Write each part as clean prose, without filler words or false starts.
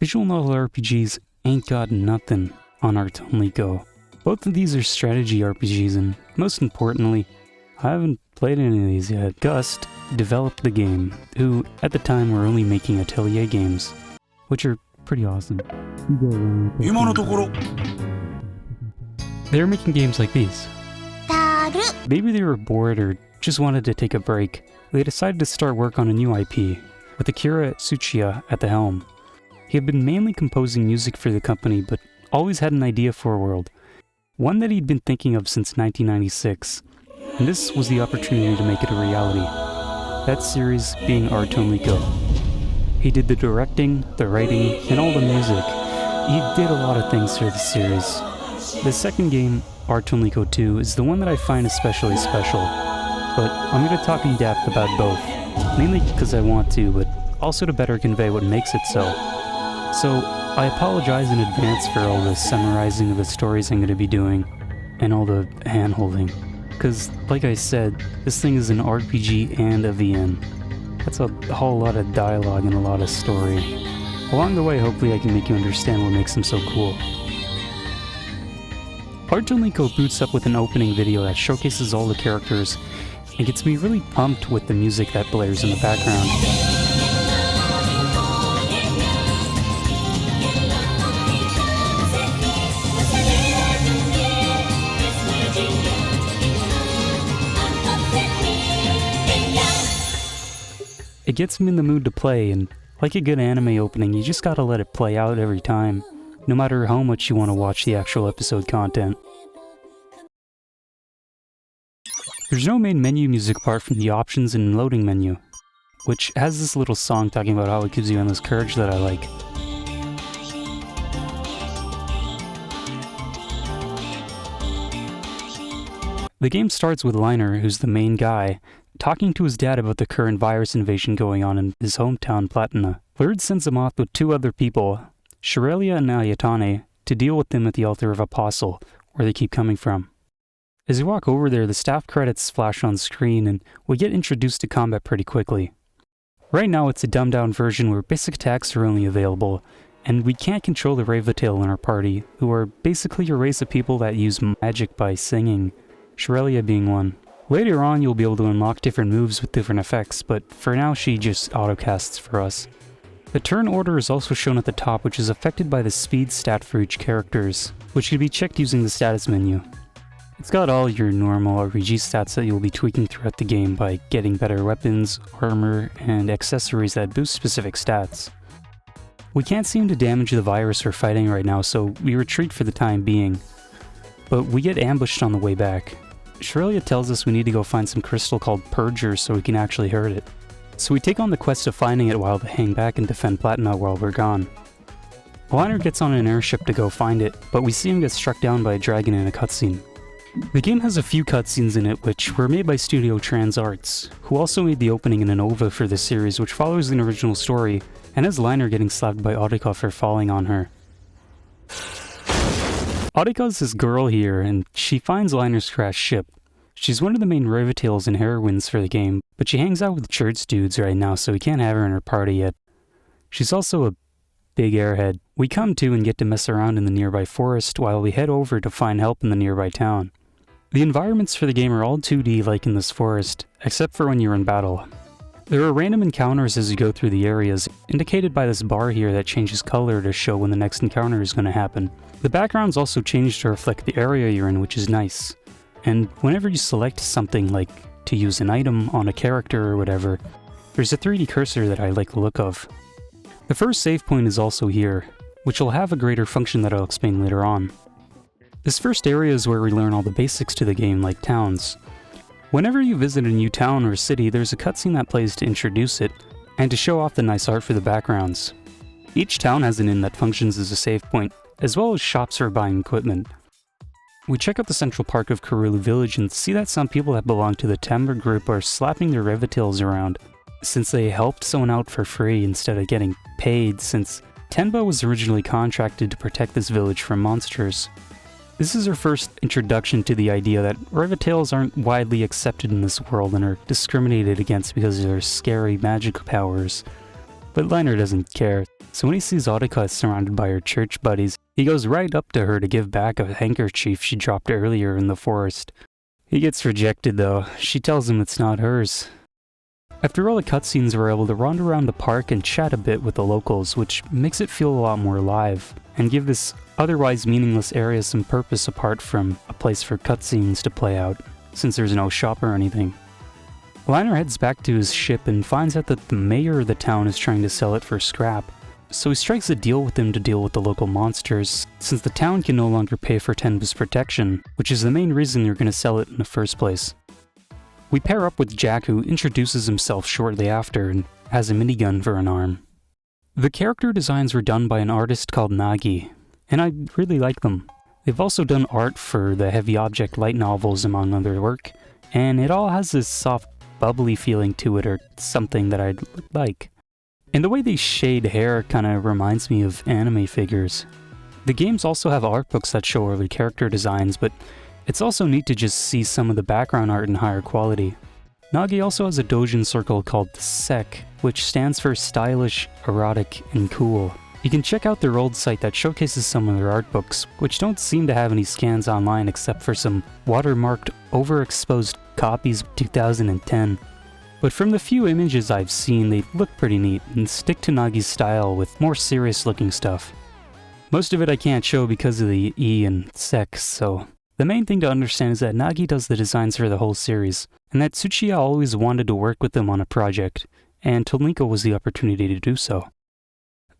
Visual novel RPGs ain't got nothing on our Tonelico. Both of these are strategy RPGs, and most importantly, I haven't played any of these yet. Gust developed the game, who at the time were only making Atelier games, which are pretty awesome. They were making games like these. Maybe they were bored or just wanted to take a break. They decided to start work on a new IP, with Akira Tsuchiya at the helm. He had been mainly composing music for the company, but always had an idea for a world, one that he'd been thinking of since 1996, and this was the opportunity to make it a reality. That series being Ar Tonelico. He did the directing, the writing, and all the music. He did a lot of things for the series. The second game, Ar Tonelico 2, is the one that I find especially special, but I'm going to talk in depth about both, mainly because I want to, but also to better convey what makes it so. So, I apologize in advance for all the summarizing of the stories I'm going to be doing, and all the hand-holding. Because, like I said, this thing is an RPG and a VN. That's a whole lot of dialogue and a lot of story. Along the way, hopefully I can make you understand what makes them so cool. Ar Tonelico boots up with an opening video that showcases all the characters, and gets me really pumped with the music that blares in the background. It gets me in the mood to play, and like a good anime opening, you just gotta let it play out every time, no matter how much you want to watch the actual episode content. There's no main menu music apart from the options and loading menu, which has this little song talking about how it gives you endless courage that I like. The game starts with Liner, who's the main guy, talking to his dad about the current virus invasion going on in his hometown, Platina. Lurd sends him off with two other people, Shirelia and Ayatane, to deal with them at the Altar of Apostle, where they keep coming from. As we walk over there, the staff credits flash on screen, and we get introduced to combat pretty quickly. Right now it's a dumbed down version where basic attacks are only available, and we can't control the Ravatail in our party, who are basically a race of people that use magic by singing, Shirelia being one. Later on, you'll be able to unlock different moves with different effects, but for now she just autocasts for us. The turn order is also shown at the top, which is affected by the speed stat for each characters, which can be checked using the status menu. It's got all your normal RPG stats that you'll be tweaking throughout the game by getting better weapons, armor, and accessories that boost specific stats. We can't seem to damage the virus we're fighting right now, so we retreat for the time being, but we get ambushed on the way back. Shirelia tells us we need to go find some crystal called Purger so we can actually hurt it. So we take on the quest of finding it while they hang back and defend Platina while we're gone. Liner gets on an airship to go find it, but we see him get struck down by a dragon in a cutscene. The game has a few cutscenes in it which were made by Studio Trans Arts, who also made the opening in an OVA for this series which follows the original story, and has Liner getting slapped by Audika for falling on her. Audika's this girl here, and she finds Liner's crashed ship. She's one of the main Ravatails and heroines for the game, but she hangs out with church dudes right now, so we can't have her in her party yet. She's also a big airhead. We come to and get to mess around in the nearby forest while we head over to find help in the nearby town. The environments for the game are all 2D like in this forest, except for when you're in battle. There are random encounters as you go through the areas, indicated by this bar here that changes color to show when the next encounter is going to happen. The backgrounds also change to reflect the area you're in, which is nice. And whenever you select something like to use an item on a character or whatever, there's a 3D cursor that I like the look of. The first save point is also here, which will have a greater function that I'll explain later on. This first area is where we learn all the basics to the game, like towns. Whenever you visit a new town or city, there's a cutscene that plays to introduce it, and to show off the nice art for the backgrounds. Each town has an inn that functions as a save point, as well as shops for buying equipment. We check out the central park of Karulu Village and see that some people that belong to the Temba group are slapping their Ravatails around, since they helped someone out for free instead of getting paid, since Tenba was originally contracted to protect this village from monsters. This is our first introduction to the idea that Ravatails aren't widely accepted in this world and are discriminated against because of their scary magic powers. But Liner doesn't care, so when he sees Audica surrounded by her church buddies, he goes right up to her to give back a handkerchief she dropped earlier in the forest. He gets rejected though. She tells him it's not hers. After all the cutscenes, we're able to wander around the park and chat a bit with the locals, which makes it feel a lot more alive, and give this otherwise meaningless area some purpose apart from a place for cutscenes to play out, since there's no shop or anything. Liner heads back to his ship and finds out that the mayor of the town is trying to sell it for scrap, so he strikes a deal with him to deal with the local monsters, since the town can no longer pay for Tenbu's protection, which is the main reason you're going to sell it in the first place. We pair up with Jack, who introduces himself shortly after and has a minigun for an arm. The character designs were done by an artist called Nagi, and I really like them. They've also done art for the Heavy Object light novels among other work, and it all has this soft, bubbly feeling to it or something that I'd like. And the way they shade hair kinda reminds me of anime figures. The games also have art books that show early character designs, but it's also neat to just see some of the background art in higher quality. Nagi also has a doujin circle called SEC, which stands for Stylish, Erotic, and Cool. You can check out their old site that showcases some of their art books, which don't seem to have any scans online except for some watermarked, overexposed copies of 2010. But from the few images I've seen, they look pretty neat and stick to Nagi's style with more serious looking stuff. Most of it I can't show because of the E and SEC, so the main thing to understand is that Nagi does the designs for the whole series, and that Tsuchiya always wanted to work with them on a project, and Tonelico was the opportunity to do so.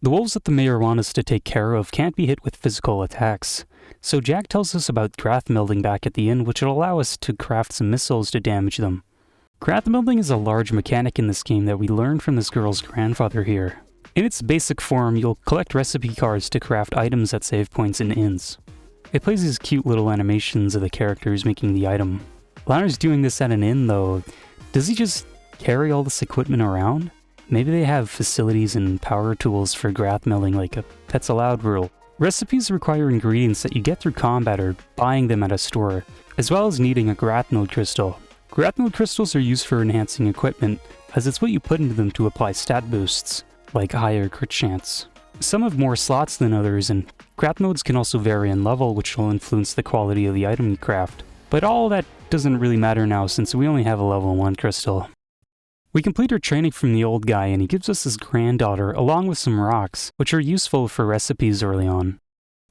The wolves that the mayor wants us to take care of can't be hit with physical attacks, so Jack tells us about Grath melding back at the inn, which will allow us to craft some missiles to damage them. Grath melding is a large mechanic in this game that we learned from this girl's grandfather here. In its basic form, you'll collect recipe cards to craft items at save points in inns. It plays these cute little animations of the characters making the item. Liner's doing this at an inn though. Does he just carry all this equipment around? Maybe they have facilities and power tools for Grath melding like a Pets Allowed rule. Recipes require ingredients that you get through combat or buying them at a store, as well as needing a Grath node crystal. Grath node crystals are used for enhancing equipment, as it's what you put into them to apply stat boosts, like higher crit chance. Some have more slots than others, and Grath nodes can also vary in level, which will influence the quality of the item you craft. But all that doesn't really matter now since we only have a level 1 crystal. We complete our training from the old guy and he gives us his granddaughter along with some rocks, which are useful for recipes early on.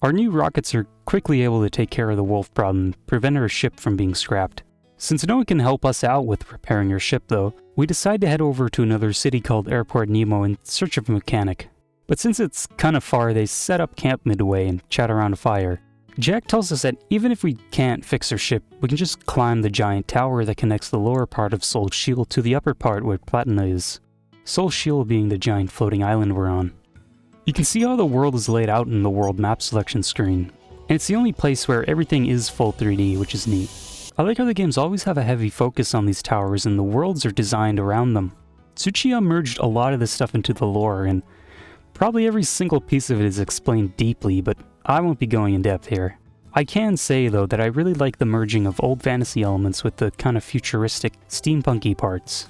Our new rockets are quickly able to take care of the wolf problem and prevent our ship from being scrapped. Since no one can help us out with repairing our ship though, we decide to head over to another city called Airport Nemo in search of a mechanic. But since it's kinda far, they set up camp midway and chat around a fire. Jack tells us that even if we can't fix our ship, we can just climb the giant tower that connects the lower part of Soul Shield to the upper part where Platina is. Soul Shield being the giant floating island we're on. You can see how the world is laid out in the world map selection screen, and it's the only place where everything is full 3D, which is neat. I like how the games always have a heavy focus on these towers and the worlds are designed around them. Tsuchiya merged a lot of this stuff into the lore, and probably every single piece of it is explained deeply, but I won't be going in depth here. I can say though that I really like the merging of old fantasy elements with the kind of futuristic, steampunky parts.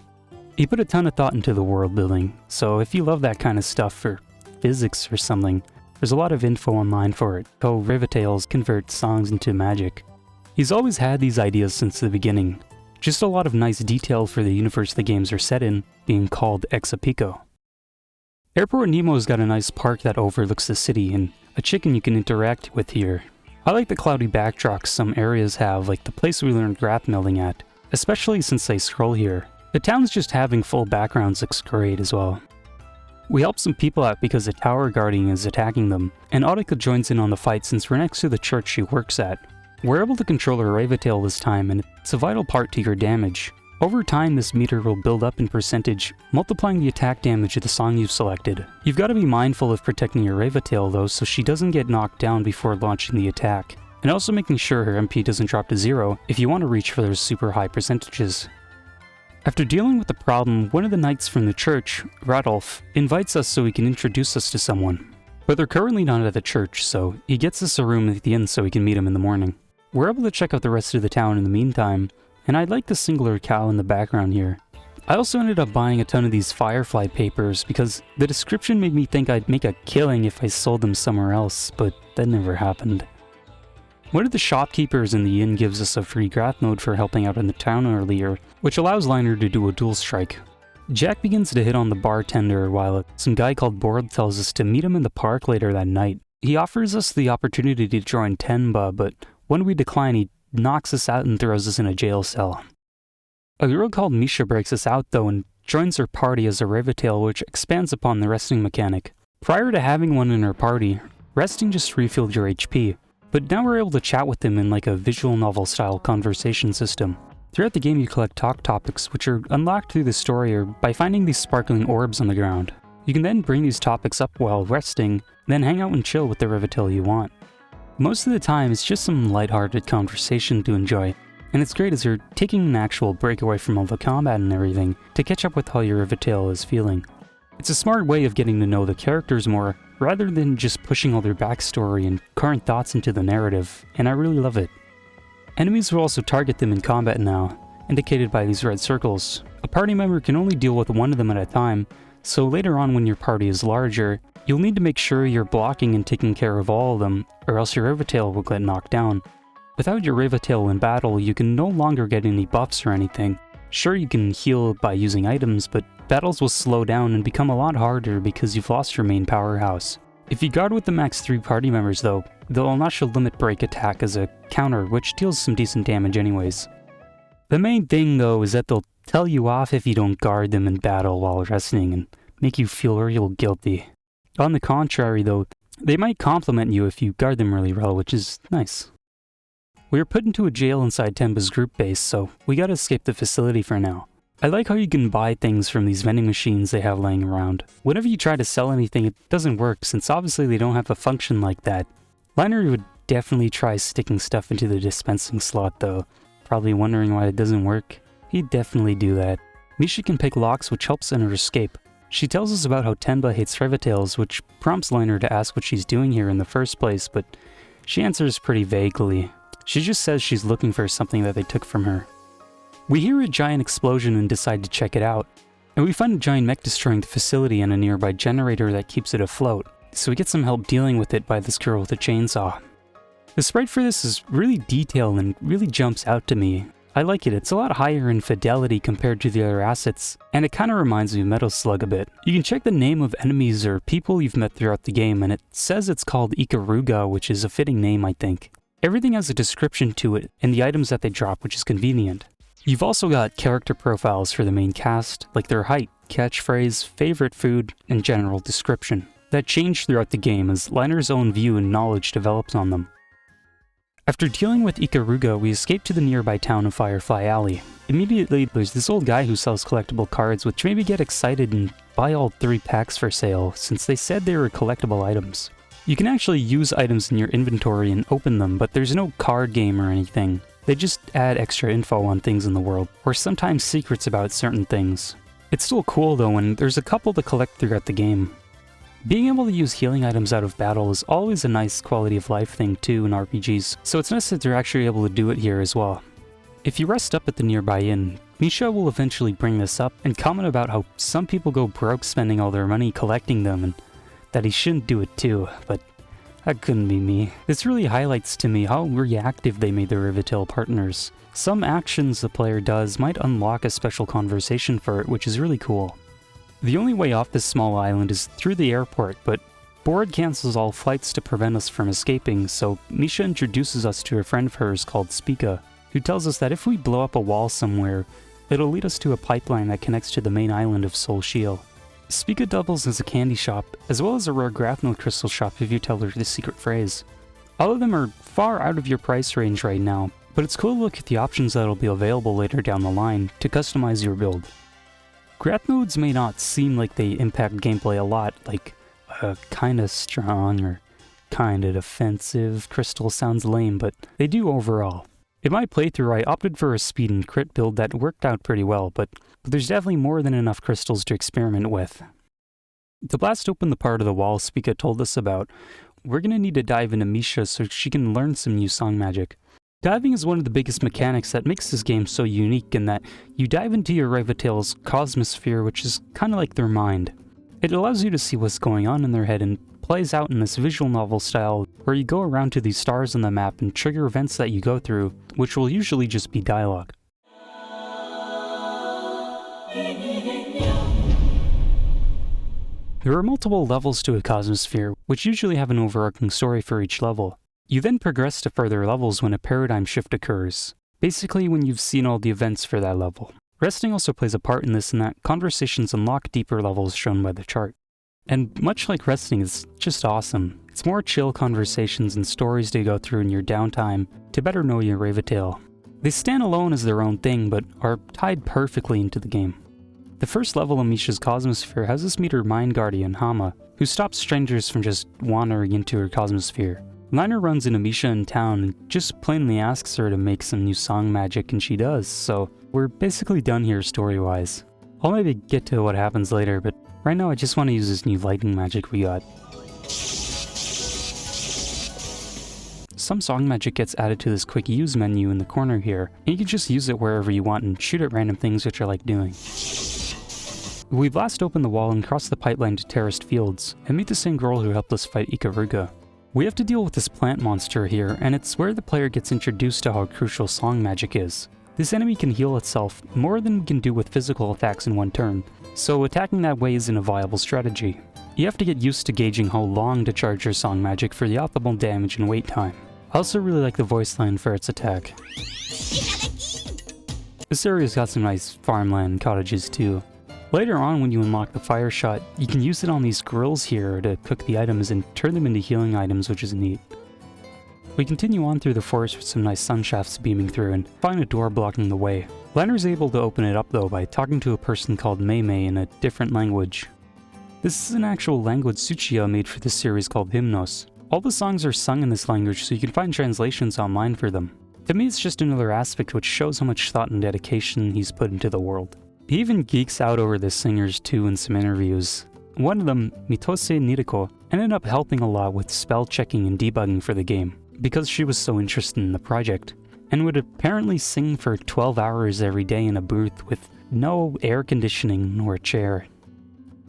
He put a ton of thought into the world building, so if you love that kind of stuff or physics or something, there's a lot of info online for it. How Rivetails convert songs into magic. He's always had these ideas since the beginning. Just a lot of nice detail for the universe the games are set in, being called Exapico. Airport Nemo's got a nice park that overlooks the city and a chicken you can interact with here. I like the cloudy backdrops some areas have, like the place we learned Grath melding at, especially since they scroll here. The town's just having full backgrounds looks great as well. We help some people out because the tower guardian is attacking them, and Audica joins in on the fight since we're next to the church she works at. We're able to control her Ravetail this time, and it's a vital part to your damage. Over time, this meter will build up in percentage, multiplying the attack damage of the song you've selected. You've got to be mindful of protecting your Ravetail though, so she doesn't get knocked down before launching the attack, and also making sure her MP doesn't drop to 0 if you want to reach for those super high percentages. After dealing with the problem, one of the knights from the church, Radolf, invites us so he can introduce us to someone. But they're currently not at the church, so he gets us a room at the inn so we can meet him in the morning. We're able to check out the rest of the town in the meantime, and I like the singular cow in the background here. I also ended up buying a ton of these Firefly papers because the description made me think I'd make a killing if I sold them somewhere else, but that never happened. One of the shopkeepers in the inn gives us a free graft node for helping out in the town earlier, which allows Liner to do a dual strike. Jack begins to hit on the bartender while some guy called Bord tells us to meet him in the park later that night. He offers us the opportunity to join Tenba, but when we decline, he knocks us out and throws us in a jail cell. A girl called Misha breaks us out though and joins her party as a Rivetail, which expands upon the resting mechanic. Prior to having one in her party, resting just refilled your HP, but now we're able to chat with them in like a visual novel style conversation system. Throughout the game you collect talk topics, which are unlocked through the story or by finding these sparkling orbs on the ground. You can then bring these topics up while resting, then hang out and chill with the Rivetail you want. Most of the time it's just some lighthearted conversation to enjoy, and it's great as you're taking an actual break away from all the combat and everything to catch up with how your Rivetail is feeling. It's a smart way of getting to know the characters more, rather than just pushing all their backstory and current thoughts into the narrative, and I really love it. Enemies will also target them in combat now, indicated by these red circles. A party member can only deal with one of them at a time, so later on when your party is larger, you'll need to make sure you're blocking and taking care of all of them, or else your Rivetail will get knocked down. Without your Rivetail in battle, you can no longer get any buffs or anything. Sure, you can heal by using items, but battles will slow down and become a lot harder because you've lost your main powerhouse. If you guard with the max 3 party members though, they'll unleash a limit break attack as a counter, which deals some decent damage anyways. The main thing though is that they'll tell you off if you don't guard them in battle while resting and make you feel real guilty. On the contrary though, they might compliment you if you guard them really well, which is nice. We were put into a jail inside Tenba's group base, so we gotta escape the facility for now. I like how you can buy things from these vending machines they have laying around. Whenever you try to sell anything, it doesn't work since obviously they don't have a function like that. Liner would definitely try sticking stuff into the dispensing slot though, probably wondering why it doesn't work. He'd definitely do that. Misha can pick locks, which helps in her escape. She tells us about how Tenba hates Rivetails, which prompts Liner to ask what she's doing here in the first place, but she answers pretty vaguely. She just says she's looking for something that they took from her. We hear a giant explosion and decide to check it out, and we find a giant mech destroying the facility and a nearby generator that keeps it afloat, so we get some help dealing with it by this girl with a chainsaw. The sprite for this is really detailed and really jumps out to me. I like it, it's a lot higher in fidelity compared to the other assets, and it kinda reminds me of Metal Slug a bit. You can check the name of enemies or people you've met throughout the game, and it says it's called Ikaruga, which is a fitting name I think. Everything has a description to it, and the items that they drop, which is convenient. You've also got character profiles for the main cast, like their height, catchphrase, favorite food, and general description, that change throughout the game as Liner's own view and knowledge develops on them. After dealing with Ikaruga, we escape to the nearby town of Firefly Alley. Immediately, there's this old guy who sells collectible cards, which made me get excited and buy all 3 packs for sale, since they said they were collectible items. You can actually use items in your inventory and open them, but there's no card game or anything. They just add extra info on things in the world, or sometimes secrets about certain things. It's still cool though, and there's a couple to collect throughout the game. Being able to use healing items out of battle is always a nice quality of life thing too in RPGs, so it's nice that they're actually able to do it here as well. If you rest up at the nearby inn, Misha will eventually bring this up and comment about how some people go broke spending all their money collecting them and that he shouldn't do it too, but that couldn't be me. This really highlights to me how reactive they made their Rivetail partners. Some actions the player does might unlock a special conversation for it, which is really cool. The only way off this small island is through the airport, but Bord cancels all flights to prevent us from escaping, so Misha introduces us to a friend of hers called Spica, who tells us that if we blow up a wall somewhere, it'll lead us to a pipeline that connects to the main island of Sol Shiel. Spica doubles as a candy shop, as well as a rare Graphnode crystal shop if you tell her the secret phrase. All of them are far out of your price range right now, but it's cool to look at the options that'll be available later down the line to customize your build. Graphnodes may not seem like they impact gameplay a lot, like kinda strong or kinda defensive crystal sounds lame, but they do overall. In my playthrough, I opted for a speed and crit build that worked out pretty well, but there's definitely more than enough crystals to experiment with. To blast open the part of the wall Spica told us about, we're gonna need to dive into Misha so she can learn some new song magic. Diving is one of the biggest mechanics that makes this game so unique in that you dive into your rival's cosmosphere, which is kind of like their mind. It allows you to see what's going on in their head and plays out in this visual novel style where you go around to these stars on the map and trigger events that you go through, which will usually just be dialogue. There are multiple levels to a cosmosphere, which usually have an overarching story for each level. You then progress to further levels when a paradigm shift occurs, basically when you've seen all the events for that level. Resting also plays a part in this in that conversations unlock deeper levels shown by the chart. And much like resting, it's just awesome. It's more chill conversations and stories to go through in your downtime to better know your Ravatail. They stand alone as their own thing, but are tied perfectly into the game. The first level of Misha's Cosmosphere has us meet her mind guardian, Hama, who stops strangers from just wandering into her Cosmosphere. Liner runs into Misha in town and just plainly asks her to make some new song magic, and she does, so we're basically done here story-wise. I'll maybe get to what happens later, but right now I just want to use this new lighting magic we got. Some song magic gets added to this quick use menu in the corner here, and you can just use it wherever you want and shoot at random things which I like doing. We blast open the wall and cross the pipeline to terraced fields, and meet the same girl who helped us fight Ikaruga. We have to deal with this plant monster here, and it's where the player gets introduced to how crucial song magic is. This enemy can heal itself more than we can do with physical attacks in one turn, so attacking that way isn't a viable strategy. You have to get used to gauging how long to charge your song magic for the optimal damage and wait time. I also really like the voice line for its attack. This area's got some nice farmland and cottages too. Later on, when you unlock the fire shot, you can use it on these grills here to cook the items and turn them into healing items, which is neat. We continue on through the forest with some nice sun shafts beaming through and find a door blocking the way. Liner's able to open it up though by talking to a person called Mei Mei in a different language. This is an actual language Tsuchiya made for this series called Hymnos. All the songs are sung in this language, so you can find translations online for them. To me, it's just another aspect which shows how much thought and dedication he's put into the world. He even geeks out over the singers too in some interviews. One of them, Mitose Niriko, ended up helping a lot with spell checking and debugging for the game, because she was so interested in the project, and would apparently sing for 12 hours every day in a booth with no air conditioning or a chair.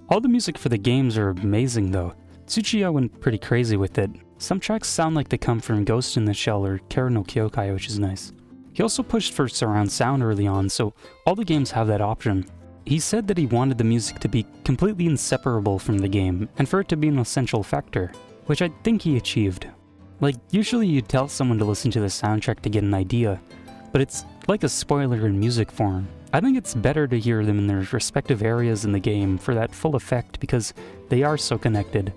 All the music for the games are amazing though. Tsuchiya went pretty crazy with it. Some tracks sound like they come from Ghost in the Shell or Kara no Kyokai, which is nice. He also pushed for surround sound early on, so all the games have that option. He said that he wanted the music to be completely inseparable from the game, and for it to be an essential factor, which I think he achieved. Like, usually you'd tell someone to listen to the soundtrack to get an idea, but it's like a spoiler in music form. I think it's better to hear them in their respective areas in the game for that full effect because they are so connected.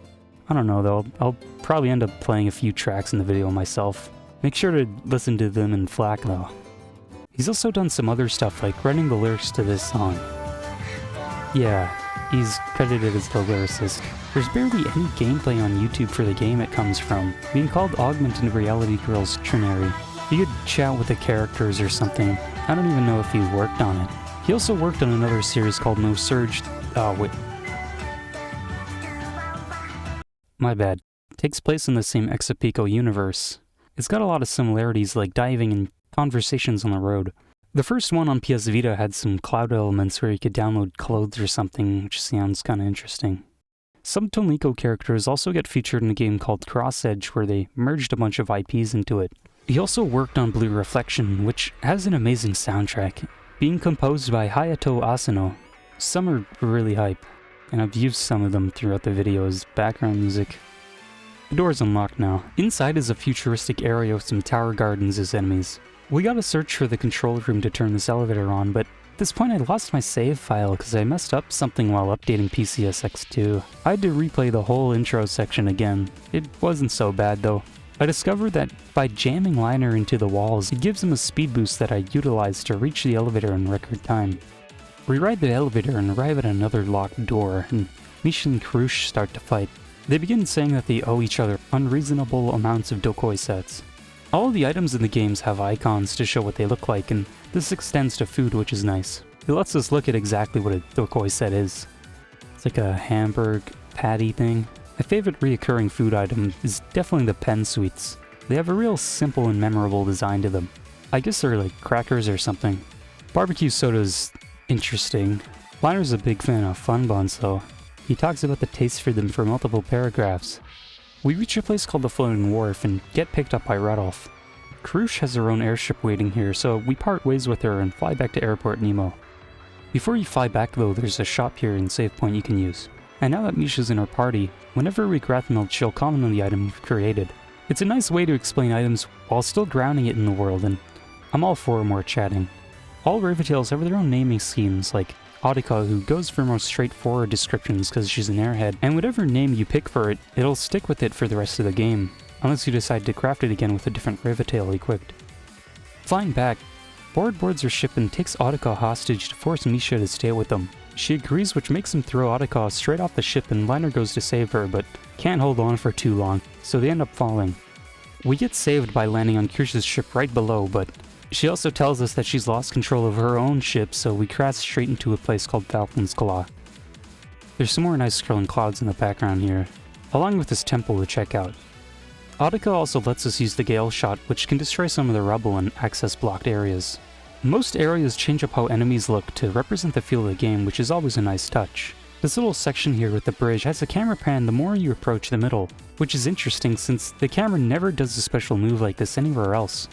I don't know though, I'll probably end up playing a few tracks in the video myself. Make sure to listen to them in FLAC though. He's also done some other stuff like writing the lyrics to this song. Yeah, he's credited as the lyricist. There's barely any gameplay on YouTube for the game it comes from, being called Augmented Reality Girls Trinary. You could chat with the characters or something. I don't even know if he worked on it. He also worked on another series called No Surge. Oh wait. My bad. It takes place in the same Exapico universe. It's got a lot of similarities like diving and conversations on the road. The first one on PS Vita had some cloud elements where you could download clothes or something, which sounds kinda interesting. Some Tonelico characters also get featured in a game called Cross Edge where they merged a bunch of IPs into it. He also worked on Blue Reflection, which has an amazing soundtrack, being composed by Hayato Asano. Some are really hype, and I've used some of them throughout the video as background music. The door's unlocked now. Inside is a futuristic area with some tower gardens as enemies. We gotta search for the control room to turn this elevator on, but at this point I lost my save file because I messed up something while updating PCSX2. I had to replay the whole intro section again. It wasn't so bad though. I discovered that by jamming Liner into the walls, it gives him a speed boost that I utilized to reach the elevator in record time. We ride the elevator and arrive at another locked door, and Misha and Karush start to fight. They begin saying that they owe each other unreasonable amounts of dokoi sets. All of the items in the games have icons to show what they look like, and this extends to food, which is nice. It lets us look at exactly what a dokoi set is. It's like a hamburg patty thing. My favorite reoccurring food item is definitely the pen sweets. They have a real simple and memorable design to them. I guess they're like crackers or something. Barbecue soda's interesting. Liner's a big fan of fun buns though. He talks about the taste for them for multiple paragraphs. We reach a place called the Floating Wharf and get picked up by Rudolph. Krush has her own airship waiting here, so we part ways with her and fly back to Airport Nemo. Before you fly back though, there's a shop here and save point you can use. And now that Misha's in our party, whenever we grab meld, she'll comment on the item we've created. It's a nice way to explain items while still grounding it in the world, and I'm all for more chatting. All Raventails have their own naming schemes, like Audica, who goes for more straightforward descriptions because she's an airhead, and whatever name you pick for it, it'll stick with it for the rest of the game, unless you decide to craft it again with a different Raventail equipped. Flying back, boards her ship and takes Audica hostage to force Misha to stay with them. She agrees, which makes him throw Audica straight off the ship, and Liner goes to save her, but can't hold on for too long, so they end up falling. We get saved by landing on Krush's ship right below, but she also tells us that she's lost control of her own ship, so we crash straight into a place called Falcon's Claw. There's some more nice curling clouds in the background here, along with this temple to check out. Audica also lets us use the Gale Shot, which can destroy some of the rubble and access blocked areas. Most areas change up how enemies look to represent the feel of the game, which is always a nice touch. This little section here with the bridge has a camera pan the more you approach the middle, which is interesting since the camera never does a special move like this anywhere else.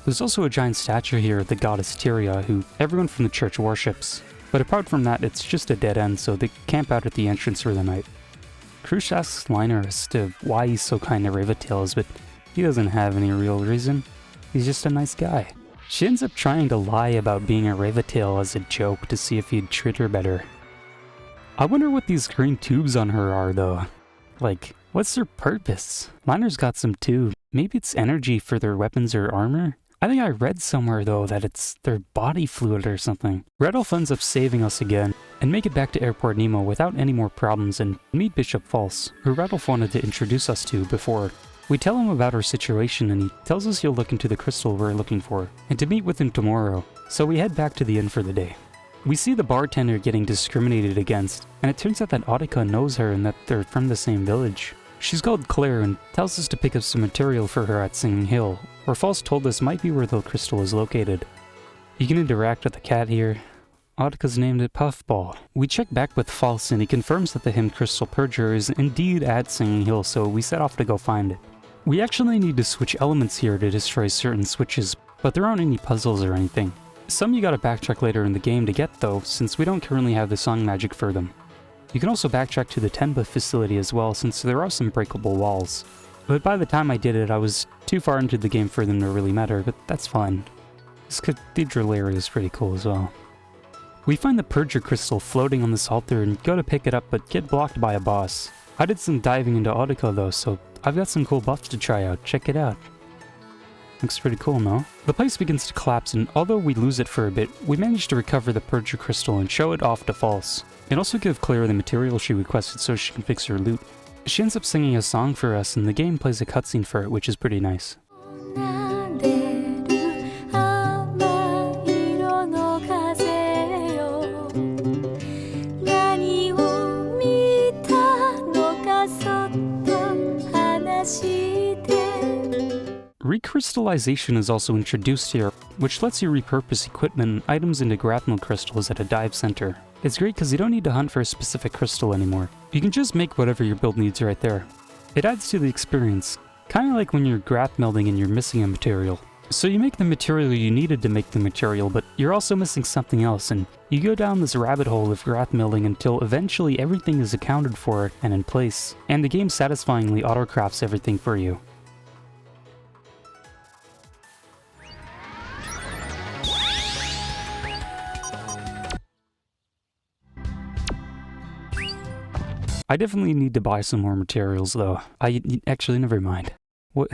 There's also a giant statue here of the goddess Tyria, who everyone from the church worships. But apart from that, it's just a dead end, so they camp out at the entrance for the night. Krush asks Liner as to why he's so kind to Raventails, but he doesn't have any real reason. He's just a nice guy. She ends up trying to lie about being a Raventail as a joke to see if he'd treat her better. I wonder what these green tubes on her are though. Like, what's their purpose? Liner's got some too. Maybe it's energy for their weapons or armor? I think I read somewhere though that it's their body fluid or something. Rudolph ends up saving us again, and make it back to Airport Nemo without any more problems and meet Bishop False, who Rudolph wanted to introduce us to before. We tell him about our situation and he tells us he'll look into the crystal we're looking for, and to meet with him tomorrow, so we head back to the inn for the day. We see the bartender getting discriminated against, and it turns out that Audica knows her and that they're from the same village. She's called Claire and tells us to pick up some material for her at Singing Hill, where False told us might be where the crystal is located. You can interact with the cat here. Audica's named it Puffball. We check back with False and he confirms that the hymn Crystal Purger is indeed at Singing Hill, so we set off to go find it. We actually need to switch elements here to destroy certain switches, but there aren't any puzzles or anything. Some you gotta backtrack later in the game to get though, since we don't currently have the song magic for them. You can also backtrack to the Tenba facility as well, since there are some breakable walls. But by the time I did it, I was too far into the game for them to really matter, but that's fine. This cathedral area is pretty cool as well. We find the Purger Crystal floating on this altar and go to pick it up, but get blocked by a boss. I did some diving into Audica though, so I've got some cool buffs to try out. Check it out. Looks pretty cool, no? The place begins to collapse, and although we lose it for a bit, we manage to recover the Purger Crystal and show it off to False. And also give Claire the material she requested so she can fix her loot. She ends up singing a song for us, and the game plays a cutscene for it, which is pretty nice. Recrystallization is also introduced here, which lets you repurpose equipment and items into grapnel crystals at a dive center. It's great because you don't need to hunt for a specific crystal anymore. You can just make whatever your build needs right there. It adds to the experience, kinda like when you're graph melding and you're missing a material. So you make the material you needed to make the material, but you're also missing something else, and you go down this rabbit hole of graph melding until eventually everything is accounted for and in place, and the game satisfyingly autocrafts everything for you. I definitely need to buy some more materials though. Actually, never mind. What?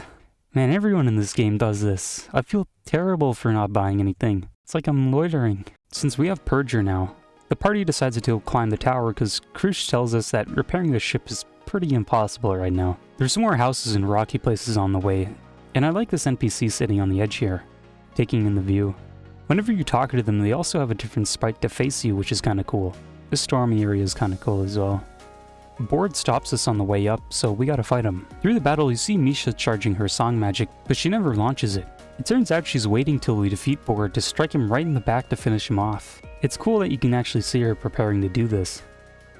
Man, everyone in this game does this. I feel terrible for not buying anything. It's like I'm loitering. Since we have Purger now, the party decides to climb the tower because Krush tells us that repairing the ship is pretty impossible right now. There's some more houses and rocky places on the way, and I like this NPC sitting on the edge here, taking in the view. Whenever you talk to them, they also have a different sprite to face you, which is kinda cool. The stormy area is kinda cool as well. Board stops us on the way up, so we gotta fight him. Through the battle, you see Misha charging her song magic, but she never launches it. It turns out she's waiting till we defeat Board to strike him right in the back to finish him off. It's cool that you can actually see her preparing to do this.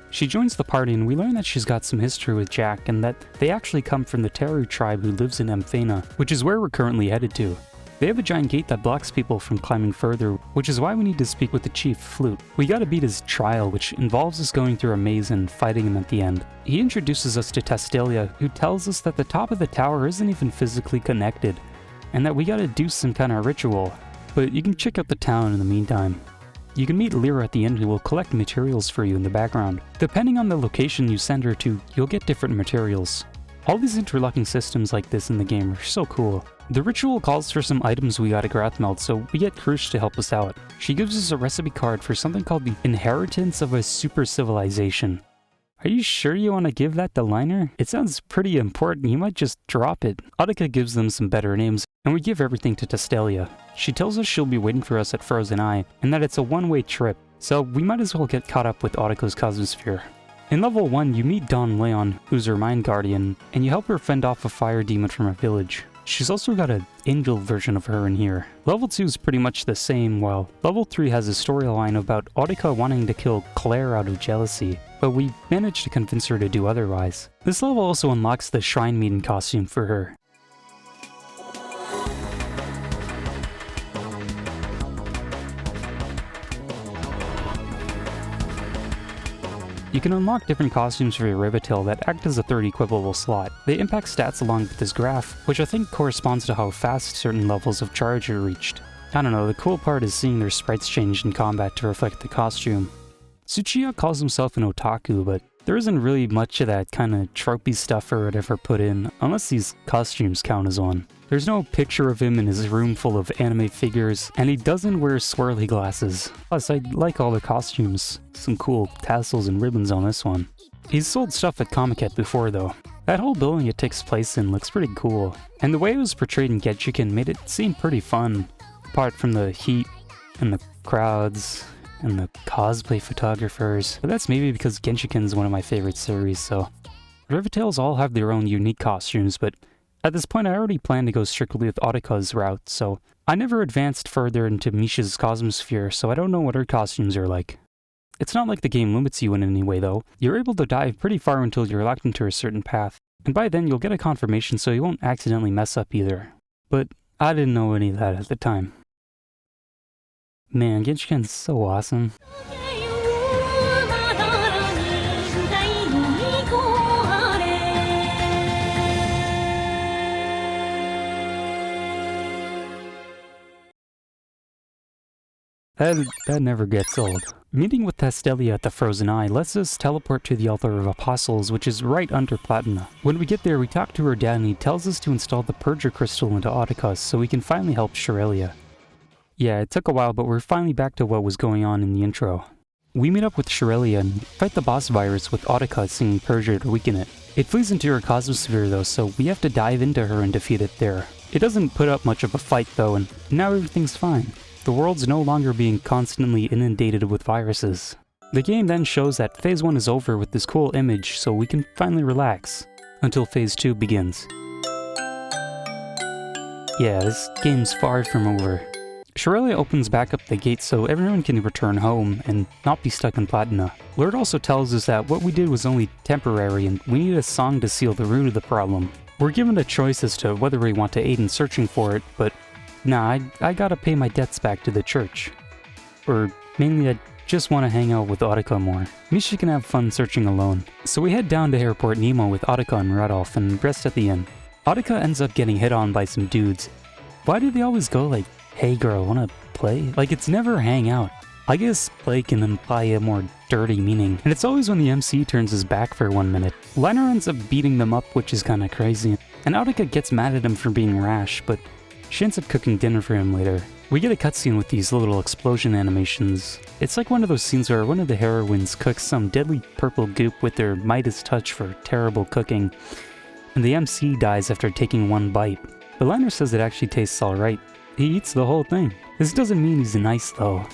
She joins the party and we learn that she's got some history with Jack and that they actually come from the Teru tribe who lives in Emphana, which is where we're currently headed to. They have a giant gate that blocks people from climbing further, which is why we need to speak with the chief, Flute. We gotta beat his trial, which involves us going through a maze and fighting him at the end. He introduces us to Tastelia, who tells us that the top of the tower isn't even physically connected, and that we gotta do some kind of ritual. But you can check out the town in the meantime. You can meet Lyra at the end, who will collect materials for you in the background. Depending on the location you send her to, you'll get different materials. All these interlocking systems like this in the game are so cool. The ritual calls for some items we got at Grathmeld, so we get Krush to help us out. She gives us a recipe card for something called the Inheritance of a Super Civilization. Are you sure you want to give that to Liner? It sounds pretty important, you might just drop it. Audica gives them some better names, and we give everything to Tastelia. She tells us she'll be waiting for us at Frozen Eye, and that it's a one-way trip, so we might as well get caught up with Audica's Cosmosphere. In level 1, you meet Don Leon, who's her mind guardian, and you help her fend off a fire demon from her village. She's also got an angel version of her in here. Level 2 is pretty much the same, while Level 3 has a storyline about Audica wanting to kill Claire out of jealousy, but we managed to convince her to do otherwise. This level also unlocks the Shrine Maiden costume for her. You can unlock different costumes for your Rivetail that act as a third equipable slot. They impact stats along with this graph, which I think corresponds to how fast certain levels of charge are reached. I don't know, the cool part is seeing their sprites change in combat to reflect the costume. Tsuchiya calls himself an otaku, but there isn't really much of that kind of tropey stuff or whatever put in, unless these costumes count as one. There's no picture of him in his room full of anime figures, and he doesn't wear swirly glasses. Plus, I like all the costumes. Some cool tassels and ribbons on this one. He's sold stuff at Comiket before though. That whole building it takes place in looks pretty cool, and the way it was portrayed in Genshiken made it seem pretty fun. Apart from the heat, and the crowds, and the cosplay photographers. But that's maybe because Genshiken's one of my favorite series, so... Rivetails all have their own unique costumes, but at this point I already planned to go strictly with Audica's route, so I never advanced further into Misha's Cosmosphere, so I don't know what her costumes are like. It's not like the game limits you in any way though. You're able to dive pretty far until you're locked into a certain path, and by then you'll get a confirmation so you won't accidentally mess up either. But I didn't know any of that at the time. Man, Genshiken's so awesome. That never gets old. Meeting with Tastelia at the Frozen Eye lets us teleport to the Altar of Apostles, which is right under Platina. When we get there, we talk to her dad and he tells us to install the Purger Crystal into Audica so we can finally help Shirelia. Yeah, it took a while, but we're finally back to what was going on in the intro. We meet up with Shirelia and fight the boss virus with Audica singing Purger to weaken it. It flees into her Cosmosphere though, so we have to dive into her and defeat it there. It doesn't put up much of a fight though, and now everything's fine. The world's no longer being constantly inundated with viruses. The game then shows that Phase 1 is over with this cool image, so we can finally relax, until Phase 2 begins. Yeah, this game's far from over. Shirelia opens back up the gate so everyone can return home and not be stuck in Platina. Lord also tells us that what we did was only temporary and we need a song to seal the root of the problem. We're given a choice as to whether we want to aid in searching for it, but nah, I gotta pay my debts back to the church. Or mainly I just want to hang out with Audica more. Misha can have fun searching alone. So we head down to Airport Nemo with Audica and Rudolph and rest at the inn. Audica ends up getting hit on by some dudes. Why do they always go like, hey girl, wanna play? Like it's never hang out. I guess play can imply a more dirty meaning, and it's always when the MC turns his back for 1 minute. Liner ends up beating them up, which is kinda crazy, and Audica gets mad at him for being rash, but she ends up cooking dinner for him later. We get a cutscene with these little explosion animations. It's like one of those scenes where one of the heroines cooks some deadly purple goop with their Midas touch for terrible cooking, and the MC dies after taking one bite. The Liner says it actually tastes alright. He eats the whole thing. This doesn't mean he's nice though.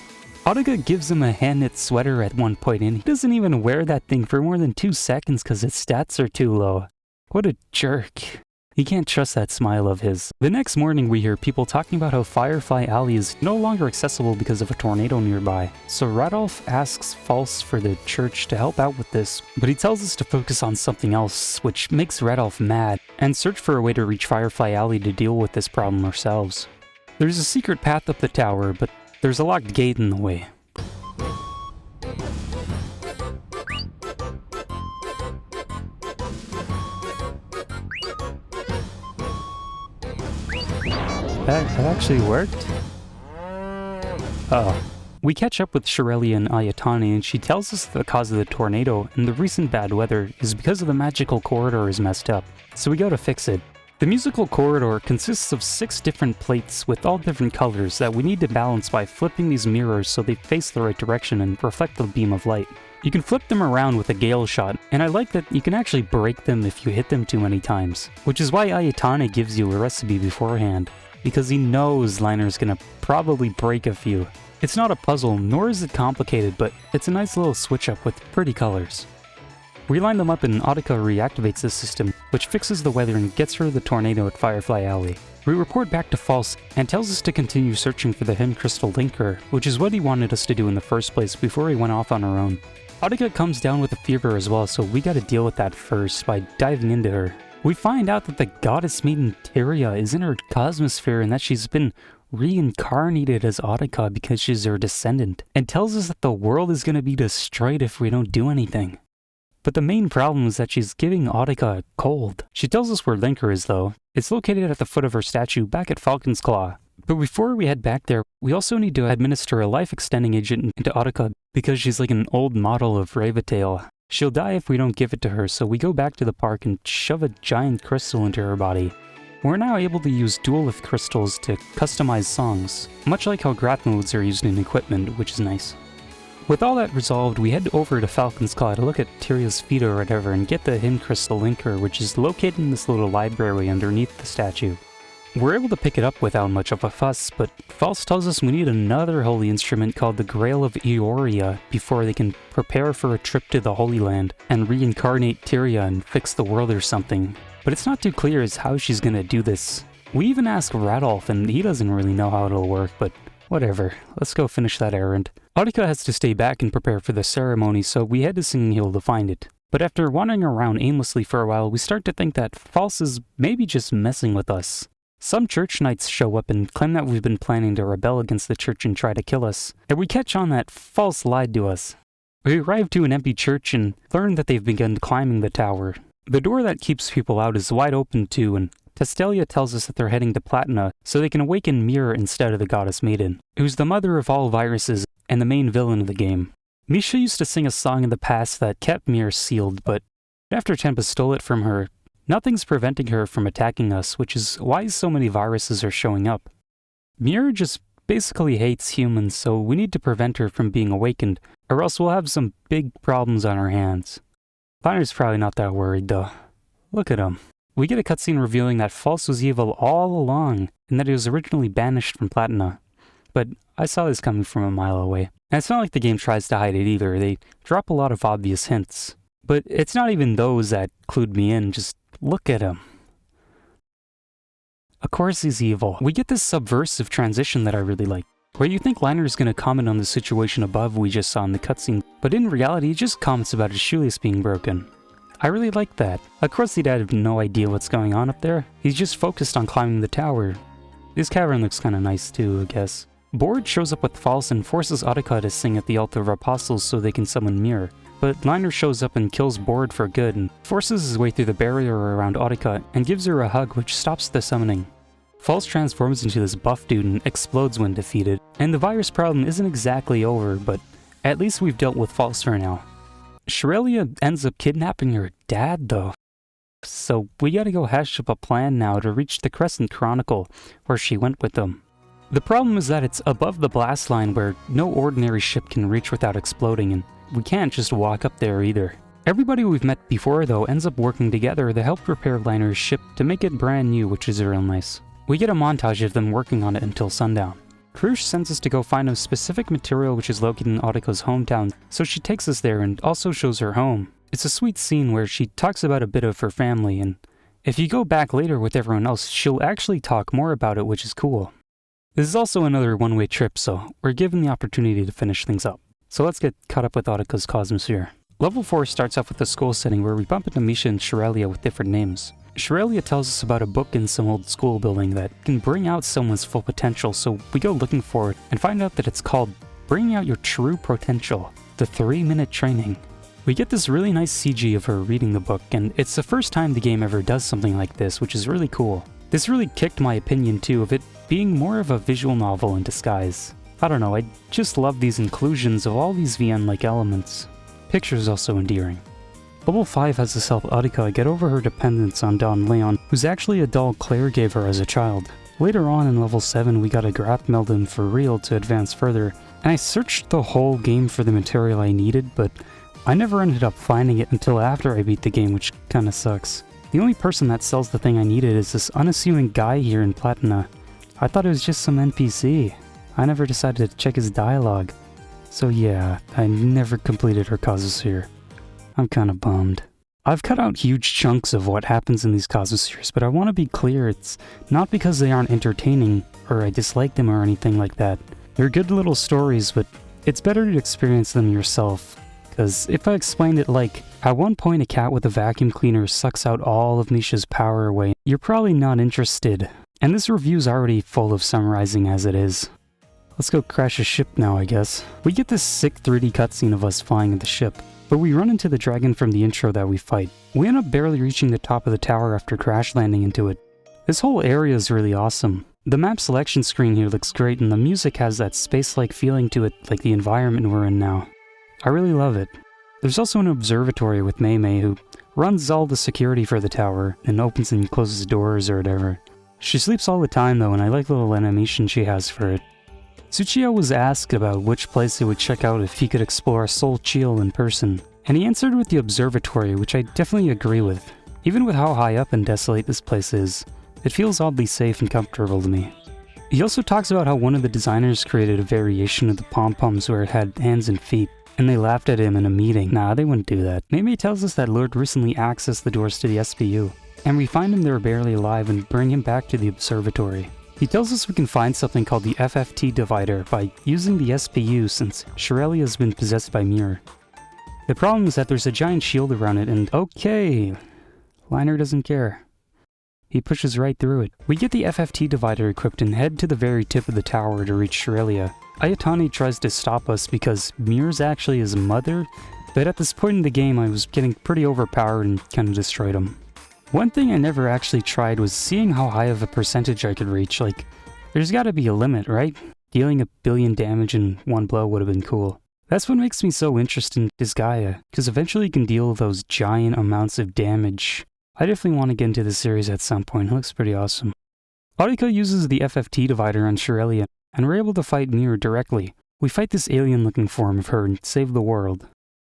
Audica gives him a hand-knit sweater at one point, and he doesn't even wear that thing for more than 2 seconds because its stats are too low. What a jerk. He can't trust that smile of his. The next morning we hear people talking about how Firefly Alley is no longer accessible because of a tornado nearby. So Radolf asks False for the church to help out with this, but he tells us to focus on something else, which makes Radolf mad, and search for a way to reach Firefly Alley to deal with this problem ourselves. There's a secret path up the tower, but there's a locked gate in the way. That actually worked? Uh-oh. We catch up with Shirelia and Ayatane, and she tells us that the cause of the tornado and the recent bad weather is because of the magical corridor is messed up, so we go to fix it. The musical corridor consists of 6 different plates with all different colors that we need to balance by flipping these mirrors so they face the right direction and reflect the beam of light. You can flip them around with a gale shot, and I like that you can actually break them if you hit them too many times, which is why Ayatane gives you a recipe beforehand, because he knows Liner's gonna probably break a few. It's not a puzzle, nor is it complicated, but it's a nice little switch up with pretty colors. We line them up and Audica reactivates the system, which fixes the weather and gets rid of the tornado at Firefly Alley. We report back to False and tells us to continue searching for the Hymn Crystal Linker, which is what he wanted us to do in the first place before he went off on our own. Audica comes down with a fever as well, so we gotta deal with that first by diving into her. We find out that the goddess maiden Tyria is in her cosmosphere and that she's been reincarnated as Audica because she's her descendant, and tells us that the world is gonna be destroyed if we don't do anything. But the main problem is that she's giving Audica a cold. She tells us where Linker is though. It's located at the foot of her statue back at Falcon's Claw. But before we head back there, we also need to administer a life-extending agent into Audica because she's like an old model of Ravatail. She'll die if we don't give it to her, so we go back to the park and shove a giant crystal into her body. We're now able to use dualith crystals to customize songs, much like how graph modes are used in equipment, which is nice. With all that resolved, we head over to Falcon's Claw to look at Tyria's feet or whatever and get the Hymn Crystal Linker, which is located in this little library underneath the statue. We're able to pick it up without much of a fuss, but False tells us we need another holy instrument called the Grail of Eoria before they can prepare for a trip to the Holy Land and reincarnate Tyria and fix the world or something. But it's not too clear as how she's gonna do this. We even ask Radolf and he doesn't really know how it'll work, but whatever, let's go finish that errand. Audica has to stay back and prepare for the ceremony, so we head to Singing Hill to find it. But after wandering around aimlessly for a while, we start to think that False is maybe just messing with us. Some church knights show up and claim that we've been planning to rebel against the church and try to kill us, and we catch on that False lied to us. We arrive to an empty church and learn that they've begun climbing the tower. The door that keeps people out is wide open too, and Testelia tells us that they're heading to Platina so they can awaken Mirror instead of the Goddess Maiden, who's the mother of all viruses and the main villain of the game. Misha used to sing a song in the past that kept Mirror sealed, but after Tempest stole it from her, nothing's preventing her from attacking us, which is why so many viruses are showing up. Mirror just basically hates humans, so we need to prevent her from being awakened, or else we'll have some big problems on our hands. Liner's probably not that worried though. Look at him. We get a cutscene revealing that False was evil all along, and that he was originally banished from Platina. But I saw this coming from a mile away. And it's not like the game tries to hide it either, they drop a lot of obvious hints. But it's not even those that clued me in, just look at him. Of course he's evil. We get this subversive transition that I really like, where you think Liner's gonna comment on the situation above we just saw in the cutscene, but in reality he just comments about his shoelace being broken. I really like that. Of course he'd have no idea what's going on up there. He's just focused on climbing the tower. This cavern looks kinda nice too, I guess. Bord shows up with False and forces Audica to sing at the Altar of Apostles so they can summon Mirror. But Liner shows up and kills Bord for good and forces his way through the barrier around Audica and gives her a hug which stops the summoning. False transforms into this buff dude and explodes when defeated, and the virus problem isn't exactly over, but at least we've dealt with False for now. Shirelia ends up kidnapping her dad though, so we gotta go hash up a plan now to reach the Crescent Chronicle, where she went with them. The problem is that it's above the blast line where no ordinary ship can reach without exploding, and we can't just walk up there either. Everybody we've met before though ends up working together to help repair Liner's ship to make it brand new, which is real nice. We get a montage of them working on it until sundown. Krush sends us to go find a specific material which is located in Otiko's hometown, so she takes us there and also shows her home. It's a sweet scene where she talks about a bit of her family, and if you go back later with everyone else, she'll actually talk more about it, which is cool. This is also another one-way trip, so we're given the opportunity to finish things up. So let's get caught up with Otiko's Cosmosphere. Level 4 starts off with a school setting where we bump into Misha and Shirelia with different names. Shirelia tells us about a book in some old school building that can bring out someone's full potential, so we go looking for it and find out that it's called Bringing Out Your True Potential, the 3-minute training. We get this really nice CG of her reading the book, and it's the first time the game ever does something like this, which is really cool. This really kicked my opinion too of it being more of a visual novel in disguise. I don't know, I just love these inclusions of all these VN-like elements. Picture is also endearing. Level 5 has us help Otiko get over her dependence on Don Leon, who's actually a doll Claire gave her as a child. Later on in level 7 we got a graph meldon for real to advance further, and I searched the whole game for the material I needed, but I never ended up finding it until after I beat the game, which kinda sucks. The only person that sells the thing I needed is this unassuming guy here in Platina. I thought it was just some NPC. I never decided to check his dialogue. So yeah, I never completed her Cosmosphere. I'm kinda bummed. I've cut out huge chunks of what happens in these Cosmospheres, but I want to be clear, it's not because they aren't entertaining, or I dislike them or anything like that. They're good little stories, but it's better to experience them yourself. Because if I explained it like, at one point a cat with a vacuum cleaner sucks out all of Misha's power away, you're probably not interested. And this review's already full of summarizing as it is. Let's go crash a ship now, I guess. We get this sick 3D cutscene of us flying in the ship, but we run into the dragon from the intro that we fight. We end up barely reaching the top of the tower after crash landing into it. This whole area is really awesome. The map selection screen here looks great, and the music has that space-like feeling to it, like the environment we're in now. I really love it. There's also an observatory with Mei Mei, who runs all the security for the tower and opens and closes doors or whatever. She sleeps all the time though, and I like the little animation she has for it. Tsuchiya was asked about which place he would check out if he could explore Seoul Cheil in person, and he answered with the observatory, which I definitely agree with. Even with how high up and desolate this place is, it feels oddly safe and comfortable to me. He also talks about how one of the designers created a variation of the pom-poms where it had hands and feet, and they laughed at him in a meeting. Nah, they wouldn't do that. Mei Mei tells us that Lord recently accessed the doors to the SPU, and we find him there barely alive and bring him back to the observatory. He tells us we can find something called the FFT divider by using the SPU since Shirelia has been possessed by Mir. The problem is that there's a giant shield around it and okay, Liner doesn't care. He pushes right through it. We get the FFT divider equipped and head to the very tip of the tower to reach Shirelia. Ayatani tries to stop us because Mir's actually his mother, but at this point in the game I was getting pretty overpowered and kinda destroyed him. One thing I never actually tried was seeing how high of a percentage I could reach. Like, there's gotta be a limit, right? Dealing 1 billion damage in one blow would have been cool. That's what makes me so interested in Disgaea, because eventually you can deal those giant amounts of damage. I definitely want to get into this series at some point, it looks pretty awesome. Otiko uses the FFT divider on Shirelia, and we're able to fight Mir directly. We fight this alien-looking form of her and save the world.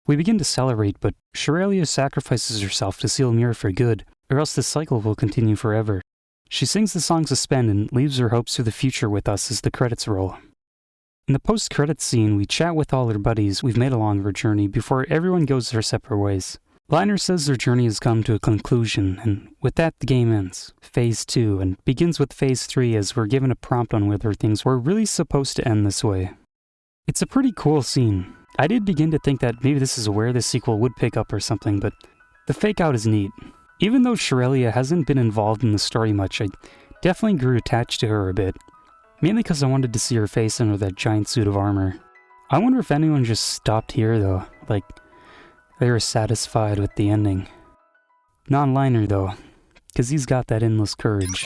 We begin to celebrate, but Shirelia sacrifices herself to seal Mir for good, or else this cycle will continue forever. She sings the song Suspend and leaves her hopes for the future with us as the credits roll. In the post-credits scene, we chat with all our buddies we've made along our journey before everyone goes their separate ways. Liner says their journey has come to a conclusion, and with that the game ends. Phase 2, and begins with Phase 3 as we're given a prompt on whether things were really supposed to end this way. It's a pretty cool scene. I did begin to think that maybe this is where the sequel would pick up or something, but the fake out is neat. Even though Shirelia hasn't been involved in the story much, I definitely grew attached to her a bit. Mainly because I wanted to see her face under that giant suit of armor. I wonder if anyone just stopped here though, like they were satisfied with the ending. Non-Liner though, because he's got that endless courage.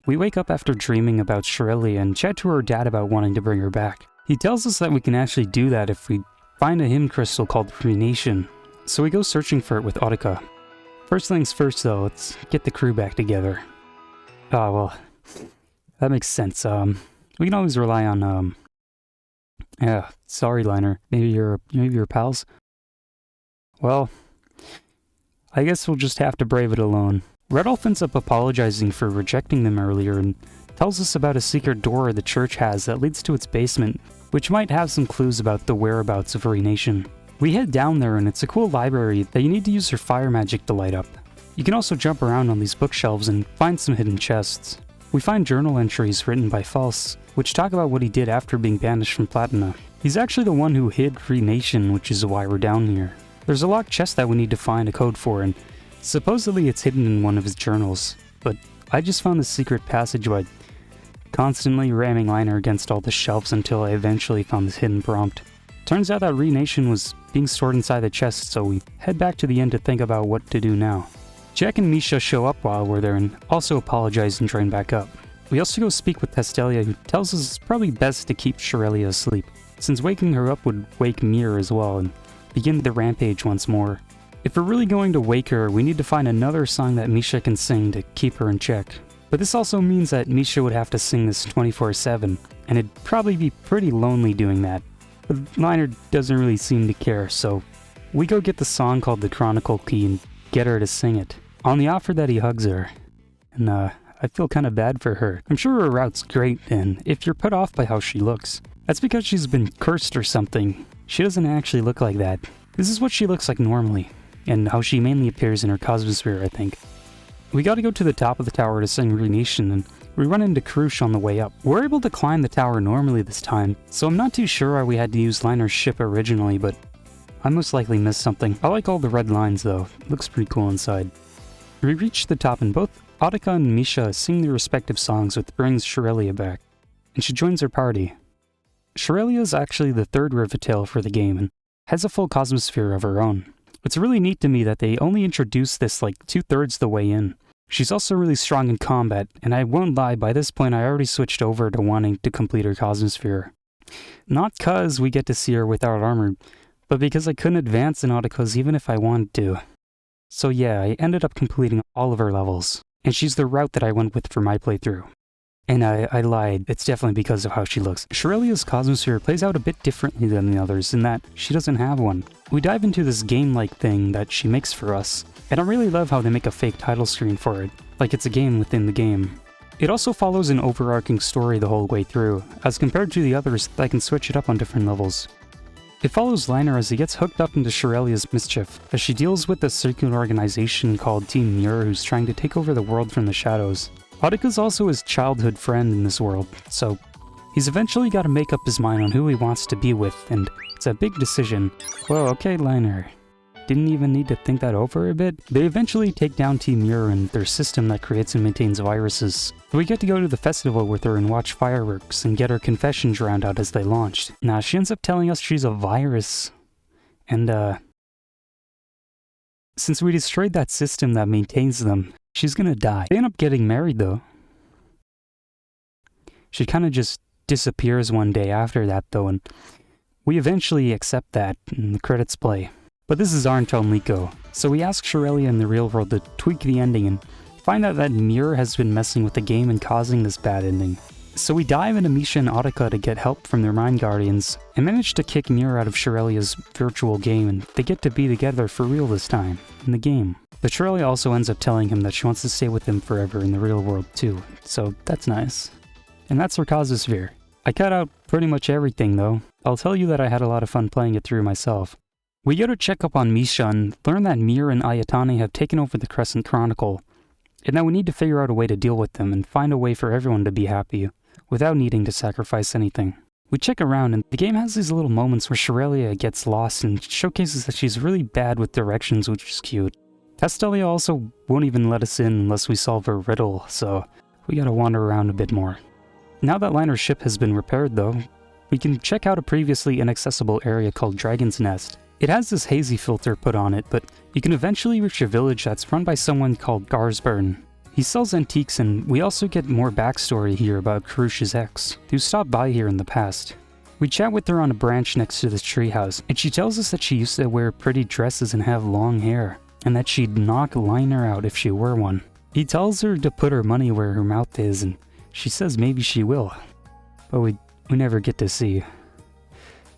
We wake up after dreaming about Shirelia and chat to her dad about wanting to bring her back. He tells us that we can actually do that if we find a hymn crystal called Prenation, so we go searching for it with Otiko. First things first though, let's get the crew back together. Ah, well, that makes sense. We can always rely on, yeah, sorry Liner, maybe you're pals? Well, I guess we'll just have to brave it alone. Redolf ends up apologizing for rejecting them earlier and tells us about a secret door the church has that leads to its basement, which might have some clues about the whereabouts of Renation. We head down there and it's a cool library that you need to use your fire magic to light up. You can also jump around on these bookshelves and find some hidden chests. We find journal entries written by False, which talk about what he did after being banished from Platina. He's actually the one who hid Renation, which is why we're down here. There's a locked chest that we need to find a code for, and supposedly it's hidden in one of his journals, but I just found the secret passage by constantly ramming Liner against all the shelves until I eventually found this hidden prompt. Turns out that Renation was being stored inside the chest, so we head back to the inn to think about what to do now. Jack and Misha show up while we're there and also apologize and join back up. We also go speak with Testelia, who tells us it's probably best to keep Sherelia asleep, since waking her up would wake Mir as well and begin the rampage once more. If we're really going to wake her, we need to find another song that Misha can sing to keep her in check. But this also means that Misha would have to sing this 24/7, and it'd probably be pretty lonely doing that. But Liner doesn't really seem to care, so we go get the song called The Chronicle Key and get her to sing it, on the offer that he hugs her. And I feel kinda bad for her. I'm sure her route's great, and if you're put off by how she looks, that's because she's been cursed or something. She doesn't actually look like that. This is what she looks like normally, and how she mainly appears in her Cosmosphere, I think. We gotta go to the top of the tower to sing Renation, and we run into Krush on the way up. We're able to climb the tower normally this time, so I'm not too sure why we had to use Liner's ship originally, but I most likely missed something. I like all the red lines though, it looks pretty cool inside. We reach the top and both Audica and Misha sing their respective songs, which brings Sherelia back, and she joins our party. Sherelia is actually the third Rivetail for the game and has a full Cosmosphere of her own. It's really neat to me that they only introduced this like 2/3 the way in. She's also really strong in combat, and I won't lie, by this point I already switched over to wanting to complete her Cosmosphere. Not cause we get to see her without armor, but because I couldn't advance in Audica's even if I wanted to. So yeah, I ended up completing all of her levels, and she's the route that I went with for my playthrough. And I lied, it's definitely because of how she looks. Sherelia's Cosmosphere plays out a bit differently than the others in that she doesn't have one. We dive into this game-like thing that she makes for us, and I really love how they make a fake title screen for it, like it's a game within the game. It also follows an overarching story the whole way through, as compared to the others that can switch it up on different levels. It follows Liner as he gets hooked up into Sherelia's mischief, as she deals with a circular organization called Team Muir who's trying to take over the world from the shadows. Audica's also his childhood friend in this world, so he's eventually got to make up his mind on who he wants to be with, and it's a big decision. Whoa, okay, Liner. Didn't even need to think that over a bit. They eventually take down Team Muir and their system that creates and maintains viruses. We get to go to the festival with her and watch fireworks and get her confession drowned out as they launched. Now, she ends up telling us she's a virus. And, since we destroyed that system that maintains them, she's gonna die. They end up getting married, though. She kinda just disappears one day after that, though, and we eventually accept that, and the credits play. But this is our Tonelico, so we ask Sherelia in the real world to tweak the ending and find out that Mir has been messing with the game and causing this bad ending. So we dive into Misha and Audica to get help from their Mind Guardians, and manage to kick Mir out of Sherelia's virtual game, and they get to be together for real this time, in the game. But Sherelia also ends up telling him that she wants to stay with him forever in the real world too, so that's nice. And that's her Cosmosphere. I cut out pretty much everything though. I'll tell you that I had a lot of fun playing it through myself. We go to check up on Misha and learn that Mir and Ayatane have taken over the Crescent Chronicle, and that we need to figure out a way to deal with them and find a way for everyone to be happy, without needing to sacrifice anything. We check around and the game has these little moments where Sherelia gets lost and showcases that she's really bad with directions, which is cute. Testelia also won't even let us in unless we solve her riddle, so we gotta wander around a bit more. Now that Liner's ship has been repaired though, we can check out a previously inaccessible area called Dragon's Nest. It has this hazy filter put on it, but you can eventually reach a village that's run by someone called Garsburn. He sells antiques, and we also get more backstory here about Karush's ex, who stopped by here in the past. We chat with her on a branch next to this treehouse, and she tells us that she used to wear pretty dresses and have long hair, and that she'd knock Liner out if she were one. He tells her to put her money where her mouth is, and she says maybe she will. But we never get to see.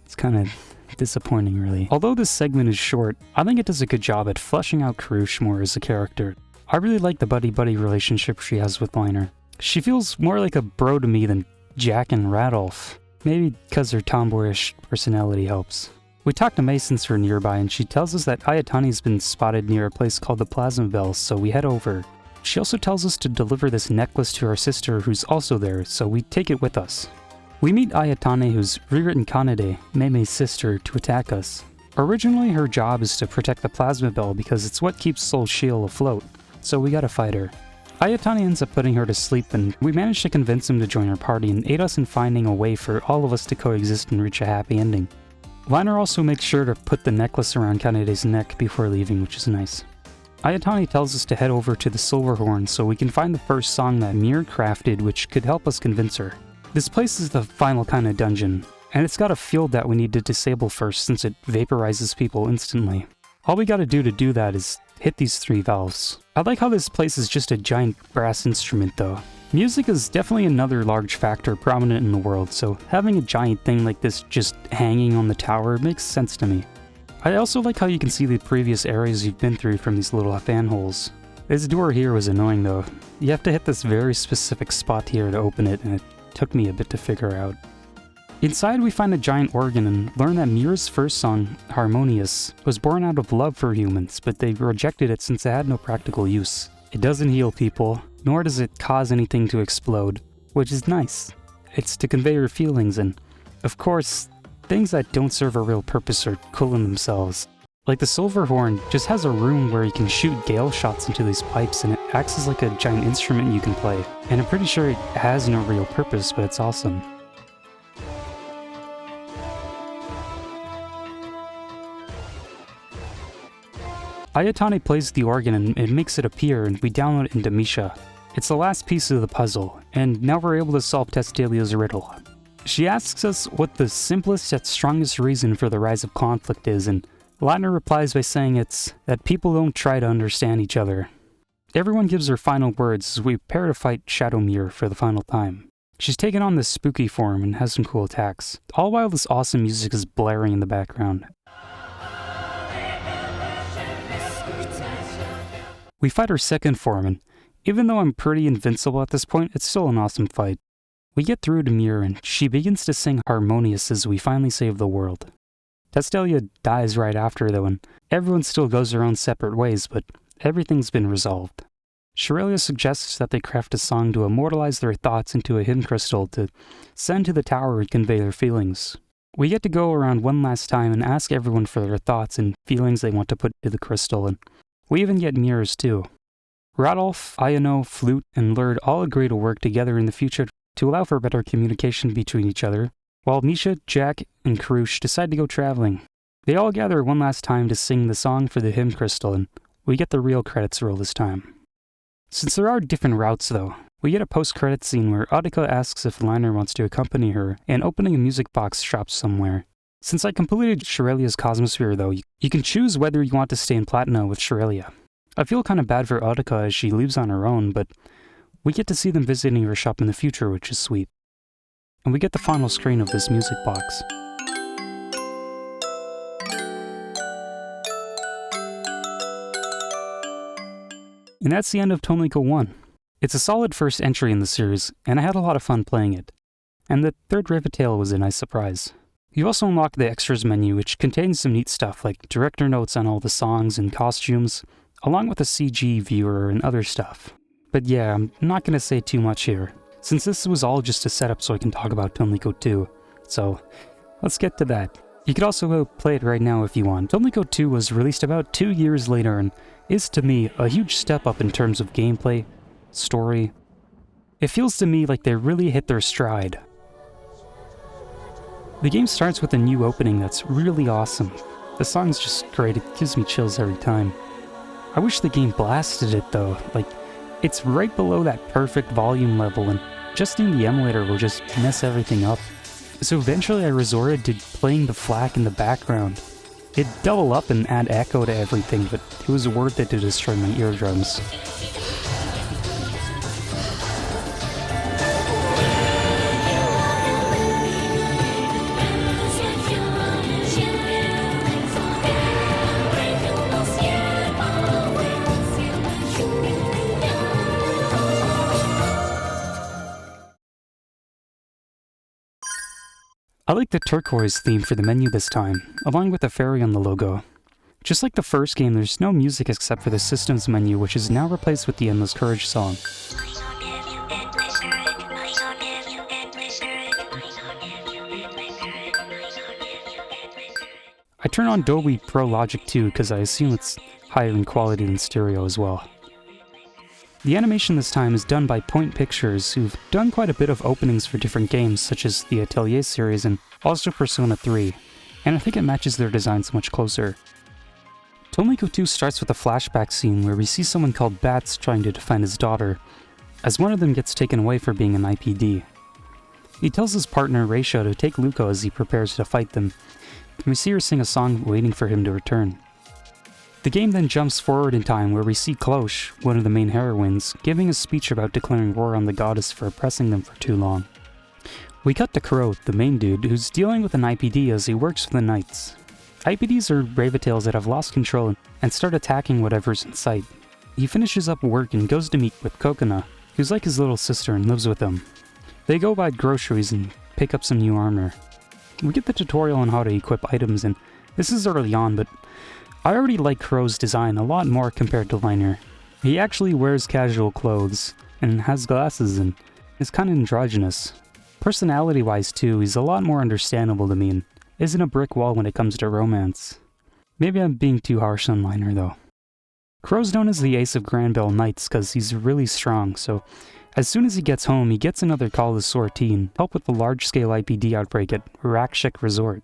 It's kinda disappointing, really. Although this segment is short, I think it does a good job at fleshing out Karush more as a character. I really like the buddy-buddy relationship she has with Liner. She feels more like a bro to me than Jack and Radolf. Maybe because her tomboyish personality helps. We talk to Mei since we're nearby, and she tells us that Ayatani's been spotted near a place called the Plasma Bell, so we head over. She also tells us to deliver this necklace to our sister who's also there, so we take it with us. We meet Ayatane, who's rewritten Kanade, Mei's sister, to attack us. Originally, her job is to protect the Plasma Bell because it's what keeps Soul Shield afloat, so we gotta fight her. Ayatane ends up putting her to sleep, and we manage to convince him to join our party and aid us in finding a way for all of us to coexist and reach a happy ending. Liner also makes sure to put the necklace around Kanade's neck before leaving, which is nice. Ayatane tells us to head over to the Silverhorn so we can find the first song that Mir crafted, which could help us convince her. This place is the final kind of dungeon, and it's got a field that we need to disable first since it vaporizes people instantly. All we gotta do to do that is hit these 3 valves. I like how this place is just a giant brass instrument though. Music is definitely another large factor prominent in the world, so having a giant thing like this just hanging on the tower makes sense to me. I also like how you can see the previous areas you've been through from these little fan holes. This door here was annoying though. You have to hit this very specific spot here to open it, and it took me a bit to figure out. Inside we find a giant organ and learn that Mir's first song, Harmonious, was born out of love for humans, but they rejected it since it had no practical use. It doesn't heal people, nor does it cause anything to explode, which is nice. It's to convey your feelings, and, of course, things that don't serve a real purpose are cool in themselves. Like the Silverhorn just has a room where you can shoot gale shots into these pipes, and it acts as like a giant instrument you can play. And I'm pretty sure it has no real purpose, but it's awesome. Ayatane plays the organ and it makes it appear, and we download it into Misha. It's the last piece of the puzzle, and now we're able to solve Testalia's riddle. She asks us what the simplest yet strongest reason for the rise of conflict is, and Lattner replies by saying it's that people don't try to understand each other. Everyone gives her final words as we prepare to fight Shadowmere for the final time. She's taken on this spooky form and has some cool attacks, all while this awesome music is blaring in the background. We fight her second form, and even though I'm pretty invincible at this point, it's still an awesome fight. We get through to Mir, and she begins to sing Harmonious as we finally save the world. Testalia dies right after though, and everyone still goes their own separate ways, but everything's been resolved. Sherelia suggests that they craft a song to immortalize their thoughts into a hymn crystal to send to the tower and convey their feelings. We get to go around one last time and ask everyone for their thoughts and feelings they want to put into the crystal, and we even get mirrors too. Radolf, Ayano, Flute, and Lurd all agree to work together in the future to allow for better communication between each other, while Misha, Jack, and Karush decide to go traveling. They all gather one last time to sing the song for the hymn crystal, and we get the real credits roll this time. Since there are different routes though, we get a post-credits scene where Audica asks if Liner wants to accompany her in opening a music box shop somewhere. Since I completed Shirelia's Cosmosphere though, you can choose whether you want to stay in Platina with Sherelia. I feel kinda bad for Audica as she leaves on her own, but we get to see them visiting her shop in the future, which is sweet. And we get the final screen of this music box. And that's the end of Tonelico 1. It's a solid first entry in the series, and I had a lot of fun playing it. And the third Rivetail was a nice surprise. You also unlock the extras menu, which contains some neat stuff like director notes on all the songs and costumes, along with a CG viewer and other stuff. But yeah, I'm not going to say too much here, since this was all just a setup so I can talk about Tonelico 2. So, let's get to that. You could also go play it right now if you want. Tonelico 2 was released about 2 years later and is to me a huge step up in terms of gameplay, story. It feels to me like they really hit their stride. The game starts with a new opening that's really awesome. The song's just great, it gives me chills every time. I wish the game blasted it though, like, it's right below that perfect volume level and adjusting the emulator will just mess everything up. So eventually I resorted to playing the FLAC in the background. It'd double up and add echo to everything, but it was worth it to destroy my eardrums. I like the turquoise theme for the menu this time, along with the fairy on the logo. Just like the first game, there's no music except for the system's menu, which is now replaced with the Endless Courage song. I turn on Dolby Pro Logic 2 because I assume it's higher in quality than stereo as well. The animation this time is done by Point Pictures, who've done quite a bit of openings for different games such as the Atelier series and also Persona 3, and I think it matches their designs much closer. Tonelico 2 starts with a flashback scene where we see someone called Bats trying to defend his daughter, as one of them gets taken away for being an IPD. He tells his partner Reisha to take Luco as he prepares to fight them, and we see her sing a song waiting for him to return. The game then jumps forward in time where we see Cloche, one of the main heroines, giving a speech about declaring war on the goddess for oppressing them for too long. We cut to Crow, the main dude, who's dealing with an IPD as he works for the Knights. IPDs are Ravatails that have lost control and start attacking whatever's in sight. He finishes up work and goes to meet with Kokona, who's like his little sister and lives with him. They go buy groceries and pick up some new armor. We get the tutorial on how to equip items, and this is early on, but I already like Crow's design a lot more compared to Liner. He actually wears casual clothes, and has glasses, and is kind of androgynous. Personality-wise too, he's a lot more understandable to me, and isn't a brick wall when it comes to romance. Maybe I'm being too harsh on Liner though. Crow's known as the Ace of Granbell Knights because he's really strong, so as soon as he gets home, he gets another call to sortie and help with the large-scale IPD outbreak at Rakshek Resort.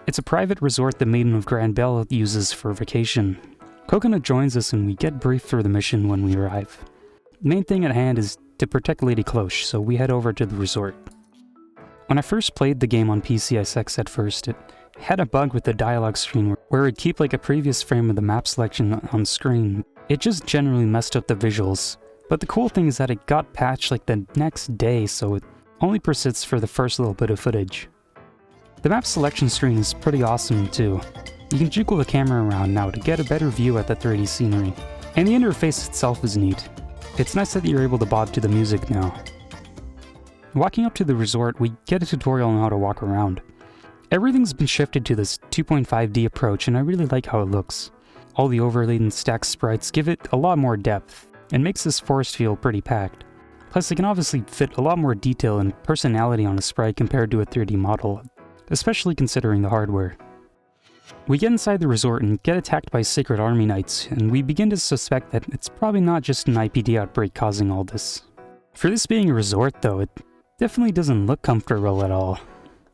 It's a private resort the Maiden of Granbell uses for vacation. Kokona joins us and we get briefed through the mission when we arrive. The main thing at hand is to protect Lady Cloche, so we head over to the resort. When I first played the game on PCSX at first, it had a bug with the dialogue screen where it'd keep like a previous frame of the map selection on screen. It just generally messed up the visuals. But the cool thing is that it got patched like the next day, so it only persists for the first little bit of footage. The map selection screen is pretty awesome too. You can jiggle the camera around now to get a better view at the 3D scenery. And the interface itself is neat. It's nice that you're able to bob to the music now. Walking up to the resort, we get a tutorial on how to walk around. Everything's been shifted to this 2.5D approach, and I really like how it looks. All the overlaid and stacked sprites give it a lot more depth, and makes this forest feel pretty packed. Plus, they can obviously fit a lot more detail and personality on a sprite compared to a 3D model, especially considering the hardware. We get inside the resort and get attacked by Sacred Army Knights, and we begin to suspect that it's probably not just an IPD outbreak causing all this. For this being a resort though, it definitely doesn't look comfortable at all.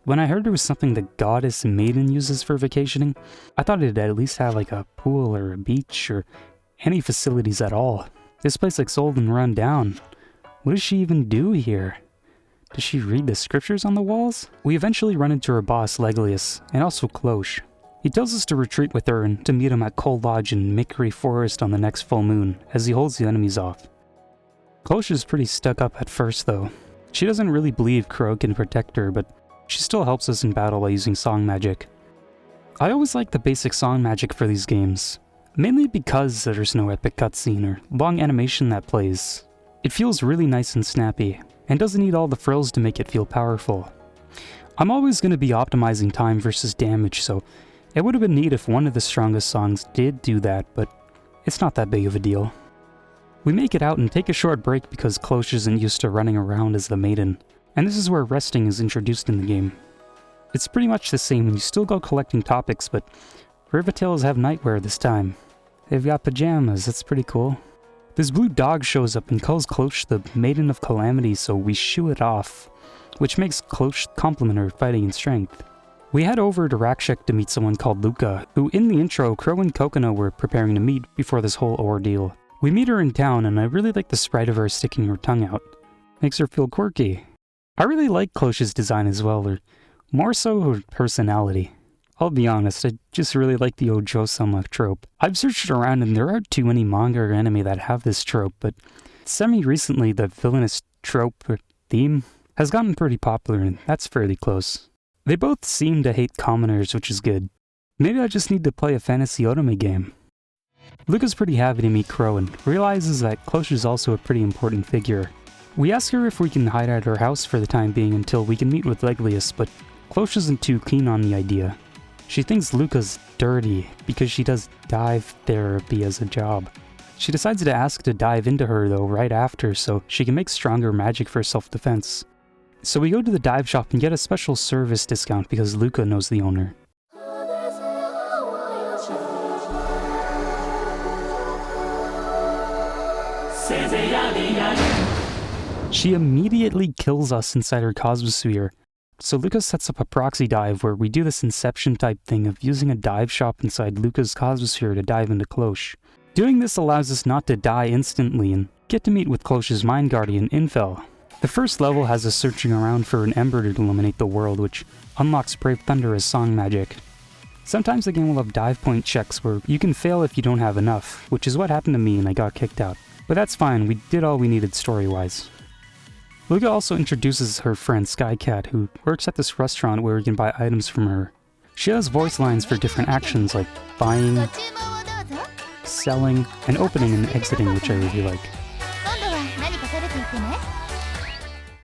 When I heard it was something the goddess Maiden uses for vacationing, I thought it'd at least have like a pool or a beach or any facilities at all. This place looks old and run down. What does she even do here? Does she read the scriptures on the walls? We eventually run into her boss, Leglius, and also Cloche. He tells us to retreat with her and to meet him at Cold Lodge in Mickery Forest on the next full moon, as he holds the enemies off. Cloche is pretty stuck up at first though. She doesn't really believe Crow can protect her, but she still helps us in battle by using song magic. I always like the basic song magic for these games, mainly because there's no epic cutscene or long animation that plays. It feels really nice and snappy, and doesn't need all the frills to make it feel powerful. I'm always going to be optimizing time versus damage, so it would have been neat if one of the strongest songs did do that, but it's not that big of a deal. We make it out and take a short break because Cloche isn't used to running around as the Maiden, and this is where resting is introduced in the game. It's pretty much the same, and you still go collecting topics, but Ravatails have nightwear this time. They've got pajamas, that's pretty cool. This blue dog shows up and calls Cloche the Maiden of Calamity, so we shoo it off, which makes Cloche compliment her fighting and strength. We head over to Rakshek to meet someone called Luca, who in the intro Crow and Kokona were preparing to meet before this whole ordeal. We meet her in town, and I really like the sprite of her sticking her tongue out. Makes her feel quirky. I really like Cloche's design as well, or more so her personality. I'll be honest, I just really like the Ojo-sama trope. I've searched around and there aren't too many manga or anime that have this trope, but semi-recently the villainous trope or theme has gotten pretty popular, and that's fairly close. They both seem to hate commoners, which is good. Maybe I just need to play a fantasy otome game. Luca's pretty happy to meet Crow and realizes that Cloche is also a pretty important figure. We ask her if we can hide at her house for the time being until we can meet with Leglius, but Cloche isn't too keen on the idea. She thinks Luca's dirty because she does dive therapy as a job. She decides to ask to dive into her though right after so she can make stronger magic for self-defense. So we go to the dive shop and get a special service discount because Luca knows the owner. She immediately kills us inside her Cosmosphere. So Luca sets up a proxy dive where we do this Inception type thing of using a dive shop inside Luca's Cosmosphere to dive into Cloche. Doing this allows us not to die instantly and get to meet with Cloche's mind guardian, Infel. The first level has us searching around for an ember to illuminate the world, which unlocks Brave Thunder as song magic. Sometimes the game will have dive point checks where you can fail if you don't have enough, which is what happened to me and I got kicked out. But that's fine, we did all we needed story-wise. Luca also introduces her friend Skycat, who works at this restaurant where we can buy items from her. She has voice lines for different actions like buying, selling, and opening and exiting, which I really like.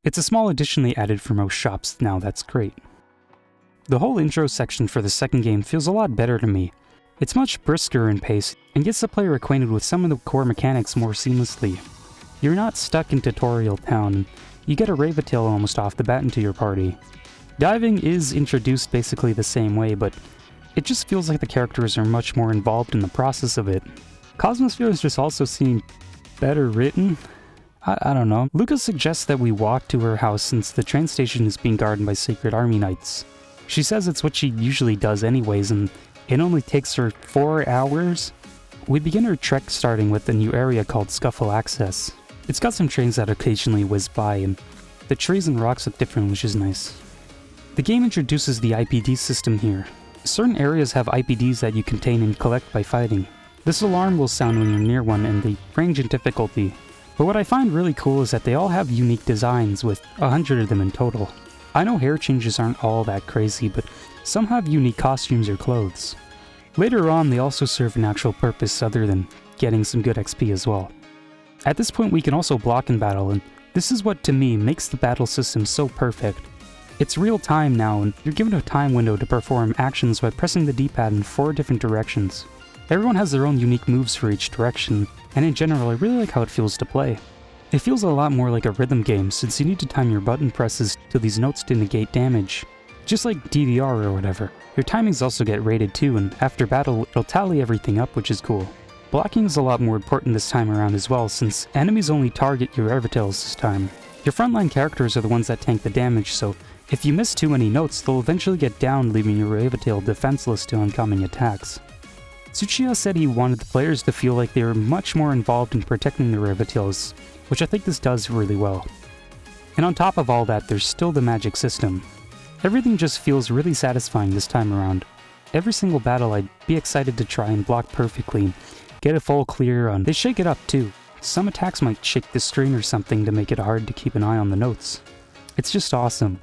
It's a small addition they added for most shops now, that's great. The whole intro section for the second game feels a lot better to me. It's much brisker in pace, and gets the player acquainted with some of the core mechanics more seamlessly. You're not stuck in Tutorial Town, and you get a Ravatail almost off the bat into your party. Diving is introduced basically the same way, but it just feels like the characters are much more involved in the process of it. Cosmospheres just also seem better written. I don't know. Luca suggests that we walk to her house since the train station is being guarded by Sacred Army Knights. She says it's what she usually does anyways, and it only takes her 4 hours. We begin our trek starting with a new area called Scuffle Access. It's got some trains that occasionally whiz by, and the trees and rocks look different, which is nice. The game introduces the IPD system here. Certain areas have IPDs that you contain and collect by fighting. This alarm will sound when you're near one, and they range in difficulty. But what I find really cool is that they all have unique designs, with 100 of them in total. I know hair changes aren't all that crazy, but some have unique costumes or clothes. Later on, they also serve an actual purpose other than getting some good XP as well. At this point, we can also block in battle, and this is what, to me, makes the battle system so perfect. It's real time now, and you're given a time window to perform actions by pressing the D-pad in 4 different directions. Everyone has their own unique moves for each direction, and in general, I really like how it feels to play. It feels a lot more like a rhythm game, since you need to time your button presses to these notes to negate damage. Just like DDR or whatever. Your timings also get rated too, and after battle, it'll tally everything up, which is cool. Blocking is a lot more important this time around as well, since enemies only target your Ravatails this time. Your frontline characters are the ones that tank the damage, so if you miss too many notes, they'll eventually get down, leaving your Ravatail defenseless to oncoming attacks. Tsuchiya said he wanted the players to feel like they were much more involved in protecting their Ravatails, which I think this does really well. And on top of all that, there's still the magic system. Everything just feels really satisfying this time around. Every single battle I'd be excited to try and block perfectly, get a full clear on. They shake it up too. Some attacks might shake the screen or something to make it hard to keep an eye on the notes. It's just awesome.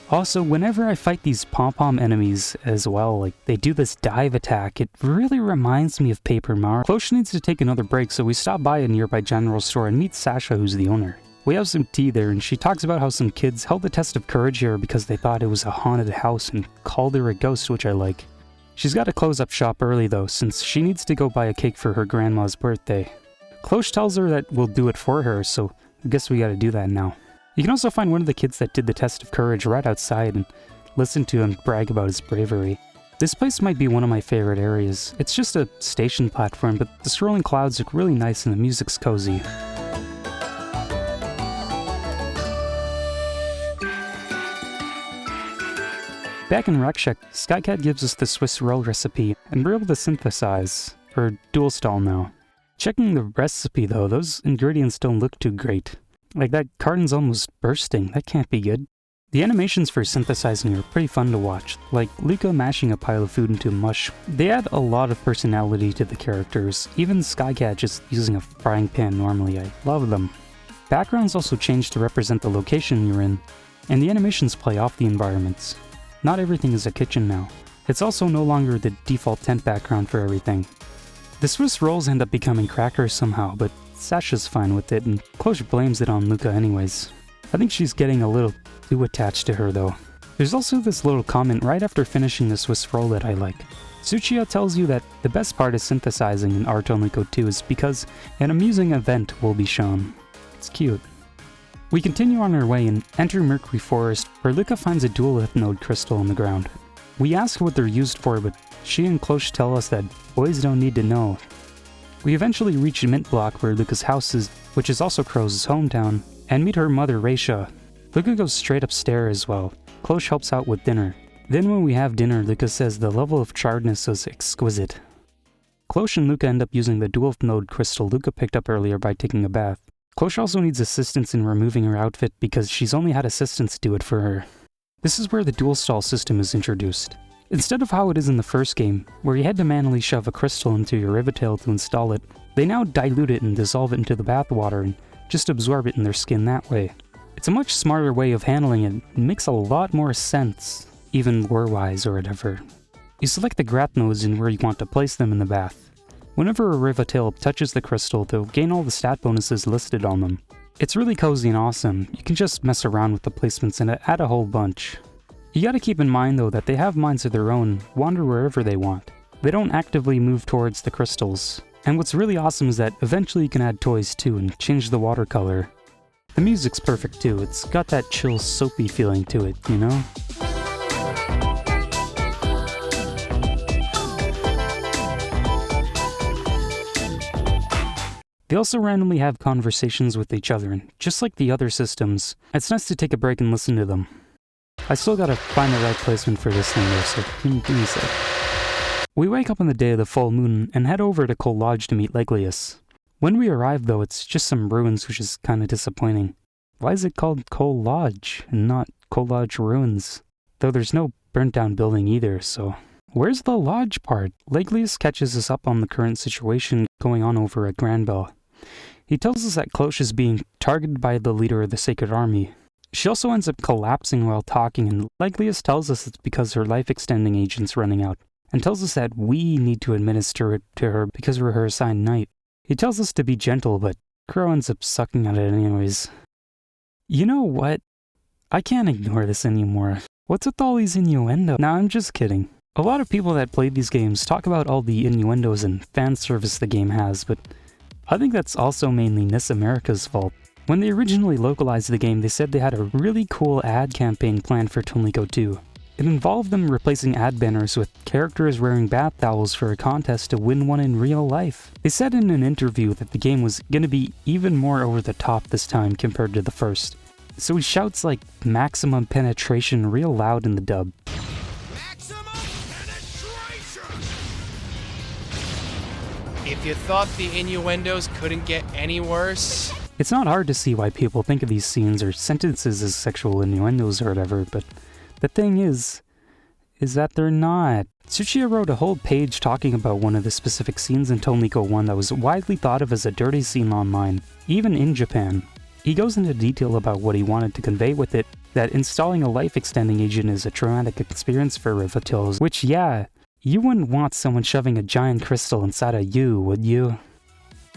Also, whenever I fight these pom-pom enemies as well, like they do this dive attack, it really reminds me of Paper Mario. Cloche needs to take another break, so we stop by a nearby general store and meet Sasha, who's the owner. We have some tea there, and she talks about how some kids held the test of courage here because they thought it was a haunted house and called her a ghost, which I like. She's got to close up shop early though, since she needs to go buy a cake for her grandma's birthday. Cloche tells her that we'll do it for her, so I guess we gotta do that now. You can also find one of the kids that did the test of courage right outside and listen to him brag about his bravery. This place might be one of my favorite areas. It's just a station platform, but the swirling clouds look really nice and the music's cozy. Back in Rakshak, Skycat gives us the Swiss roll recipe, and we're able to synthesize, or dual stall now. Checking the recipe though, those ingredients don't look too great. Like that carton's almost bursting, that can't be good. The animations for synthesizing are pretty fun to watch, like Luca mashing a pile of food into mush. They add a lot of personality to the characters, even Skycat just using a frying pan normally, I love them. Backgrounds also change to represent the location you're in, and the animations play off the environments. Not everything is a kitchen now. It's also no longer the default tent background for everything. The Swiss rolls end up becoming crackers somehow, but Sasha's fine with it, and Cloche blames it on Luca anyways. I think she's getting a little too attached to her though. There's also this little comment right after finishing the Swiss roll that I like. Tsuchiya tells you that the best part of synthesizing in Ar Tonelico 2 is because an amusing event will be shown. It's cute. We continue on our way and enter Mercury Forest, where Luca finds a dual node crystal on the ground. We ask what they're used for, but she and Klosh tell us that boys don't need to know. We eventually reach Mint Block, where Luca's house is, which is also Crow's hometown, and meet her mother Raisha. Luca goes straight upstairs while Klosh helps out with dinner. Then when we have dinner, Luca says the level of charredness is exquisite. Klosh and Luca end up using the dual node crystal Luca picked up earlier by taking a bath. Klosh also needs assistance in removing her outfit because she's only had assistants do it for her. This is where the dual stall system is introduced. Instead of how it is in the first game, where you had to manually shove a crystal into your Rivatail to install it, they now dilute it and dissolve it into the bath water and just absorb it in their skin that way. It's a much smarter way of handling it and makes a lot more sense, even lore-wise or whatever. You select the Grat nodes and where you want to place them in the bath. Whenever a Rivatail touches the crystal, they'll gain all the stat bonuses listed on them. It's really cozy and awesome. You can just mess around with the placements and add a whole bunch. You gotta keep in mind though that they have minds of their own, wander wherever they want. They don't actively move towards the crystals. And what's really awesome is that eventually you can add toys too and change the watercolor. The music's perfect too, it's got that chill soapy feeling to it, you know? They also randomly have conversations with each other, and just like the other systems, it's nice to take a break and listen to them. I still gotta find the right placement for this thing though, so give me a sec. We wake up on the day of the full moon and head over to Cole Lodge to meet Leglius. When we arrive though, it's just some ruins, which is kinda disappointing. Why is it called Cole Lodge and not Cole Lodge Ruins? Though there's no burnt down building either, so... Where's the lodge part? Leglius catches us up on the current situation going on over at Granbell. He tells us that Klosh is being targeted by the leader of the Sacred Army. She also ends up collapsing while talking, and Leglius tells us it's because her life-extending agent's running out, and tells us that we need to administer it to her because we're her assigned knight. He tells us to be gentle, but Crow ends up sucking at it anyways. You know what? I can't ignore this anymore. What's with all these innuendo? Nah, I'm just kidding. A lot of people that play these games talk about all the innuendos and fan service the game has, but I think that's also mainly NIS America's fault. When they originally localized the game, they said they had a really cool ad campaign planned for Tonelico 2. It involved them replacing ad banners with characters wearing bath towels for a contest to win one in real life. They said in an interview that the game was going to be even more over the top this time compared to the first. So he shouts like maximum penetration real loud in the dub. Maximum penetration! If you thought the innuendos couldn't get any worse... It's not hard to see why people think of these scenes or sentences as sexual innuendos or whatever, but the thing is that they're not. Tsuchiya wrote a whole page talking about one of the specific scenes in Tonelico 1 that was widely thought of as a dirty scene online, even in Japan. He goes into detail about what he wanted to convey with it, that installing a life-extending agent is a traumatic experience for Rivatails, which yeah, you wouldn't want someone shoving a giant crystal inside of you, would you?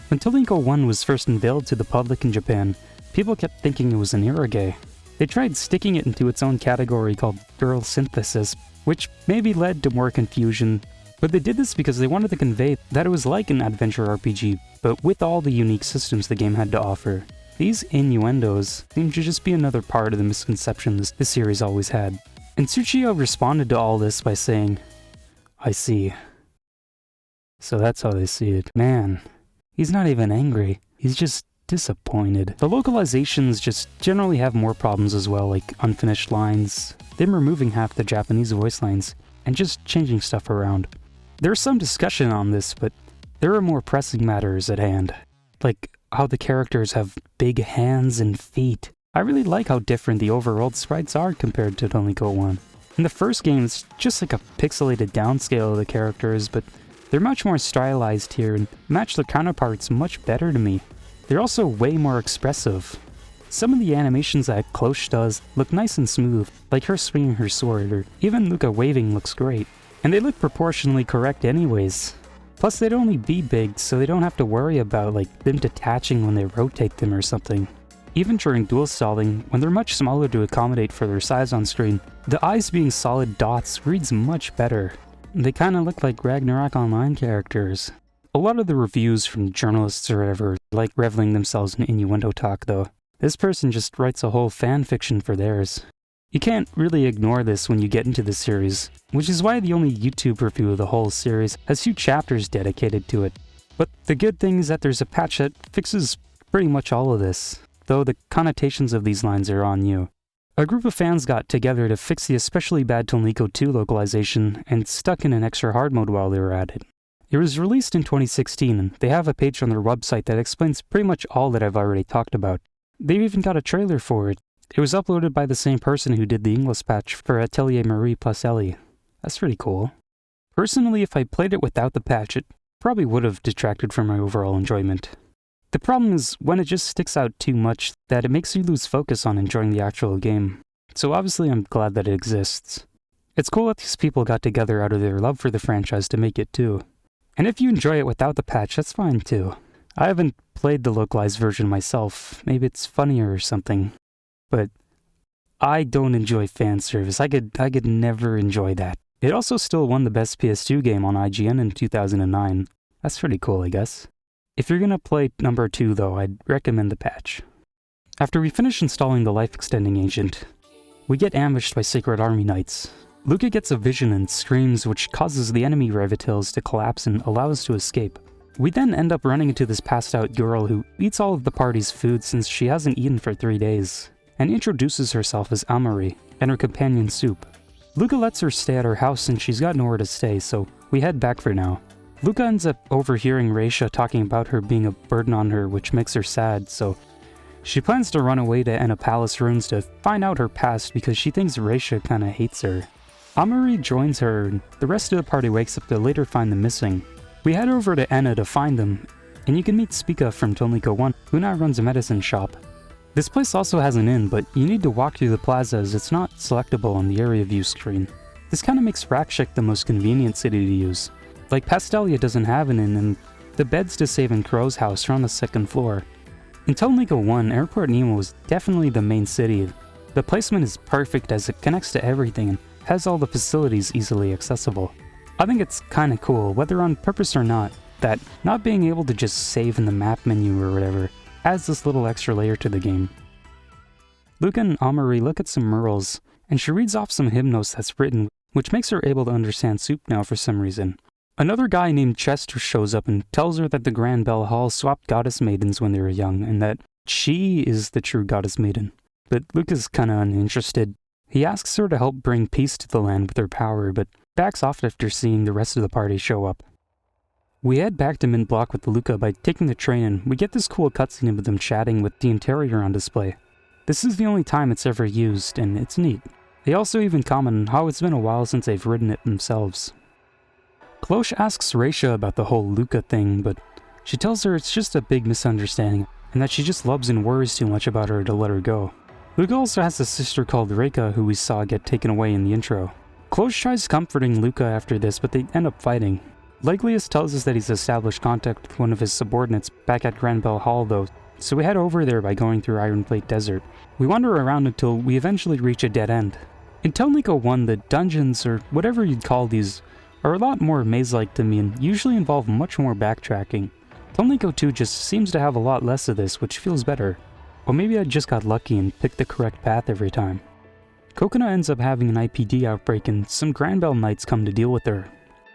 When Tonelico 1 was first unveiled to the public in Japan, people kept thinking it was an eroge. They tried sticking it into its own category called girl synthesis, which maybe led to more confusion, but they did this because they wanted to convey that it was like an adventure RPG, but with all the unique systems the game had to offer. These innuendos seem to just be another part of the misconceptions this series always had. And Tsuchiya responded to all this by saying, "I see." So that's how they see it. Man. He's not even angry, he's just disappointed. The localizations just generally have more problems as well, like unfinished lines, them removing half the Japanese voice lines, and just changing stuff around. There's some discussion on this, but there are more pressing matters at hand, like how the characters have big hands and feet. I really like how different the overworld sprites are compared to Tonelico 1. In the first game, it's just like a pixelated downscale of the characters, but they're much more stylized here and match their counterparts much better to me. They're also way more expressive. Some of the animations that Klosh does look nice and smooth, like her swinging her sword, or even Luca waving looks great. And they look proportionally correct anyways. Plus they'd only be big, so they don't have to worry about like them detaching when they rotate them or something. Even during dual stalling, when they're much smaller to accommodate for their size on screen, the eyes being solid dots reads much better. They kinda look like Ragnarok Online characters. A lot of the reviews from journalists or whatever like reveling themselves in innuendo talk though. This person just writes a whole fan fiction for theirs. You can't really ignore this when you get into the series, which is why the only YouTube review of the whole series has 2 chapters dedicated to it. But the good thing is that there's a patch that fixes pretty much all of this, though the connotations of these lines are on you. A group of fans got together to fix the especially bad Tonelico 2 localization and stuck in an extra hard mode while they were at it. It was released in 2016, and they have a page on their website that explains pretty much all that I've already talked about. They've even got a trailer for it. It was uploaded by the same person who did the English patch for Atelier Marie plus Ellie. That's pretty cool. Personally, if I played it without the patch, it probably would have detracted from my overall enjoyment. The problem is when it just sticks out too much that it makes you lose focus on enjoying the actual game. So obviously I'm glad that it exists. It's cool that these people got together out of their love for the franchise to make it too. And if you enjoy it without the patch, that's fine too. I haven't played the localized version myself. Maybe it's funnier or something. But I don't enjoy fan service. I could never enjoy that. It also still won the best PS2 game on IGN in 2009. That's pretty cool, I guess. If you're gonna play number 2 though, I'd recommend the patch. After we finish installing the life-extending agent, we get ambushed by Sacred Army Knights. Luca gets a vision and screams, which causes the enemy Revitils to collapse and allow us to escape. We then end up running into this passed-out girl who eats all of the party's food since she hasn't eaten for 3 days, and introduces herself as Amari and her companion Soup. Luca lets her stay at her house and she's got nowhere to stay, so we head back for now. Luca ends up overhearing Raisha talking about her being a burden on her, which makes her sad, so she plans to run away to Enna Palace ruins to find out her past because she thinks Raisha kinda hates her. Amari joins her, and the rest of the party wakes up to later find them missing. We head over to Enna to find them, and you can meet Spica from Tonelico 1, who now runs a medicine shop. This place also has an inn, but you need to walk through the plaza as it's not selectable on the area view screen. This kinda makes Rakshik the most convenient city to use. Like Pastelia doesn't have an inn, and the beds to save in Crow's house are on the 2nd floor. In Tonelico 1, Airport Nemo is definitely the main city. The placement is perfect as it connects to everything and has all the facilities easily accessible. I think it's kinda cool, whether on purpose or not, that not being able to just save in the map menu or whatever adds this little extra layer to the game. Luca and Amari look at some murals, and she reads off some hymnos that's written, which makes her able to understand Soup now for some reason. Another guy named Chester shows up and tells her that the Grand Bell Hall swapped goddess maidens when they were young, and that she is the true goddess maiden. But Luca's kinda uninterested. He asks her to help bring peace to the land with her power, but backs off after seeing the rest of the party show up. We head back to Mint Block with Luca by taking the train, and we get this cool cutscene of them chatting with the interior on display. This is the only time it's ever used, and it's neat. They also even comment on how it's been a while since they've ridden it themselves. Klosh asks Raisha about the whole Luca thing, but she tells her it's just a big misunderstanding, and that she just loves and worries too much about her to let her go. Luca also has a sister called Reika who we saw get taken away in the intro. Klosh tries comforting Luca after this, but they end up fighting. Leglius tells us that he's established contact with one of his subordinates back at Grand Bell Hall though, so we head over there by going through Iron Plate Desert. We wander around until we eventually reach a dead end. In Tonelico 1, the dungeons, or whatever you'd call these, are a lot more maze-like to me and usually involve much more backtracking. Tonelico 2 just seems to have a lot less of this, which feels better. Or maybe I just got lucky and picked the correct path every time. Coconut ends up having an IPD outbreak and some Grand Bell Knights come to deal with her.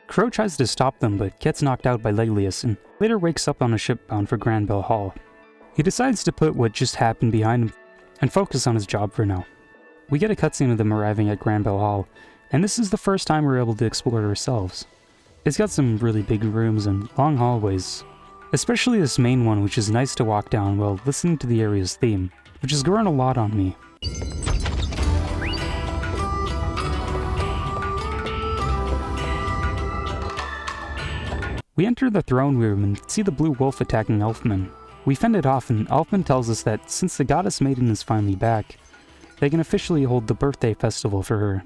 Crow tries to stop them but gets knocked out by Leglius and later wakes up on a ship bound for Grand Bell Hall. He decides to put what just happened behind him and focus on his job for now. We get a cutscene of them arriving at Grand Bell Hall, and this is the first time we're able to explore it ourselves. It's got some really big rooms and long hallways, especially this main one, which is nice to walk down while listening to the area's theme, which has grown a lot on me. We enter the throne room and see the blue wolf attacking Elfman. We fend it off, and Elfman tells us that since the goddess maiden is finally back, they can officially hold the birthday festival for her.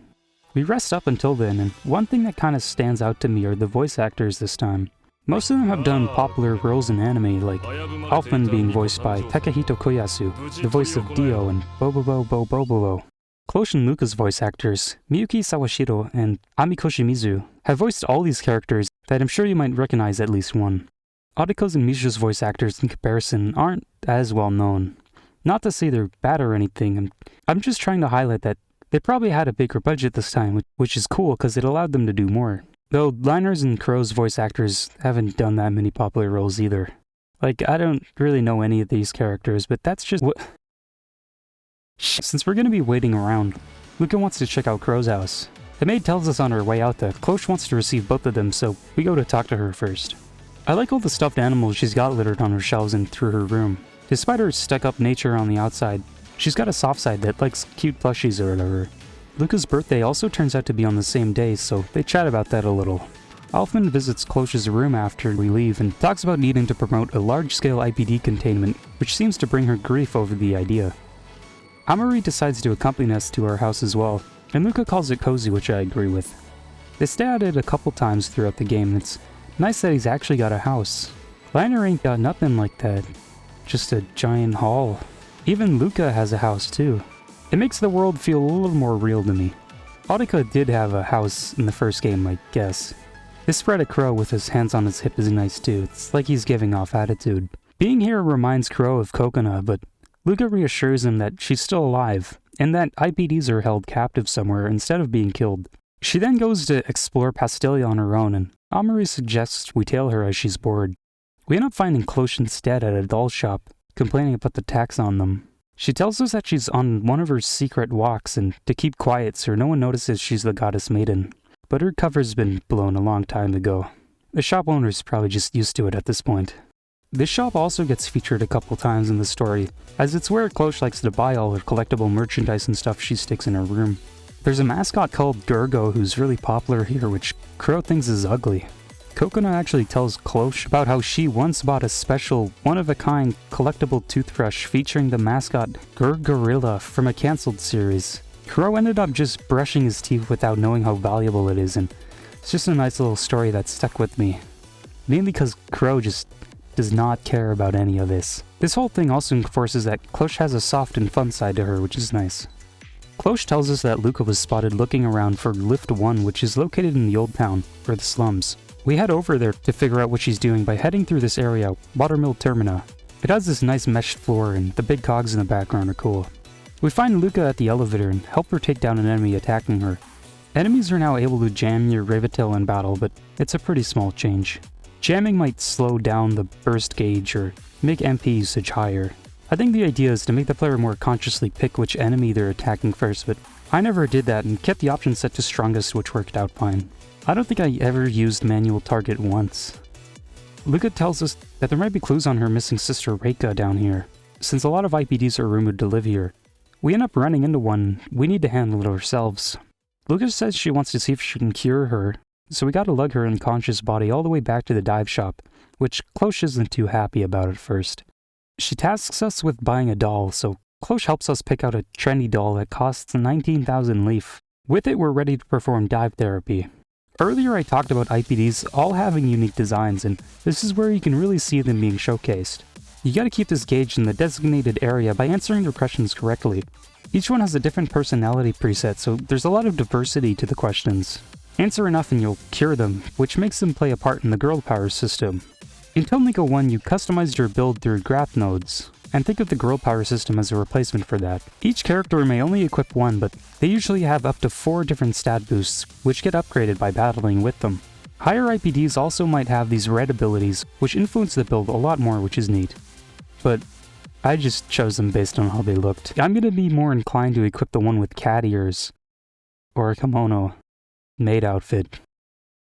We rest up until then, and one thing that kinda stands out to me are the voice actors this time. Most of them have done popular roles in anime, like Alphen being voiced by Takahito Koyasu, the voice of Dio and Bobobo Bobobo. Cloche and Luca's voice actors, Miyuki Sawashiro and Amiko Shimizu, have voiced all these characters that I'm sure you might recognize at least one. Audiko's and Misha's voice actors in comparison aren't as well known. Not to say they're bad or anything, I'm just trying to highlight that they probably had a bigger budget this time, which is cool because it allowed them to do more. Though Liner's and Crow's voice actors haven't done that many popular roles either. Like, I don't really know any of these characters, but that's just what... Since we're gonna be waiting around, Luca wants to check out Crow's house. The maid tells us on her way out that Cloche wants to receive both of them, so we go to talk to her first. I like all the stuffed animals she's got littered on her shelves and through her room. Despite her stuck-up nature on the outside, she's got a soft side that likes cute plushies or whatever. Luca's birthday also turns out to be on the same day, so they chat about that a little. Alphen visits Cloche's room after we leave and talks about needing to promote a large-scale IPD containment, which seems to bring her grief over the idea. Amari decides to accompany us to our house as well, and Luca calls it cozy, which I agree with. They stay at it a couple times throughout the game. It's nice that he's actually got a house. Liner ain't got nothing like that. Just a giant hall. Even Luca has a house too. It makes the world feel a little more real to me. Audika did have a house in the first game, I guess. This spread of Crow with his hands on his hip is nice too. It's like he's giving off attitude. Being here reminds Crow of Kokona, but Luca reassures him that she's still alive, and that IPDs are held captive somewhere instead of being killed. She then goes to explore Pastilia on her own, and Amari suggests we tail her as she's bored. We end up finding Cloche instead at a doll shop, complaining about the tax on them. She tells us that she's on one of her secret walks and to keep quiet so no one notices she's the goddess maiden. But her cover's been blown a long time ago. The shop owner's probably just used to it at this point. This shop also gets featured a couple times in the story, as it's where Cloche likes to buy all her collectible merchandise and stuff she sticks in her room. There's a mascot called Gergo who's really popular here, which Crow thinks is ugly. Kokona actually tells Cloche about how she once bought a special, one-of-a-kind collectible toothbrush featuring the mascot Gorilla from a cancelled series. Crow ended up just brushing his teeth without knowing how valuable it is, and it's just a nice little story that stuck with me. Mainly because Crow just does not care about any of this. This whole thing also enforces that Cloche has a soft and fun side to her, which is nice. Cloche tells us that Luca was spotted looking around for Lift 1, which is located in the old town, or the slums. We head over there to figure out what she's doing by heading through this area, Watermill Termina. It has this nice mesh floor and the big cogs in the background are cool. We find Luca at the elevator and help her take down an enemy attacking her. Enemies are now able to jam your Revitel in battle, but it's a pretty small change. Jamming might slow down the burst gauge or make MP usage higher. I think the idea is to make the player more consciously pick which enemy they're attacking first, but I never did that and kept the option set to strongest, which worked out fine. I don't think I ever used manual target once. Luca tells us that there might be clues on her missing sister Reika down here. Since a lot of IPDs are rumored to live here, we end up running into one. We need to handle it ourselves. Luca says she wants to see if she can cure her, so we gotta lug her unconscious body all the way back to the dive shop, which Cloche isn't too happy about at first. She tasks us with buying a doll, so Cloche helps us pick out a trendy doll that costs 19,000 leaf. With it, we're ready to perform dive therapy. Earlier I talked about IPDs all having unique designs, and this is where you can really see them being showcased. You gotta keep this gauge in the designated area by answering their questions correctly. Each one has a different personality preset, so there's a lot of diversity to the questions. Answer enough and you'll cure them, which makes them play a part in the girl power system. In Tonelico 1, you customized your build through graph nodes, and think of the girl power system as a replacement for that. Each character may only equip one, but they usually have up to 4 different stat boosts, which get upgraded by battling with them. Higher IPDs also might have these red abilities, which influence the build a lot more, which is neat. But I just chose them based on how they looked. I'm gonna be more inclined to equip the one with cat ears, or a kimono, maid outfit,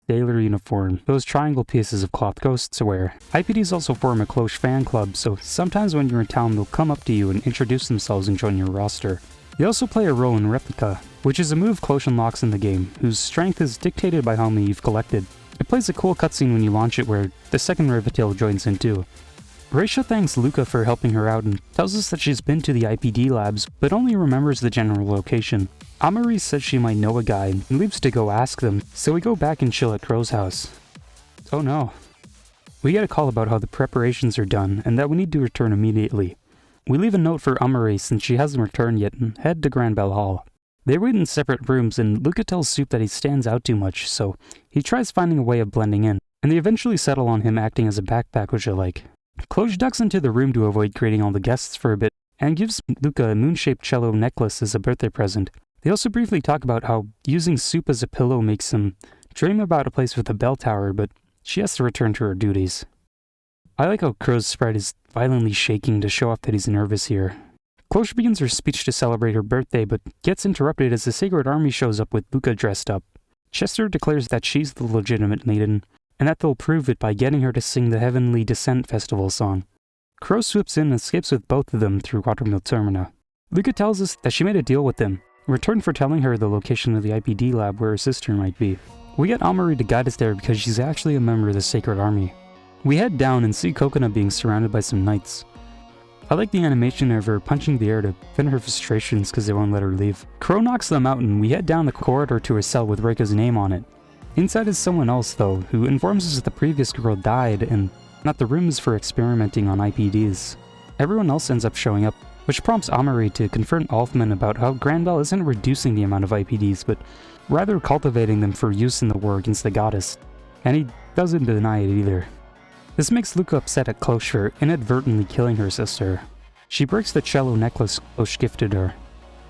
sailor uniform, those triangle pieces of cloth ghosts wear. IPDs also form a Cloche fan club, so sometimes when you're in town they'll come up to you and introduce themselves and join your roster. They also play a role in Replica, which is a move Cloche unlocks in the game, whose strength is dictated by how many you've collected. It plays a cool cutscene when you launch it where the second Revitel joins in too. Raisha thanks Luca for helping her out and tells us that she's been to the IPD labs, but only remembers the general location. Amari says she might know a guy and leaves to go ask them, so we go back and chill at Crow's house. Oh no. We get a call about how the preparations are done and that we need to return immediately. We leave a note for Amare since she hasn't returned yet and head to Grand Bell Hall. They wait in separate rooms and Luca tells Soup that he stands out too much, so he tries finding a way of blending in, and they eventually settle on him acting as a backpack, which I like. Cloche ducks into the room to avoid greeting all the guests for a bit and gives Luca a moon-shaped cello necklace as a birthday present. They also briefly talk about how using Soup as a pillow makes him dream about a place with a bell tower, but she has to return to her duties. I like how Crow's sprite is violently shaking to show off that he's nervous here. Cloche begins her speech to celebrate her birthday, but gets interrupted as the Sacred Army shows up with Luca dressed up. Chester declares that she's the legitimate maiden, and that they'll prove it by getting her to sing the Heavenly Descent Festival song. Crow swoops in and escapes with both of them through Watermill Termina. Luca tells us that she made a deal with them, in return for telling her the location of the IPD lab where her sister might be. We get Amari to guide us there because she's actually a member of the Sacred Army. We head down and see Coconut being surrounded by some knights. I like the animation of her punching the air to vent her frustrations because they won't let her leave. Crow knocks them out and we head down the corridor to her cell with Reiko's name on it. Inside is someone else though, who informs us that the previous girl died and not the room is for experimenting on IPDs. Everyone else ends up showing up, which prompts Amari to confront Alfman about how Grand Bell isn't reducing the amount of IPDs, but rather cultivating them for use in the war against the goddess. And he doesn't deny it either. This makes Luca upset at Cloche for inadvertently killing her sister. She breaks the cello necklace Cloche gifted her.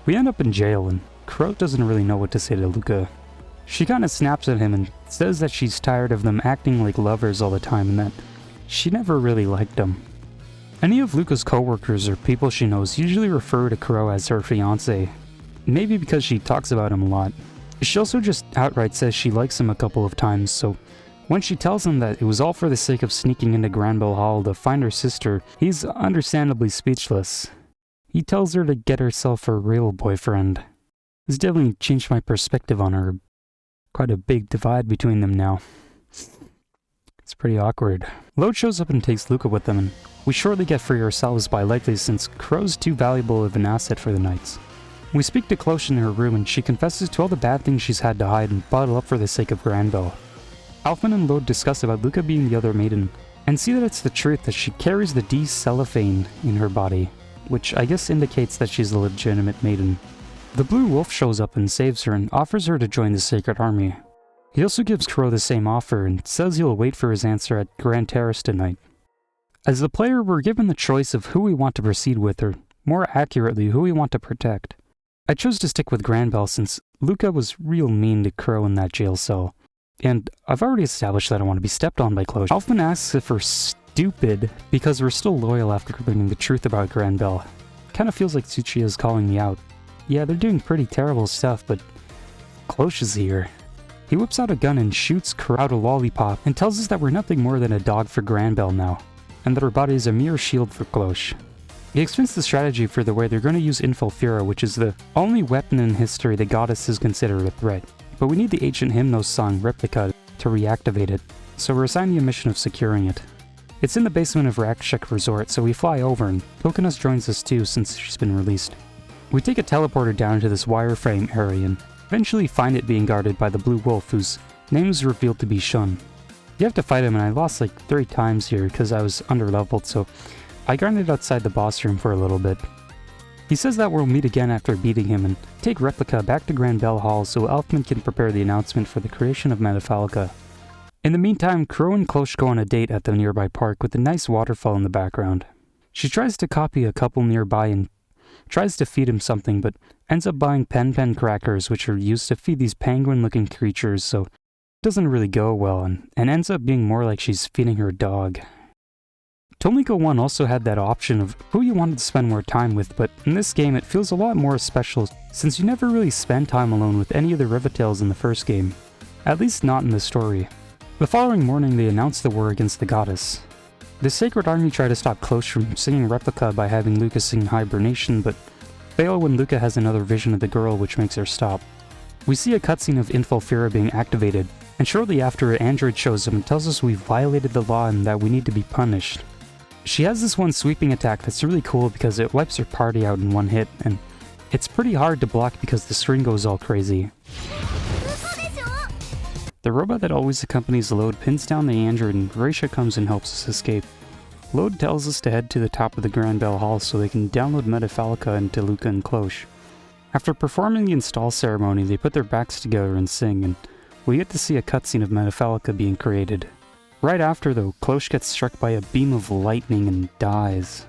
We end up in jail and Crow doesn't really know what to say to Luca. She kinda snaps at him and says that she's tired of them acting like lovers all the time and that she never really liked him. Any of Luca's coworkers or people she knows usually refer to Crow as her fiancé, maybe because she talks about him a lot. She also just outright says she likes him a couple of times, so when she tells him that it was all for the sake of sneaking into Grand Bell Hall to find her sister, he's understandably speechless. He tells her to get herself a real boyfriend. This definitely changed my perspective on her. Quite a big divide between them now. It's pretty awkward. Lode shows up and takes Luca with them, and we shortly get free ourselves by Likely since Crow's too valuable of an asset for the Knights. We speak to Cloche in her room and she confesses to all the bad things she's had to hide and bottle up for the sake of Grand Bell. Alfman and Lode discuss about Luca being the other maiden, and see that it's the truth that she carries the D-cellophane in her body, which I guess indicates that she's a legitimate maiden. The Blue Wolf shows up and saves her and offers her to join the Sacred Army. He also gives Crow the same offer and says he'll wait for his answer at Grand Terrace tonight. As the player, we're given the choice of who we want to proceed with, or more accurately, who we want to protect. I chose to stick with Grand Bell since Luca was real mean to Crow in that jail cell. And I've already established that I want to be stepped on by Cloche. Alfman asks if we're stupid because we're still loyal after learning the truth about Grand Bell. Kinda feels like Tsuchiya's calling me out. Yeah, they're doing pretty terrible stuff, but Cloche is here. He whips out a gun and shoots Crow out a lollipop and tells us that we're nothing more than a dog for Grand Bell now, and that our body is a mere shield for Cloche. He explains the strategy for the way they're going to use Infilfira, which is the only weapon in history the goddess is considered a threat. But we need the ancient Hymnos song replica to reactivate it, so we're assigned the mission of securing it. It's in the basement of Rakshak Resort, so we fly over and Coconut joins us too since she's been released. We take a teleporter down to this wireframe area and eventually find it being guarded by the Blue Wolf, whose name is revealed to be Shun. You have to fight him and I lost like 3 times here because I was underleveled, so I grinded outside the boss room for a little bit. He says that we'll meet again after beating him and take Replica back to Grand Bell Hall so Elfman can prepare the announcement for the creation of Metafalca. In the meantime, Crow and Cloche go on a date at the nearby park with a nice waterfall in the background. She tries to copy a couple nearby and tries to feed him something, but ends up buying pen crackers which are used to feed these penguin-looking creatures, so it doesn't really go well and ends up being more like she's feeding her dog. Tonelico 1 also had that option of who you wanted to spend more time with, but in this game it feels a lot more special since you never really spend time alone with any of the Rivitales in the first game. At least not in the story. The following morning they announced the war against the goddess. The Sacred Army try to stop Cloche from singing Replica by having Luca sing Hibernation, but fail when Luca has another vision of the girl which makes her stop. We see a cutscene of Infilfira being activated, and shortly after an android shows up and tells us we violated the law and that we need to be punished. She has this one sweeping attack that's really cool because it wipes her party out in one hit, and it's pretty hard to block because the screen goes all crazy. The robot that always accompanies Lode pins down the android and Raisha comes and helps us escape. Lode tells us to head to the top of the Grand Bell Hall so they can download Metafalica into Luca and Cloche. After performing the install ceremony, they put their backs together and sing, and we get to see a cutscene of Metafalica being created. Right after, though, Cloche gets struck by a beam of lightning and dies.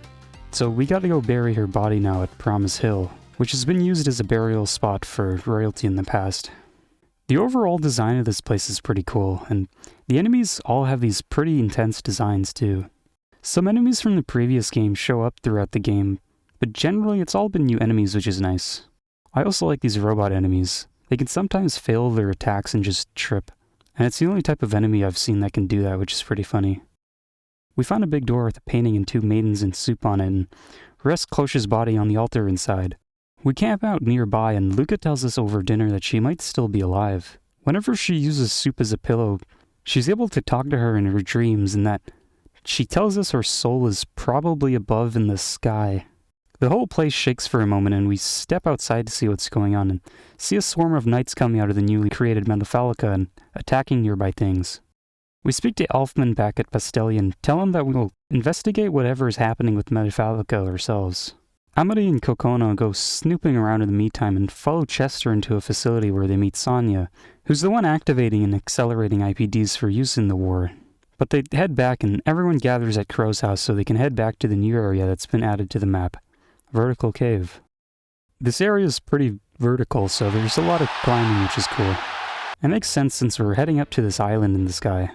So we gotta go bury her body now at Promise Hill, which has been used as a burial spot for royalty in the past. The overall design of this place is pretty cool, and the enemies all have these pretty intense designs too. Some enemies from the previous game show up throughout the game, but generally it's all been new enemies, which is nice. I also like these robot enemies. They can sometimes fail their attacks and just trip, and it's the only type of enemy I've seen that can do that, which is pretty funny. We find a big door with a painting and 2 maidens in soup on it, and rest Cloche's body on the altar inside. We camp out nearby, and Luca tells us over dinner that she might still be alive. Whenever she uses soup as a pillow, she's able to talk to her in her dreams, and that she tells us her soul is probably above in the sky. The whole place shakes for a moment, and we step outside to see what's going on, and see a swarm of knights coming out of the newly created Metafalica and attacking nearby things. We speak to Elfman back at Pastelli and tell him that we will investigate whatever is happening with Metafalica ourselves. Amari and Kokona go snooping around in the meantime and follow Chester into a facility where they meet Sonya, who's the one activating and accelerating IPDs for use in the war. But they head back and everyone gathers at Crow's house so they can head back to the new area that's been added to the map, Vertical Cave. This area is pretty vertical, so there's a lot of climbing, which is cool. It makes sense since we're heading up to this island in the sky.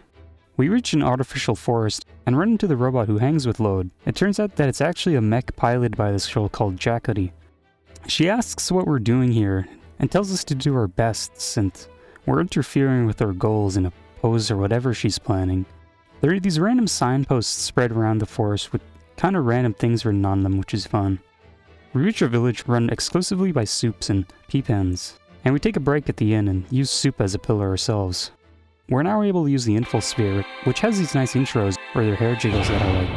We reach an artificial forest and run into the robot who hangs with Lode. It turns out that it's actually a mech piloted by this girl called Jacody. She asks what we're doing here and tells us to do our best since we're interfering with her goals and oppose or whatever she's planning. There are these random signposts spread around the forest with kind of random things written on them, which is fun. We reach a village run exclusively by soups and pea pens, and we take a break at the inn and use soup as a pillar ourselves. We're now able to use the Infosphere, which has these nice intros where their hair jiggles that I like.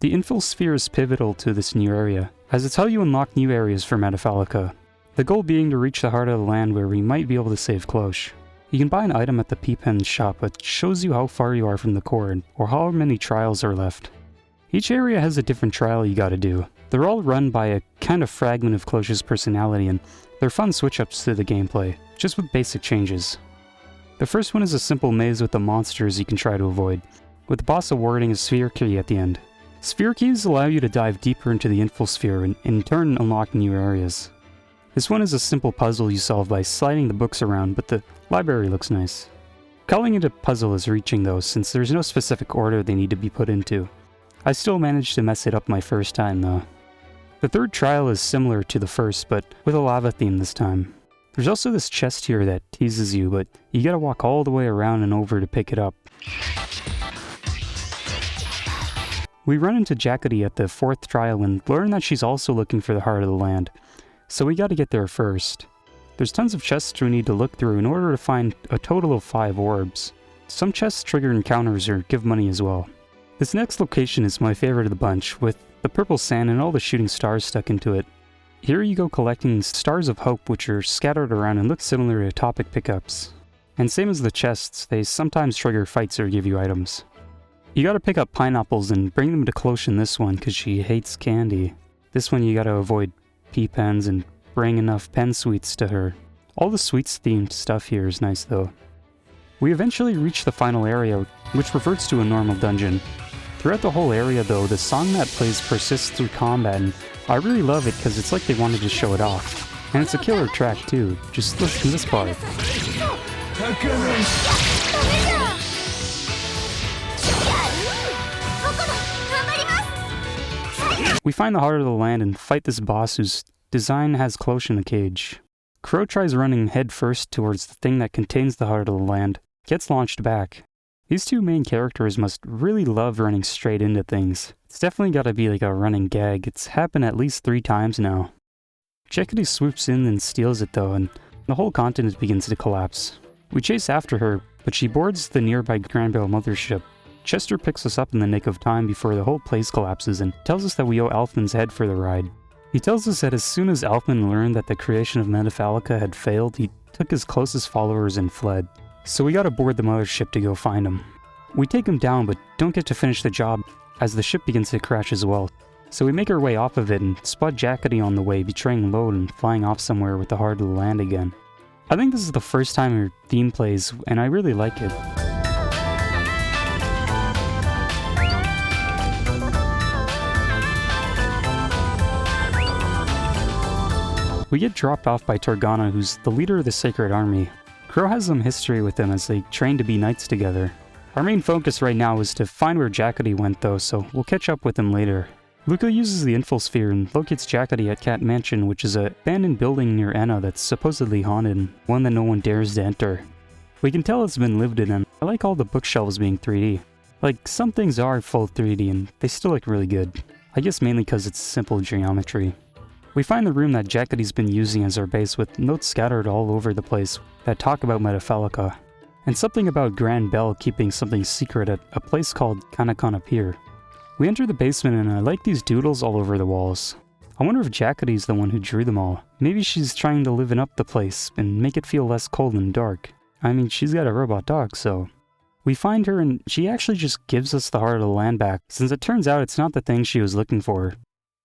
The Infosphere is pivotal to this new area, as it's how you unlock new areas for Metafalica, the goal being to reach the heart of the land where we might be able to save Cloche. You can buy an item at the P-Pen shop that shows you how far you are from the core, or how many trials are left. Each area has a different trial you gotta do. They're all run by a kind of fragment of Cloche's personality, and they're fun switch-ups to the gameplay, just with basic changes. The first one is a simple maze with the monsters you can try to avoid, with the boss awarding a sphere key at the end. Sphere keys allow you to dive deeper into the Infosphere and in turn unlock new areas. This one is a simple puzzle you solve by sliding the books around, but the library looks nice. Calling it a puzzle is reaching though, since there's no specific order they need to be put into. I still managed to mess it up my first time though. The third trial is similar to the first, but with a lava theme this time. There's also this chest here that teases you, but you gotta walk all the way around and over to pick it up. We run into Jacody at the fourth trial and learn that she's also looking for the heart of the land, so we gotta get there first. There's tons of chests we need to look through in order to find a total of 5 orbs. Some chests trigger encounters or give money as well. This next location is my favorite of the bunch, with the purple sand and all the shooting stars stuck into it. Here you go collecting stars of hope, which are scattered around and look similar to topic pickups. And same as the chests, they sometimes trigger fights or give you items. You gotta pick up pineapples and bring them to Cloche in this one, cause she hates candy. This one you gotta avoid pea pens and bring enough pen sweets to her. All the sweets themed stuff here is nice though. We eventually reach the final area, which reverts to a normal dungeon. Throughout the whole area though, the song that plays persists through combat, and I really love it because it's like they wanted to show it off. And it's a killer track too, just listen to this part. We find the heart of the land and fight this boss whose design has Cloche in a cage. Crow tries running head first towards the thing that contains the heart of the land, gets launched back. These two main characters must really love running straight into things. It's definitely gotta be like a running gag. It's happened at least 3 times now. Jacody swoops in and steals it though, and the whole continent begins to collapse. We chase after her, but she boards the nearby Grand Bell mothership. Chester picks us up in the nick of time before the whole place collapses and tells us that we owe Elfman's head for the ride. He tells us that as soon as Elfman learned that the creation of Metafalica had failed, he took his closest followers and fled. So we gotta board the mothership to go find him. We take him down but don't get to finish the job as the ship begins to crash as well. So we make our way off of it and spot Jackety on the way betraying Lode and flying off somewhere with the heart of the land again. I think this is the first time her theme plays and I really like it. We get dropped off by Torgana, who's the leader of the Sacred Army. Crow has some history with them as they train to be knights together. Our main focus right now is to find where Jackety went though, so we'll catch up with him later. Luca uses the infosphere and locates Jackety at Cat Mansion, which is an abandoned building near Enna that's supposedly haunted, and one that no one dares to enter. We can tell it's been lived in, and I like all the bookshelves being 3D. Like, some things are full 3D and they still look really good. I guess mainly because it's simple geometry. We find the room that Jackety's been using as our base with notes scattered all over the place that talk about Metafelica, and something about Grand Bell keeping something secret at a place called Kanakana Pier. We enter the basement and I like these doodles all over the walls. I wonder if Jackety's the one who drew them all. Maybe she's trying to liven up the place and make it feel less cold and dark. I mean, she's got a robot dog, so... We find her and she actually just gives us the heart of the land back, since it turns out it's not the thing she was looking for.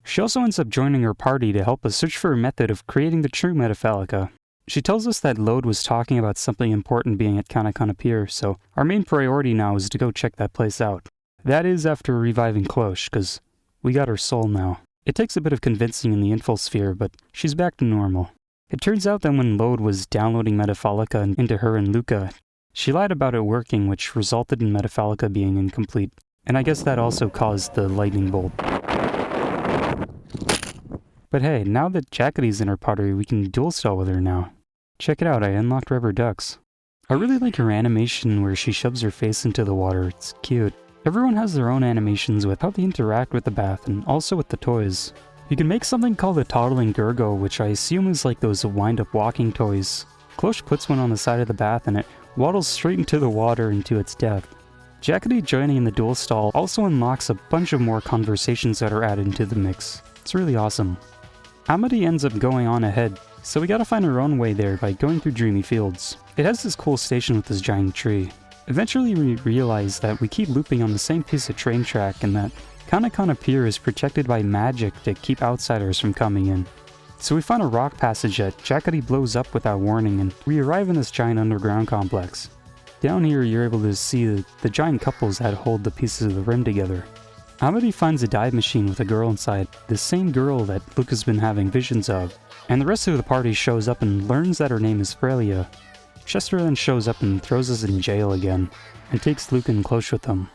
She also ends up joining our party to help us search for a method of creating the true Metafelica. She tells us that Lode was talking about something important being at Kanakana Pier, so our main priority now is to go check that place out. That is after reviving Cloche, cause we got her soul now. It takes a bit of convincing in the infosphere, but she's back to normal. It turns out that when Lode was downloading Metafelica into her and Luca, she lied about it working, which resulted in Metafelica being incomplete. And I guess that also caused the lightning bolt. But hey, now that Jackety's in our party, we can dual stall with her now. Check it out, I unlocked Rubber Ducks. I really like her animation where she shoves her face into the water, it's cute. Everyone has their own animations with how they interact with the bath and also with the toys. You can make something called a toddling Gurgo, which I assume is like those wind-up walking toys. Cloche puts one on the side of the bath and it waddles straight into the water into its death. Jackety joining in the dual stall also unlocks a bunch of more conversations that are added into the mix. It's really awesome. Amity ends up going on ahead, so we gotta find our own way there by going through Dreamy Fields. It has this cool station with this giant tree. Eventually we realize that we keep looping on the same piece of train track and that Kanakana Pier is protected by magic to keep outsiders from coming in. So we find a rock passage that Jackety blows up without warning and we arrive in this giant underground complex. Down here you're able to see the giant couples that hold the pieces of the rim together. Amity finds a dive machine with a girl inside, the same girl that Luke has been having visions of, and the rest of the party shows up and learns that her name is Frelia. Chester then shows up and throws us in jail again, and takes Luke and Cloche with him.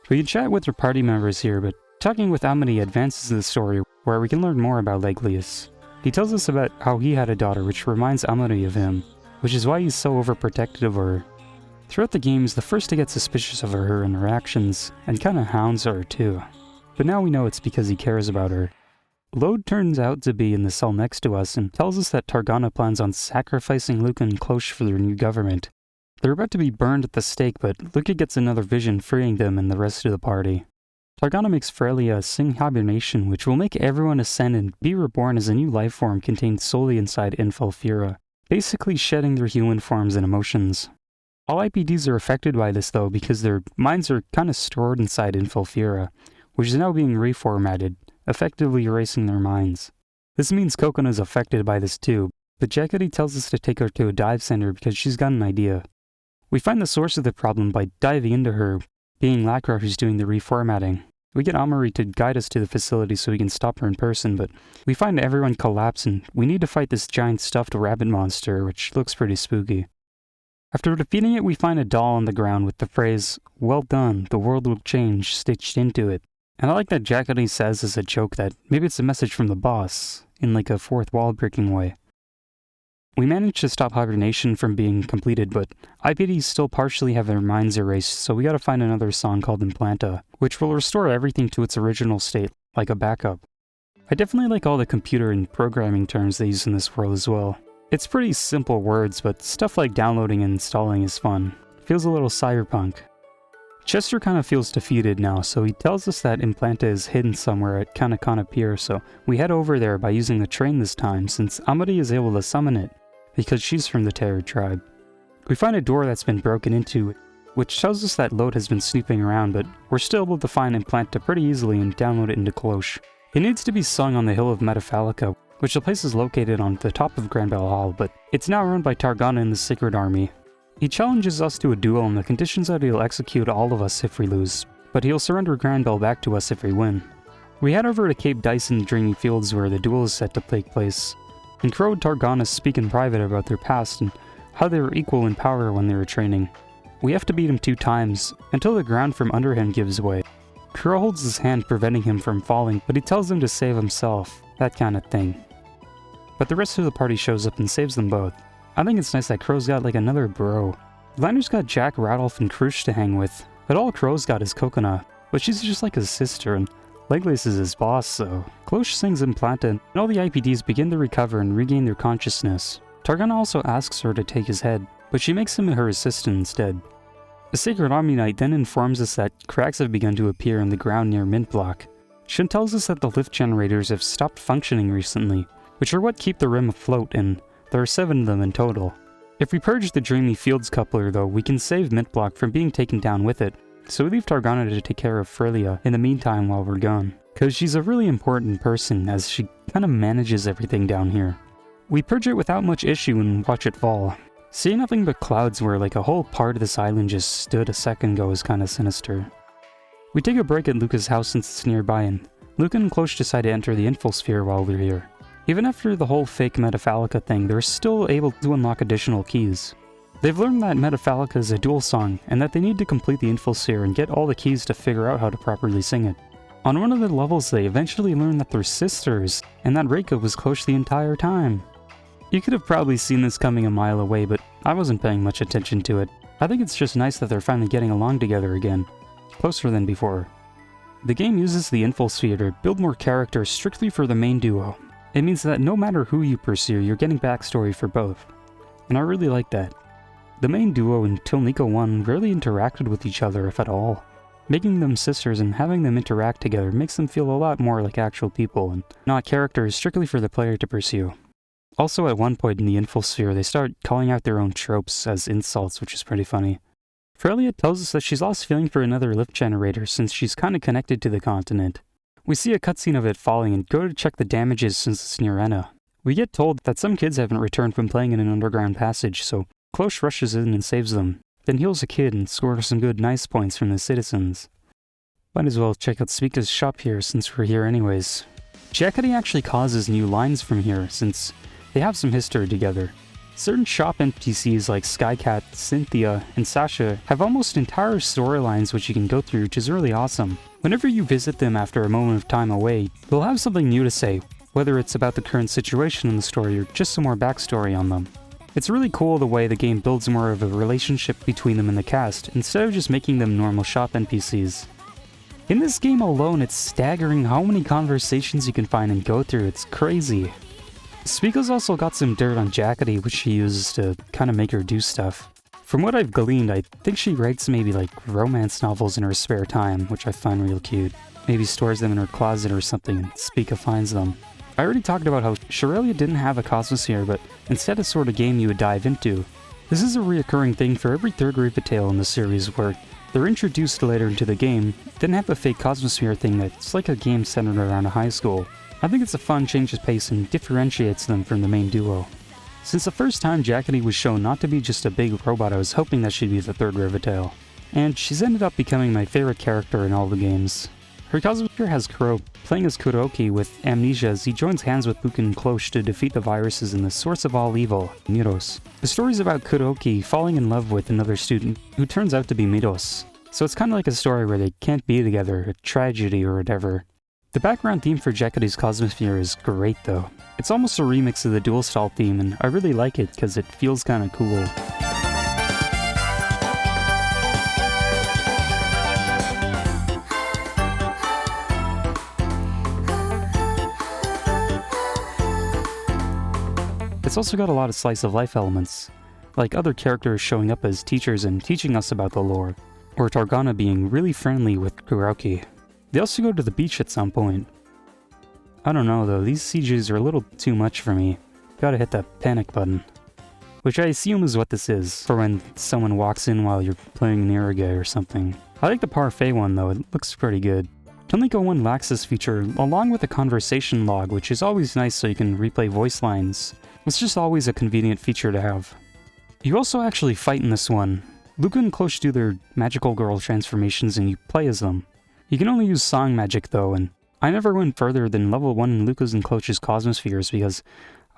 We can chat with our party members here, but talking with Amity advances the story where we can learn more about Leglius. He tells us about how he had a daughter which reminds Amity of him, which is why he's so overprotective of her. Throughout the game, he's the first to get suspicious of her and her actions, and kinda hounds her too. But now we know it's because he cares about her. Lode turns out to be in the cell next to us and tells us that Torgana plans on sacrificing Luca and Cloche for their new government. They're about to be burned at the stake, but Luca gets another vision freeing them and the rest of the party. Torgana makes Frelia sing hibernation, which will make everyone ascend and be reborn as a new life form contained solely inside Infalfira, basically shedding their human forms and emotions. All IPDs are affected by this though because their minds are kinda stored inside Infalfira, which is now being reformatted, effectively erasing their minds. This means Kokona is affected by this too, but Jackety tells us to take her to a dive center because she's got an idea. We find the source of the problem by diving into her, being Lacra who's doing the reformatting. We get Amari to guide us to the facility so we can stop her in person, but we find everyone collapse and we need to fight this giant stuffed rabbit monster, which looks pretty spooky. After defeating it, we find a doll on the ground with the phrase, "Well done, the world will change," stitched into it. And I like that Jackety says as a joke that maybe it's a message from the boss, in like a fourth wall breaking way. We managed to stop hibernation from being completed, but IPDs still partially have their minds erased, so we gotta find another song called Implanta, which will restore everything to its original state, like a backup. I definitely like all the computer and programming terms they use in this world as well. It's pretty simple words, but stuff like downloading and installing is fun. Feels a little cyberpunk. Chester kind of feels defeated now, so he tells us that Implanta is hidden somewhere at Kanakana Pier, so we head over there by using the train this time, since Amity is able to summon it. because she's from the Terror tribe. We find a door that's been broken into, which tells us that Lode has been snooping around, but we're still able to find Implanta pretty easily and download it into Cloche. It needs to be sung on the Hill of Metafalica, which the place is located on the top of Grand Bell Hall, but it's now run by Targana and the Sacred Army. He challenges us to a duel on the conditions that he'll execute all of us if we lose, but he'll surrender Grand Bell back to us if we win. We head over to Cape Dice in the Dreamy Fields where the duel is set to take place, and Crow and Targana speak in private about their past and how they were equal in power when they were training. We have to beat him 2 times, until the ground from under him gives way. Crow holds his hand preventing him from falling, but he tells him to save himself, that kind of thing. But the rest of the party shows up and saves them both. I think it's nice that Crow's got like another bro. Liner's got Jack, Radolf, and Krush to hang with, but all Crow's got is Coconut, but she's just like his sister, and Legless is his boss, so Cloche sings Implanta, and all the IPDs begin to recover and regain their consciousness. Targana also asks her to take his head, but she makes him her assistant instead. The Sacred Army Knight then informs us that cracks have begun to appear in the ground near Mint Block. Shin tells us that the lift generators have stopped functioning recently, which are what keep the rim afloat, and there are 7 of them in total. If we purge the Dreamy Fields coupler though, we can save Mint Block from being taken down with it, so we leave Targana to take care of Frelia in the meantime while we're gone, cause she's a really important person as she kinda manages everything down here. We purge it without much issue and watch it fall. Seeing nothing but clouds where like a whole part of this island just stood a second ago is kinda sinister. We take a break at Luca's house since it's nearby, and Luca and Cloche decide to enter the Infosphere while we're here. Even after the whole fake Metafalica thing, they're still able to unlock additional keys. They've learned that Metafalica is a dual song, and that they need to complete the Infosphere and get all the keys to figure out how to properly sing it. On one of the levels they eventually learn that they're sisters, and that Reika was Cloche the entire time. You could have probably seen this coming a mile away, but I wasn't paying much attention to it. I think it's just nice that they're finally getting along together again, closer than before. The game uses the Infosphere to build more characters strictly for the main duo. It means that no matter who you pursue, you're getting backstory for both, and I really like that. The main duo in Tonelico 1 rarely interacted with each other if at all. Making them sisters and having them interact together makes them feel a lot more like actual people and not characters strictly for the player to pursue. Also at one point in the Infosphere, they start calling out their own tropes as insults, which is pretty funny. Frelia tells us that she's lost feeling for another lift generator since she's kinda connected to the continent. We see a cutscene of it falling and go to check the damages since it's near Enna. We get told that some kids haven't returned from playing in an underground passage, so Cloche rushes in and saves them, then heals a kid and scores some good nice points from the citizens. Might as well check out Spica's shop here since we're here anyways. Jackety actually causes new lines from here since they have some history together. Certain shop NPCs like Skycat, Cynthia, and Sasha have almost entire storylines which you can go through, which is really awesome. Whenever you visit them after a moment of time away, they'll have something new to say, whether it's about the current situation in the story or just some more backstory on them. It's really cool the way the game builds more of a relationship between them and the cast, instead of just making them normal shop NPCs. In this game alone, it's staggering how many conversations you can find and go through, it's crazy. Spica's also got some dirt on Jackety, which she uses to kinda make her do stuff. From what I've gleaned, I think she writes maybe like romance novels in her spare time, which I find real cute. Maybe stores them in her closet or something and Spica finds them. I already talked about how Shirelia didn't have a Cosmosphere, but instead a sort of game you would dive into. This is a reoccurring thing for every third Reaper tale in the series where they're introduced later into the game, then have a fake Cosmosphere thing that's like a game centered around a high school. I think it's a fun change of pace and differentiates them from the main duo. Since the first time Jackety was shown not to be just a big robot, I was hoping that she'd be the third Rivetail. And she's ended up becoming my favorite character in all the games. Her Cosmosphere has Kuro playing as Kuroki with amnesia as he joins hands with Lucan and Cloche to defeat the viruses and the source of all evil, Miros. The story's about Kuroki falling in love with another student who turns out to be Miros. So it's kinda like a story where they can't be together, a tragedy or whatever. The background theme for Jackety's Cosmosphere is great though. It's almost a remix of the Dual Stall theme and I really like it because it feels kinda cool. It's also got a lot of slice of life elements, like other characters showing up as teachers and teaching us about the lore, or Targana being really friendly with Kuroki. They also go to the beach at some point. I don't know though, these CGs are a little too much for me. Gotta hit that panic button. which I assume is what this is, for when someone walks in while you're playing Nirige or something. I like the parfait one though, it looks pretty good. Tonelico 1 lacks this feature, along with a conversation log, which is always nice so you can replay voice lines. It's just always a convenient feature to have. You also actually fight in this one. Luca and Cloche do their magical girl transformations and you play as them. You can only use song magic though, and I never went further than level 1 in Luca's and Cloche's Cosmospheres because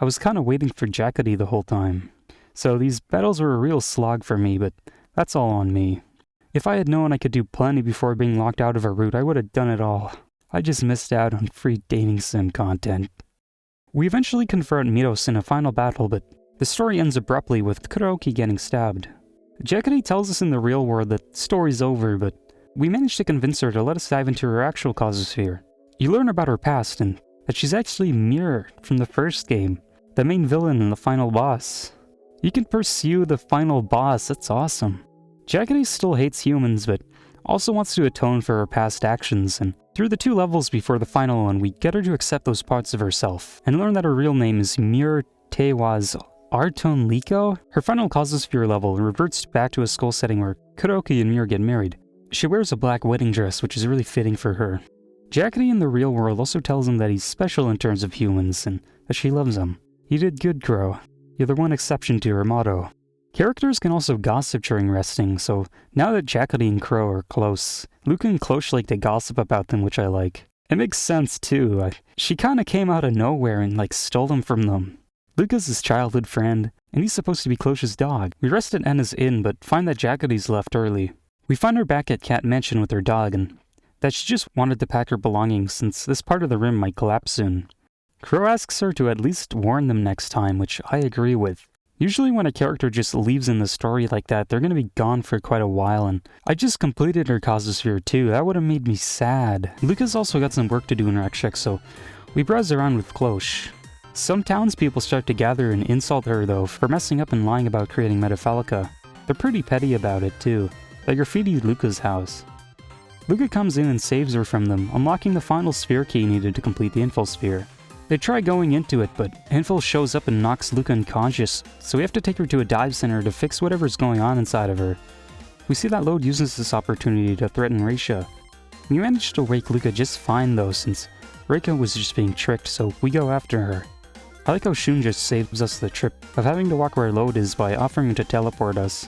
I was kinda waiting for Jackety the whole time. So these battles were a real slog for me, but that's all on me. If I had known I could do plenty before being locked out of a route, I would have done it all. I just missed out on free dating sim content. We eventually confront Miros in a final battle, but the story ends abruptly with Kuroki getting stabbed. Jackety tells us in the real world that the story's over, but we managed to convince her to let us dive into her actual Cosmosphere. You learn about her past and that she's actually Mirror from the first game, the main villain and the final boss. You can pursue the final boss, that's awesome. Jackety still hates humans, but also wants to atone for her past actions, and through the 2 levels before the final one, we get her to accept those parts of herself, and learn that her real name is Mirror Tewa's Ar Tonelico. Her final Cosmosphere level reverts back to a skull setting where Kuroki and Mirror get married. She wears a black wedding dress, which is really fitting for her. Jackety in the real world also tells him that he's special in terms of humans, and that she loves him. You did good, Crow. You're the one exception to her motto. Characters can also gossip during resting, so now that Jackety and Crow are close, Luca and Cloche like to gossip about them, which I like. It makes sense too. She kinda came out of nowhere and stole them from them. Luca's his childhood friend, and he's supposed to be Cloche's dog. We rest at Enna's inn, but find that Jackety's left early. We find her back at Cat Mansion with her dog, and that she just wanted to pack her belongings since this part of the rim might collapse soon. Crow asks her to at least warn them next time, which I agree with. Usually when a character just leaves in the story like that, they're gonna be gone for quite a while, and I just completed her Cosmosphere too. That would've made me sad. Luca's also got some work to do in Rakshak, so we browse around with Cloche. Some townspeople start to gather and insult her though for messing up and lying about creating Metaphalica. They're pretty petty about it too. They graffitied Luca's house. Luca comes in and saves her from them, unlocking the final sphere key needed to complete the Infosphere. They try going into it, but Info shows up and knocks Luca unconscious, so we have to take her to a dive center to fix whatever's going on inside of her. We see that Lode uses this opportunity to threaten Reisha. We manage to wake Luca just fine though, since Reika was just being tricked, so we go after her. I like how Shun just saves us the trip of having to walk where Lode is by offering to teleport us.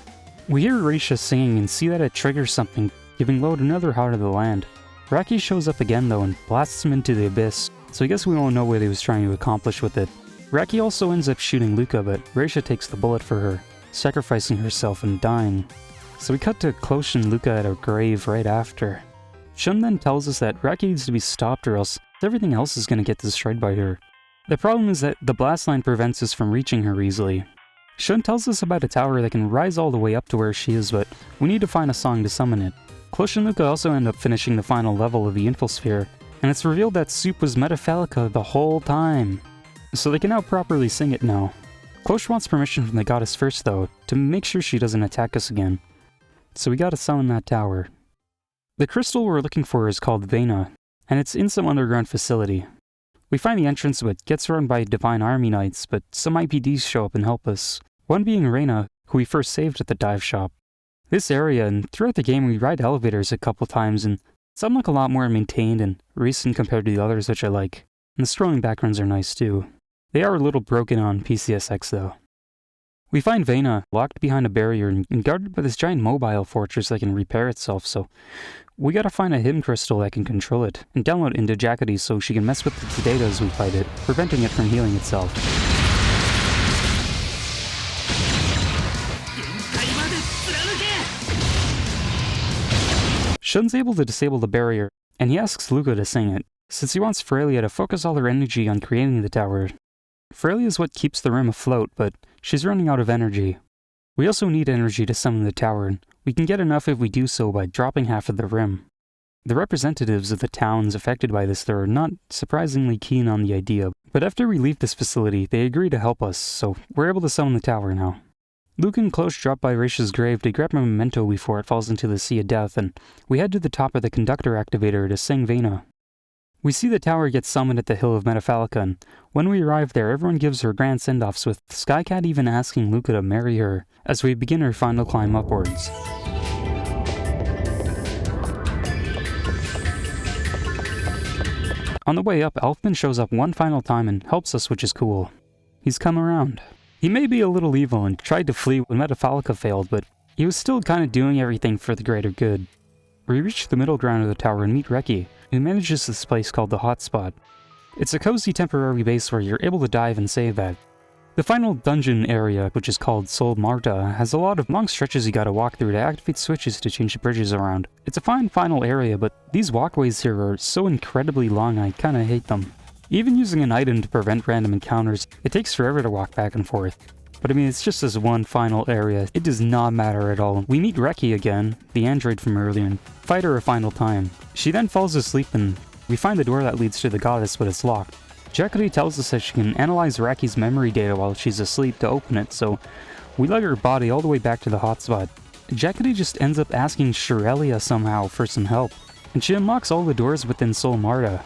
We hear Reisha singing and see that it triggers something, giving Lode another Heart of the Land. Raki shows up again though and blasts him into the abyss, so I guess we won't know what he was trying to accomplish with it. Raki also ends up shooting Luca, but Reisha takes the bullet for her, sacrificing herself and dying. So we cut to Cloche and Luca at her grave right after. Shun then tells us that Raki needs to be stopped or else everything else is gonna get destroyed by her. The problem is that the blast line prevents us from reaching her easily. Shun tells us about a tower that can rise all the way up to where she is, but we need to find a song to summon it. Cloche and Luca also end up finishing the final level of the Infosphere, and it's revealed that Soup was Metaphalica the whole time, so they can now properly sing it now. Cloche wants permission from the goddess first though, to make sure she doesn't attack us again. So we gotta summon that tower. The crystal we're looking for is called Vena, and it's in some underground facility. We find the entrance, but gets run by Divine Army Knights, but some IPDs show up and help us. One being Reina, who we first saved at the dive shop. This area, and throughout the game we ride elevators a couple times, and some look a lot more maintained and recent compared to the others, which I like. And the scrolling backgrounds are nice too. They are a little broken on PCSX though. We find Vena locked behind a barrier and guarded by this giant mobile fortress that can repair itself, so we gotta find a hymn crystal that can control it, and download it into Jackety so she can mess with the data as we fight it, preventing it from healing itself. Shun's able to disable the barrier, and he asks Luca to sing it, since he wants Ferelia to focus all her energy on creating the tower. Ferelia is what keeps the rim afloat, but she's running out of energy. We also need energy to summon the tower, and we can get enough if we do so by dropping half of the rim. The representatives of the towns affected by this are not surprisingly keen on the idea, but after we leave this facility, they agree to help us, so we're able to summon the tower now. Luke and Cloche drop by Reisha's grave to grab a memento before it falls into the Sea of Death, and we head to the top of the conductor activator to sing Vena. We see the tower get summoned at the Hill of Metafalca, and when we arrive there, everyone gives her grand send-offs, with Skycat even asking Luca to marry her as we begin our final climb upwards. On the way up, Elfman shows up one final time and helps us, which is cool. He's come around. He may be a little evil and tried to flee when Metafalca failed, but he was still kind of doing everything for the greater good. We reach the middle ground of the tower and meet Reki, who manages this place called the Hotspot. It's a cozy temporary base where you're able to dive and save at. The final dungeon area, which is called Sol Marta, has a lot of long stretches you gotta walk through to activate switches to change the bridges around. It's a fine final area, but these walkways here are so incredibly long I kinda hate them. Even using an item to prevent random encounters, it takes forever to walk back and forth. But I mean, it's just this one final area. It does not matter at all. We meet Reki again, the android from earlier, and fight her a final time. She then falls asleep and we find the door that leads to the goddess, but it's locked. Jacqueline tells us that she can analyze Reki's memory data while she's asleep to open it, so we lug her body all the way back to the hotspot. Jacqueline just ends up asking Shirelia somehow for some help, and she unlocks all the doors within Sol Marta.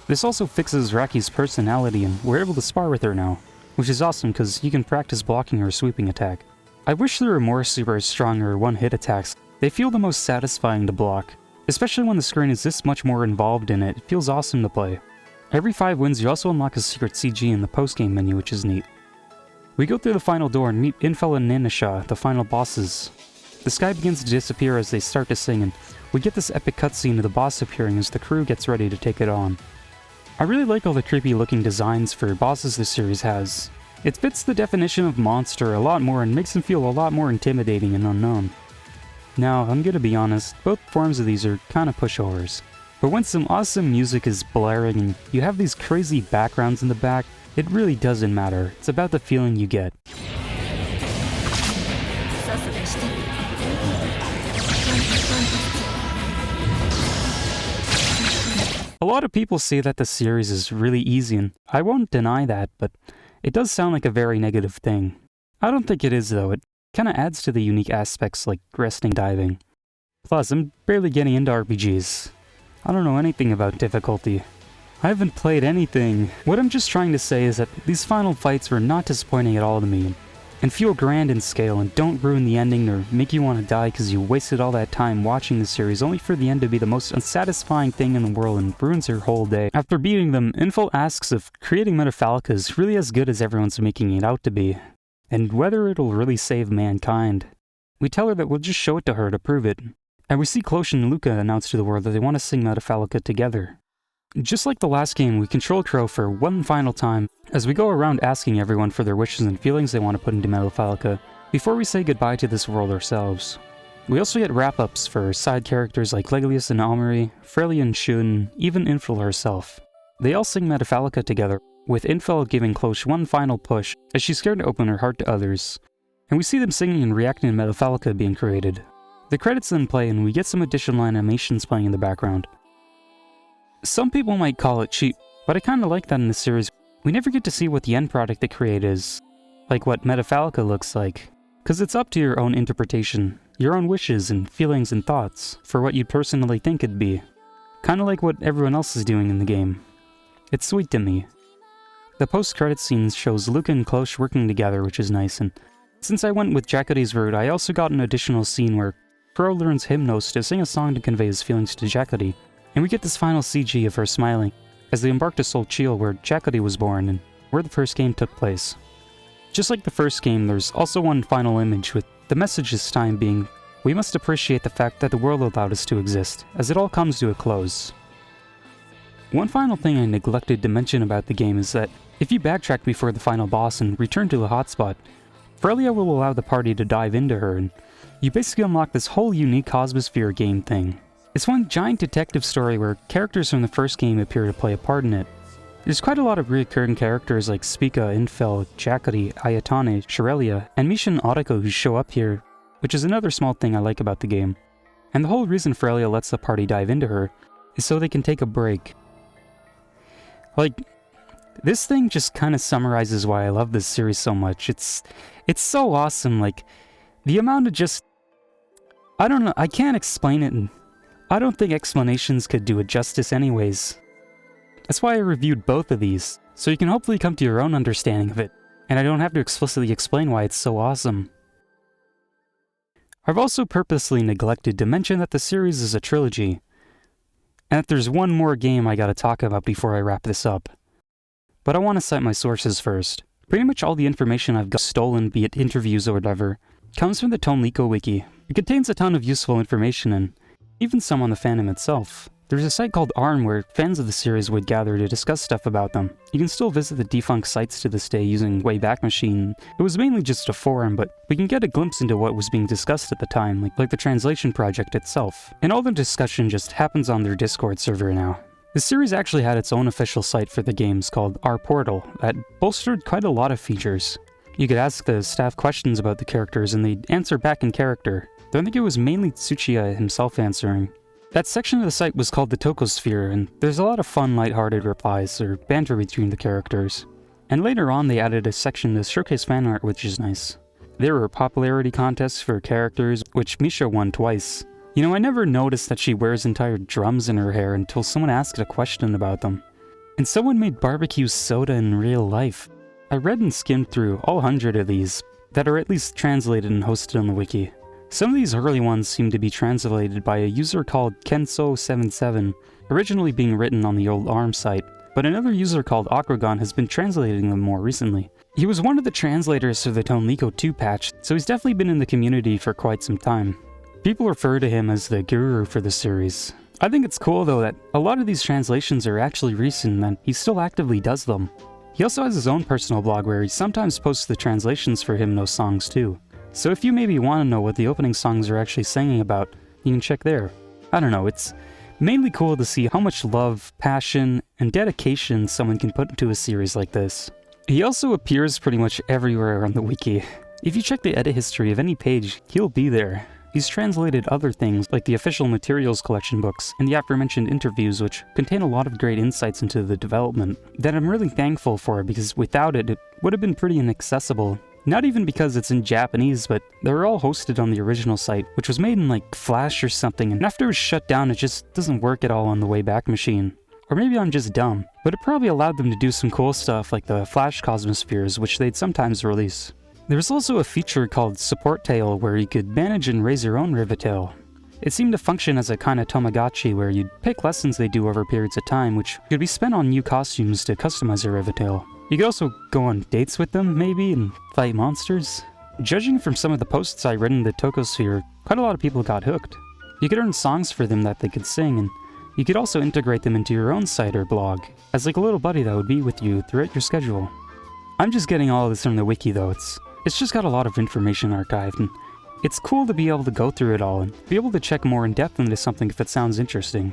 This also fixes Reki's personality, and we're able to spar with her now, which is awesome because you can practice blocking her sweeping attack. I wish there were more super strong or one-hit attacks. They feel the most satisfying to block, especially when the screen is this much more involved in it. It feels awesome to play. Every 5 wins, you also unlock a secret CG in the post-game menu, which is neat. We go through the final door and meet Infel and Nanisha, the final bosses. The sky begins to disappear as they start to sing, and we get this epic cutscene of the boss appearing as the crew gets ready to take it on. I really like all the creepy looking designs for bosses this series has. It fits the definition of monster a lot more and makes them feel a lot more intimidating and unknown. Now, I'm gonna be honest, both forms of these are kinda pushovers. But when some awesome music is blaring and you have these crazy backgrounds in the back, it really doesn't matter. It's about the feeling you get. A lot of people say that the series is really easy, and I won't deny that, but it does sound like a very negative thing. I don't think it is though. It kinda adds to the unique aspects like resting diving. Plus, I'm barely getting into RPGs. I don't know anything about difficulty. I haven't played anything. What I'm just trying to say is that these final fights were not disappointing at all to me, and feel grand in scale and don't ruin the ending or make you want to die because you wasted all that time watching the series only for the end to be the most unsatisfying thing in the world and ruins your whole day. After beating them, Info asks if creating Metafalca is really as good as everyone's making it out to be, and whether it'll really save mankind. We tell her that we'll just show it to her to prove it. And we see Klosh and Luca announce to the world that they want to sing Metafalca together. Just like the last game, we control Crow for one final time as we go around asking everyone for their wishes and feelings they want to put into Metafalca before we say goodbye to this world ourselves. We also get wrap-ups for side characters like Leglius and Amari, Frelia and Shun, even Infel herself. They all sing Metafalca together, with Infel giving Klosh one final push as she's scared to open her heart to others. And we see them singing and reacting to Metafalca being created. The credits then play and we get some additional animations playing in the background. Some people might call it cheap, but I kinda like that in this series. We never get to see what the end product they create is, like what Metafalca looks like, cause it's up to your own interpretation, your own wishes and feelings and thoughts for what you personally think it'd be. Kinda like what everyone else is doing in the game. It's sweet to me. The post-credits scenes shows Luca and Klosh working together, which is nice, and since I went with Jacody's route, I also got an additional scene where Crow learns Hymnos to sing a song to convey his feelings to Jacody, and we get this final CG of her smiling as they embark to Sol Chil, where Jacody was born and where the first game took place. Just like the first game, there's also one final image with the message this time being, we must appreciate the fact that the world allowed us to exist, as it all comes to a close. One final thing I neglected to mention about the game is that if you backtrack before the final boss and return to the hotspot, Frelia will allow the party to dive into her, and you basically unlock this whole unique Cosmosphere game thing. It's one giant detective story where characters from the first game appear to play a part in it. There's quite a lot of recurring characters like Spica, Infel, Jacody, Ayatane, Shirelia, and Misha and Otako who show up here, which is another small thing I like about the game. And the whole reason Frelia lets the party dive into her is so they can take a break. Like, this thing just kind of summarizes why I love this series so much. It's so awesome, like, the amount of just... I don't know, I can't explain it, and I don't think explanations could do it justice anyways. That's why I reviewed both of these, so you can hopefully come to your own understanding of it, and I don't have to explicitly explain why it's so awesome. I've also purposely neglected to mention that the series is a trilogy, and that there's one more game I gotta talk about before I wrap this up. But I want to cite my sources first. Pretty much all the information I've got stolen, be it interviews or whatever, comes from the Tonelico wiki. It contains a ton of useful information and even some on the fandom itself. There's a site called ARN where fans of the series would gather to discuss stuff about them. You can still visit the defunct sites to this day using Wayback Machine. It was mainly just a forum, but we can get a glimpse into what was being discussed at the time, like the translation project itself. And all the discussion just happens on their Discord server now. The series actually had its own official site for the games called Our Portal that bolstered quite a lot of features. You could ask the staff questions about the characters and they'd answer back in character, though I think it was mainly Tsuchiya himself answering. That section of the site was called the Tokosphere, and there's a lot of fun, lighthearted replies or banter between the characters. And later on they added a section to showcase fan art, which is nice. There were popularity contests for characters, which Misha won twice. You know, I never noticed that she wears entire drums in her hair until someone asked a question about them. And someone made barbecue soda in real life. I read and skimmed through all 100 of these, that are at least translated and hosted on the wiki. Some of these early ones seem to be translated by a user called Kenso77, originally being written on the old ARM site, but another user called Aquagon has been translating them more recently. He was one of the translators for the Tonelico 2 patch, so he's definitely been in the community for quite some time. People refer to him as the guru for the series. I think it's cool though that a lot of these translations are actually recent and he still actively does them. He also has his own personal blog where he sometimes posts the translations for Hymnos songs too. So if you maybe want to know what the opening songs are actually singing about, you can check there. I don't know, it's mainly cool to see how much love, passion, and dedication someone can put into a series like this. He also appears pretty much everywhere on the wiki. If you check the edit history of any page, he'll be there. He's translated other things like the official materials collection books and the aforementioned interviews, which contain a lot of great insights into the development that I'm really thankful for, because without it, it would have been pretty inaccessible. Not even because it's in Japanese, but they were all hosted on the original site, which was made in like Flash or something, and after it was shut down it just doesn't work at all on the Wayback Machine. Or maybe I'm just dumb, but it probably allowed them to do some cool stuff like the Flash Cosmospheres, which they'd sometimes release. There was also a feature called Support Tail where you could manage and raise your own Rivetail. It seemed to function as a kind of Tamagotchi where you'd pick lessons they do over periods of time, which could be spent on new costumes to customize your Rivetail. You could also go on dates with them, maybe, and fight monsters. Judging from some of the posts I read in the Tokosphere, quite a lot of people got hooked. You could earn songs for them that they could sing, and you could also integrate them into your own site or blog, as like a little buddy that would be with you throughout your schedule. I'm just getting all of this from the wiki though, it's just got a lot of information archived, and it's cool to be able to go through it all and be able to check more in depth into something if it sounds interesting.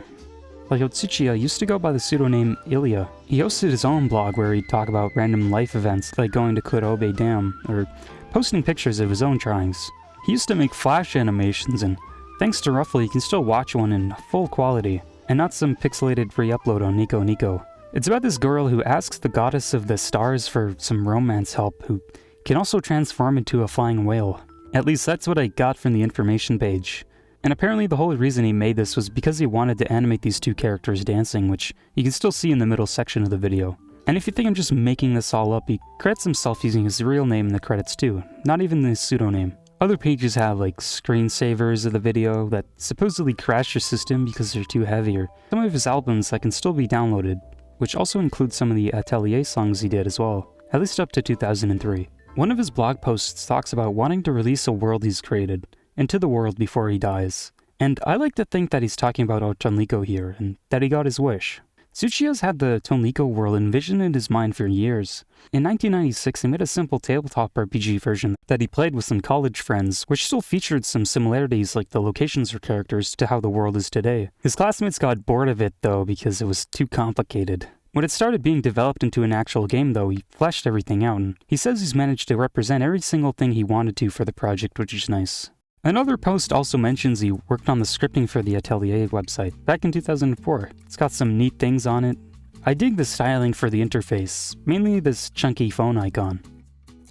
Like Tsuchiya used to go by the pseudonym Ilya. He hosted his own blog where he'd talk about random life events like going to Kurobe Dam, or posting pictures of his own drawings. He used to make Flash animations, and thanks to Ruffle you can still watch one in full quality, and not some pixelated re-upload on Nico Nico. It's about this girl who asks the goddess of the stars for some romance help, who can also transform into a flying whale. At least that's what I got from the information page. And apparently the whole reason he made this was because he wanted to animate these two characters dancing, which you can still see in the middle section of the video. And if you think I'm just making this all up, he credits himself using his real name in the credits too, not even his pseudonym. Other pages have like screensavers of the video that supposedly crash your system because they're too heavy, or some of his albums that can still be downloaded, which also includes some of the Atelier songs he did as well, at least up to 2003. One of his blog posts talks about wanting to release a world he's created into the world before he dies. And I like to think that he's talking about Tonelico here, and that he got his wish. Tsuchiya's had the Tonelico world envisioned in his mind for years. In 1996, he made a simple tabletop RPG version that he played with some college friends, which still featured some similarities like the locations or characters to how the world is today. His classmates got bored of it though because it was too complicated. When it started being developed into an actual game though, he fleshed everything out, and he says he's managed to represent every single thing he wanted to for the project, which is nice. Another post also mentions he worked on the scripting for the Atelier website back in 2004. It's got some neat things on it. I dig the styling for the interface, mainly this chunky phone icon.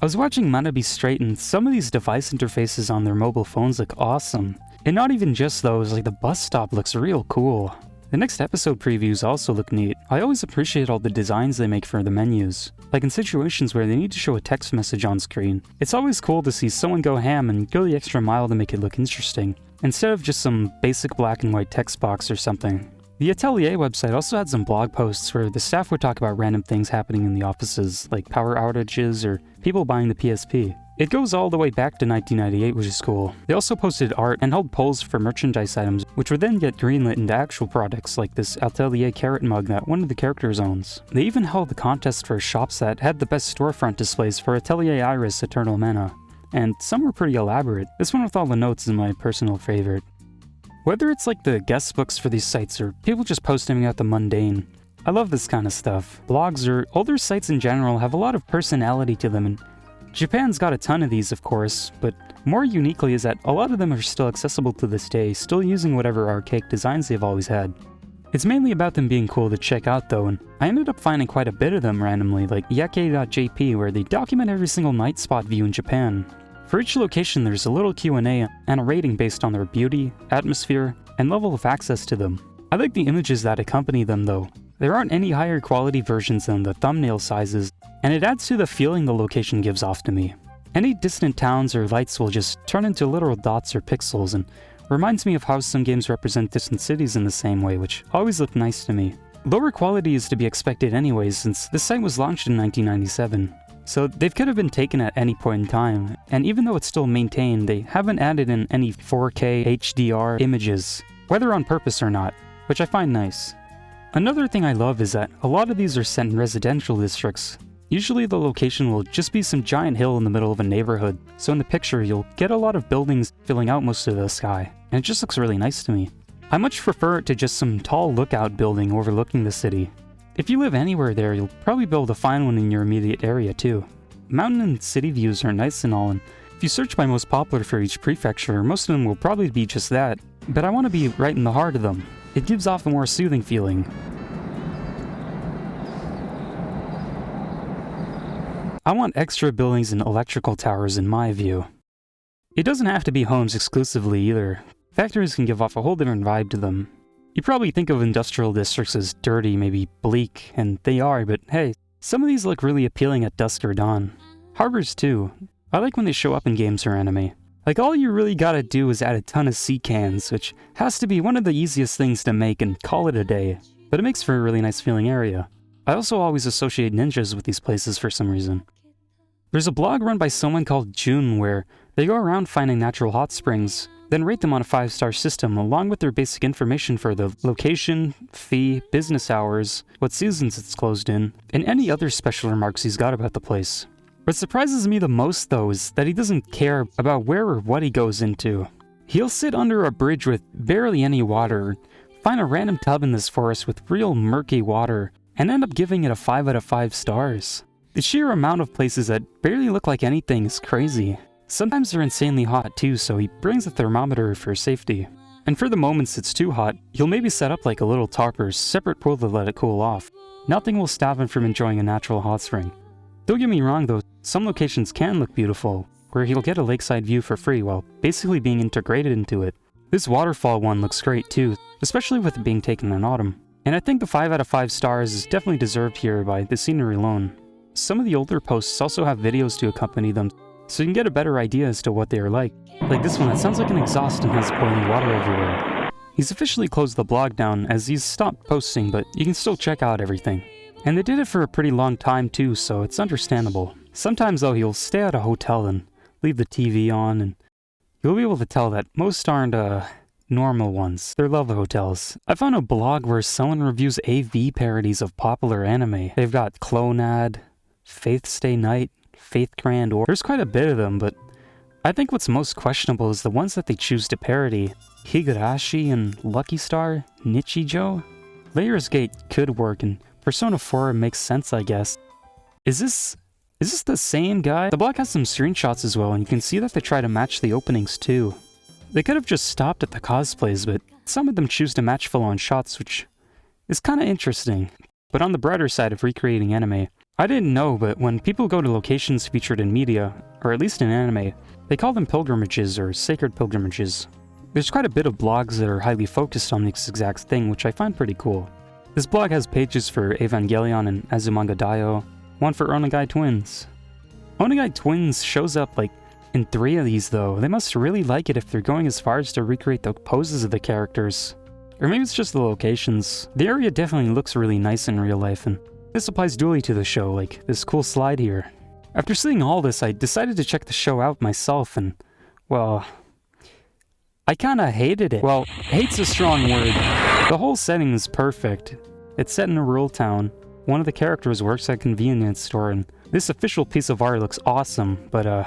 I was watching Manabe Straight, and some of these device interfaces on their mobile phones look awesome. And not even just those, like the bus stop looks real cool. The next episode previews also look neat. I always appreciate all the designs they make for the menus. Like in situations where they need to show a text message on screen. It's always cool to see someone go ham and go the extra mile to make it look interesting, instead of just some basic black and white text box or something. The Atelier website also had some blog posts where the staff would talk about random things happening in the offices, like power outages or people buying the PSP. It goes all the way back to 1998, which is cool. They also posted art and held polls for merchandise items, which would then get greenlit into actual products like this Atelier carrot mug that one of the characters owns. They even held the contest for shops that had the best storefront displays for Atelier Iris Eternal Mana, and some were pretty elaborate. This one with all the notes is my personal favorite. Whether it's like the guest books for these sites or people just posting about the mundane, I love this kind of stuff. Blogs or older sites in general have a lot of personality to them, and Japan's got a ton of these, of course, but more uniquely is that a lot of them are still accessible to this day, still using whatever archaic designs they've always had. It's mainly about them being cool to check out though, and I ended up finding quite a bit of them randomly, like yake.jp, where they document every single night spot view in Japan. For each location there's a little Q&A and a rating based on their beauty, atmosphere, and level of access to them. I like the images that accompany them though. There aren't any higher quality versions than the thumbnail sizes, and it adds to the feeling the location gives off to me. Any distant towns or lights will just turn into literal dots or pixels, and reminds me of how some games represent distant cities in the same way, which always looked nice to me. Lower quality is to be expected anyways, since this site was launched in 1997. So they could have been taken at any point in time, and even though it's still maintained, they haven't added in any 4K HDR images, whether on purpose or not, which I find nice. Another thing I love is that a lot of these are set in residential districts. Usually the location will just be some giant hill in the middle of a neighborhood, so in the picture you'll get a lot of buildings filling out most of the sky, and it just looks really nice to me. I much prefer it to just some tall lookout building overlooking the city. If you live anywhere there, you'll probably be able to find one in your immediate area too. Mountain and city views are nice and all, and if you search by most popular for each prefecture, most of them will probably be just that, but I want to be right in the heart of them. It gives off a more soothing feeling. I want extra buildings and electrical towers in my view. It doesn't have to be homes exclusively either. Factories can give off a whole different vibe to them. You probably think of industrial districts as dirty, maybe bleak, and they are, but hey, some of these look really appealing at dusk or dawn. Harbors too. I like when they show up in games or anime. Like all you really gotta do is add a ton of sea cans, which has to be one of the easiest things to make and call it a day, but it makes for a really nice feeling area. I also always associate ninjas with these places for some reason. There's a blog run by someone called Jun where they go around finding natural hot springs, then rate them on a 5-star system along with their basic information for the location, fee, business hours, what seasons it's closed in, and any other special remarks he's got about the place. What surprises me the most though is that he doesn't care about where or what he goes into. He'll sit under a bridge with barely any water, find a random tub in this forest with real murky water, and end up giving it a 5 out of 5 stars. The sheer amount of places that barely look like anything is crazy. Sometimes they're insanely hot too, so he brings a thermometer for safety. And for the moments it's too hot, he'll maybe set up like a little tarp or separate pool to let it cool off. Nothing will stop him from enjoying a natural hot spring. Don't get me wrong though, some locations can look beautiful, where he'll get a lakeside view for free while basically being integrated into it. This waterfall one looks great too, especially with it being taken in autumn. And I think the 5 out of 5 stars is definitely deserved here by the scenery alone. Some of the older posts also have videos to accompany them, so you can get a better idea as to what they are like. Like this one that sounds like an exhaust and has boiling water everywhere. He's officially closed the blog down as he's stopped posting, but you can still check out everything. And they did it for a pretty long time too, so it's understandable. Sometimes though he'll stay at a hotel and leave the TV on, and you'll be able to tell that most aren't normal ones. They're love hotels. I found a blog where someone reviews AV parodies of popular anime. They've got Clonad, Faith Stay Night, Faith Grand Or. There's quite a bit of them, but I think what's most questionable is the ones that they choose to parody. Higurashi and Lucky Star, Nichijou. Layers Gate could work, and Persona 4 makes sense, I guess. Is this the same guy? The blog has some screenshots as well, and you can see that they try to match the openings too. They could have just stopped at the cosplays, but some of them choose to match full-on shots, which is kinda interesting. But on the brighter side of recreating anime, I didn't know, but when people go to locations featured in media, or at least in anime, they call them pilgrimages or sacred pilgrimages. There's quite a bit of blogs that are highly focused on this exact thing, which I find pretty cool. This blog has pages for Evangelion and Azumanga Daioh, one for Onegai Twins. Onegai Twins shows up like in 3 of these though. They must really like it if they're going as far as to recreate the poses of the characters. Or maybe it's just the locations. The area definitely looks really nice in real life, and this applies duly to the show, like this cool slide here. After seeing all this, I decided to check the show out myself, and, well, I kinda hated it. Well, hate's a strong word. The whole setting is perfect. It's set in a rural town. One of the characters works at a convenience store, and this official piece of art looks awesome, but,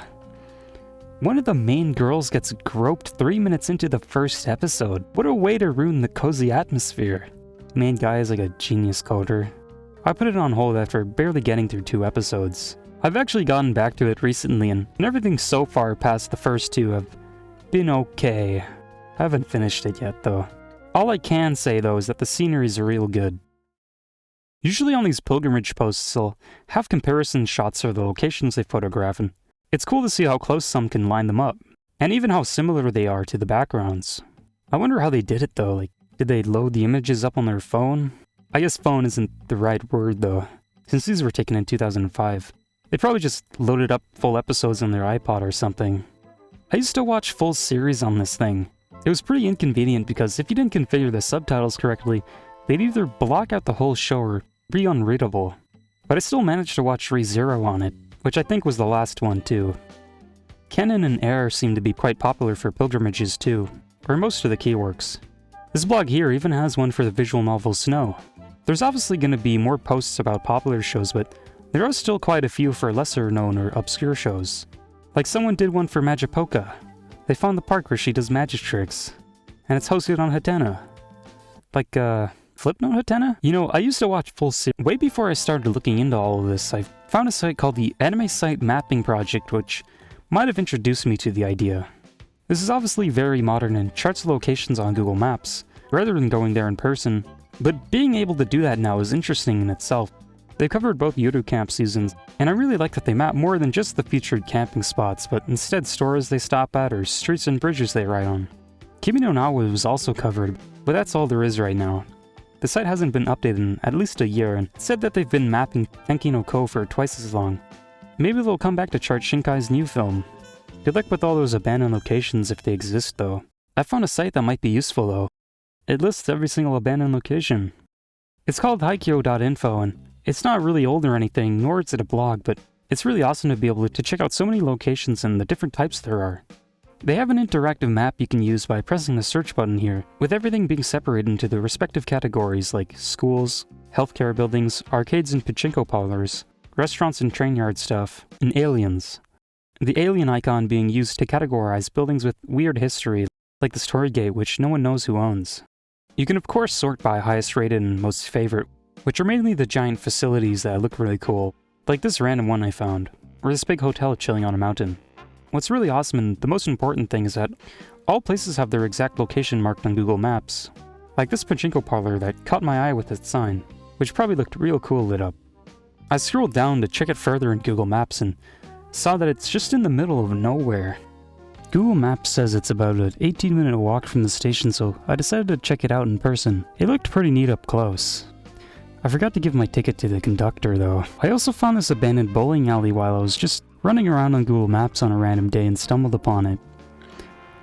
one of the main girls gets groped 3 minutes into the first episode. What a way to ruin the cozy atmosphere. The main guy is like a genius coder. I put it on hold after barely getting through 2 episodes. I've actually gotten back to it recently, and everything so far past the first 2 have been okay. I haven't finished it yet though. All I can say though is that the sceneries are real good. Usually on these pilgrimage posts I'll have comparison shots of the locations they photograph, and it's cool to see how close some can line them up, and even how similar they are to the backgrounds. I wonder how they did it though, like, did they load the images up on their phone? I guess phone isn't the right word though, since these were taken in 2005. They probably just loaded up full episodes on their iPod or something. I used to watch full series on this thing. It was pretty inconvenient because if you didn't configure the subtitles correctly, they'd either block out the whole show or be unreadable. But I still managed to watch ReZero on it, which I think was the last one too. Kennen and Air seem to be quite popular for pilgrimages too, or most of the keyworks. This blog here even has one for the visual novel Snow. There's obviously going to be more posts about popular shows, but there are still quite a few for lesser known or obscure shows. Like someone did one for Magipoka. They found the park where she does magic tricks, and it's hosted on Hatena. Like, Flipnote Hatena? You know, I used to watch full series. Way before I started looking into all of this, I found a site called the Anime Site Mapping Project, which might have introduced me to the idea. This is obviously very modern and charts locations on Google Maps, rather than going there in person, but being able to do that now is interesting in itself. They've covered both Yoru camp seasons, and I really like that they map more than just the featured camping spots, but instead stores they stop at or streets and bridges they ride on. Kimi no Na wa was also covered, but that's all there is right now. The site hasn't been updated in at least a year, and it said that they've been mapping Tenki no Ko for twice as long. Maybe they'll come back to chart Shinkai's new film. Good luck with all those abandoned locations if they exist though. I found a site that might be useful though. It lists every single abandoned location. It's called Haikyo.info, and it's not really old or anything, nor is it a blog, but it's really awesome to be able to check out so many locations and the different types there are. They have an interactive map you can use by pressing the search button here, with everything being separated into the respective categories like schools, healthcare buildings, arcades and pachinko parlors, restaurants and train yard stuff, and aliens. The alien icon being used to categorize buildings with weird history, like the Story Gate, which no one knows who owns. You can of course sort by highest rated and most favorite, which are mainly the giant facilities that look really cool, like this random one I found, or this big hotel chilling on a mountain. What's really awesome and the most important thing is that all places have their exact location marked on Google Maps. Like this pachinko parlor that caught my eye with its sign, which probably looked real cool lit up. I scrolled down to check it further in Google Maps and saw that it's just in the middle of nowhere. Google Maps says it's about an 18-minute walk from the station, so I decided to check it out in person. It looked pretty neat up close. I forgot to give my ticket to the conductor though. I also found this abandoned bowling alley while I was just running around on Google Maps on a random day and stumbled upon it.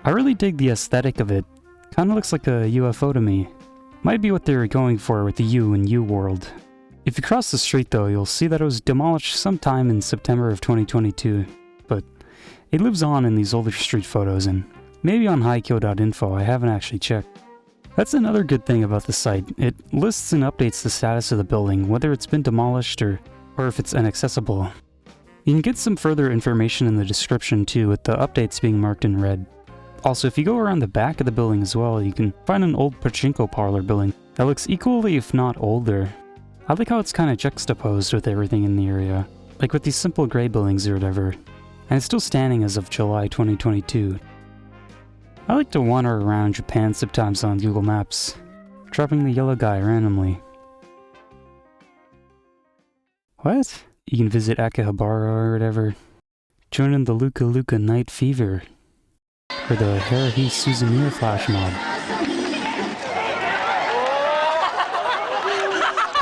I really dig the aesthetic of it. Kinda looks like a UFO to me. Might be what they were going for with the U in U World. If you cross the street though, you'll see that it was demolished sometime in September of 2022. But it lives on in these older street photos, and maybe on Haikyo.info, I haven't actually checked. That's another good thing about the site. It lists and updates the status of the building, whether it's been demolished or if it's inaccessible. You can get some further information in the description too, with the updates being marked in red. Also, if you go around the back of the building as well, you can find an old pachinko parlor building that looks equally if not older. I like how it's kind of juxtaposed with everything in the area, like with these simple gray buildings or whatever, and it's still standing as of July 2022. I like to wander around Japan sometimes on Google Maps, dropping the yellow guy randomly. What? You can visit Akihabara or whatever. Join in the Luka Luka Night Fever. or the Haruhi Suzumiya flash mob.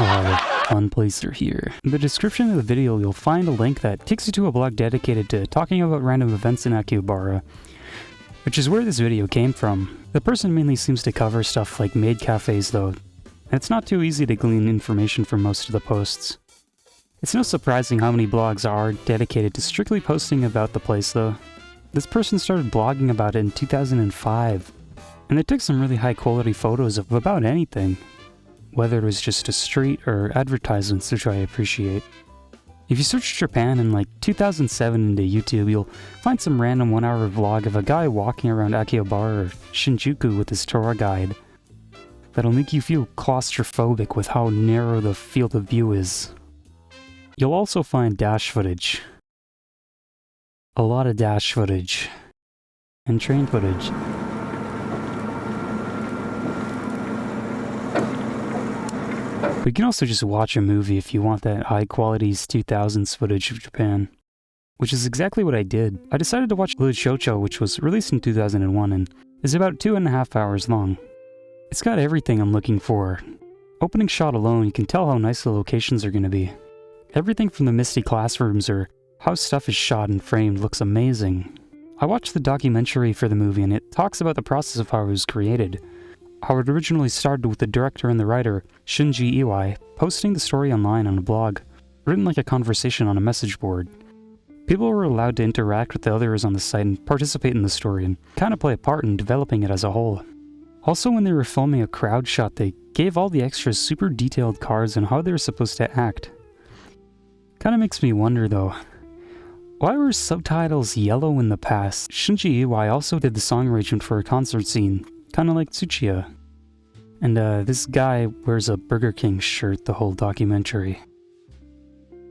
Oh, the fun places are here. In the description of the video, you'll find a link that takes you to a blog dedicated to talking about random events in Akihabara, which is where this video came from. The person mainly seems to cover stuff like maid cafes though, and it's not too easy to glean information from most of the posts. It's no surprising how many blogs are dedicated to strictly posting about the place though. This person started blogging about it in 2005, and they took some really high quality photos of about anything, whether it was just a street or advertisements, which I appreciate. If you search Japan in like 2007 into YouTube, you'll find some random 1-hour vlog of a guy walking around Akihabara or Shinjuku with his tour guide. That'll make you feel claustrophobic with how narrow the field of view is. You'll also find dash footage. A lot of dash footage. And train footage. But you can also just watch a movie if you want that high-quality 2000s footage of Japan. Which is exactly what I did. I decided to watch Village Shoujo, which was released in 2001 and is about 2.5 hours long. It's got everything I'm looking for. Opening shot alone, you can tell how nice the locations are going to be. Everything from the misty classrooms or how stuff is shot and framed looks amazing. I watched the documentary for the movie and it talks about the process of how it was created. How it originally started with the director and the writer, Shinji Iwai, posting the story online on a blog, written like a conversation on a message board. People were allowed to interact with the others on the site and participate in the story and kind of play a part in developing it as a whole. Also, when they were filming a crowd shot, they gave all the extras super detailed cards on how they were supposed to act. Kinda makes me wonder though, why were subtitles yellow in the past? Shinji Iwai also did the song arrangement for a concert scene, kinda like Tsuchiya. And this guy wears a Burger King shirt the whole documentary.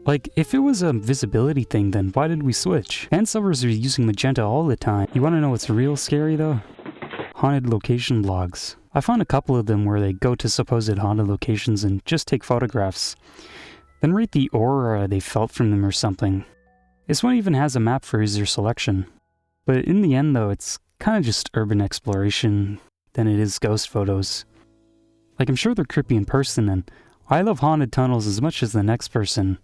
Like, if it was a visibility thing, then why did we switch? Fan subbers are using magenta all the time. You wanna know what's real scary though? Haunted location blogs. I found a couple of them where they go to supposed haunted locations and just take photographs, then rate the aura they felt from them or something. This one even has a map for user selection. But in the end though, it's kinda just urban exploration than it is ghost photos. Like, I'm sure they're creepy in person, and I love haunted tunnels as much as the next person,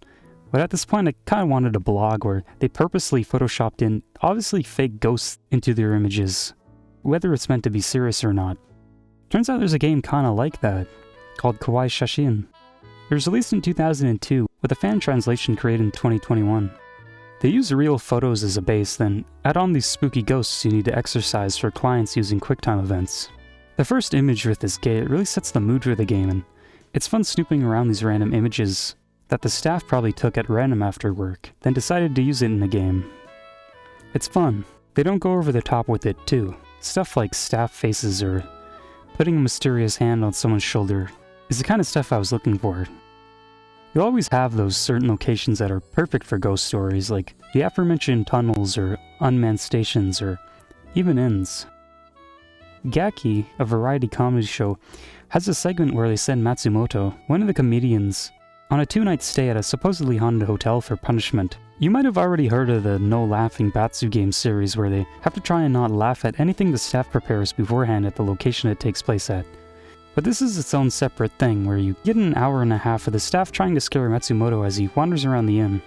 but at this point I kinda wanted a blog where they purposely photoshopped in obviously fake ghosts into their images, whether it's meant to be serious or not. Turns out there's a game kinda like that, called Kawaii Shashin. It was released in 2002, with a fan translation created in 2021. They use real photos as a base, then add on these spooky ghosts you need to exercise for clients using QuickTime events. The first image with this gate really sets the mood for the game, and it's fun snooping around these random images that the staff probably took at random after work, then decided to use it in the game. It's fun. They don't go over the top with it too. Stuff like staff faces or putting a mysterious hand on someone's shoulder is the kind of stuff I was looking for. You'll always have those certain locations that are perfect for ghost stories, like the aforementioned tunnels or unmanned stations or even inns. Gaki, a variety comedy show, has a segment where they send Matsumoto, one of the comedians, on a 2-night stay at a supposedly haunted hotel for punishment. You might have already heard of the No Laughing Batsu game series where they have to try and not laugh at anything the staff prepares beforehand at the location it takes place at. But this is its own separate thing where you get an hour and a half of the staff trying to scare Matsumoto as he wanders around the inn.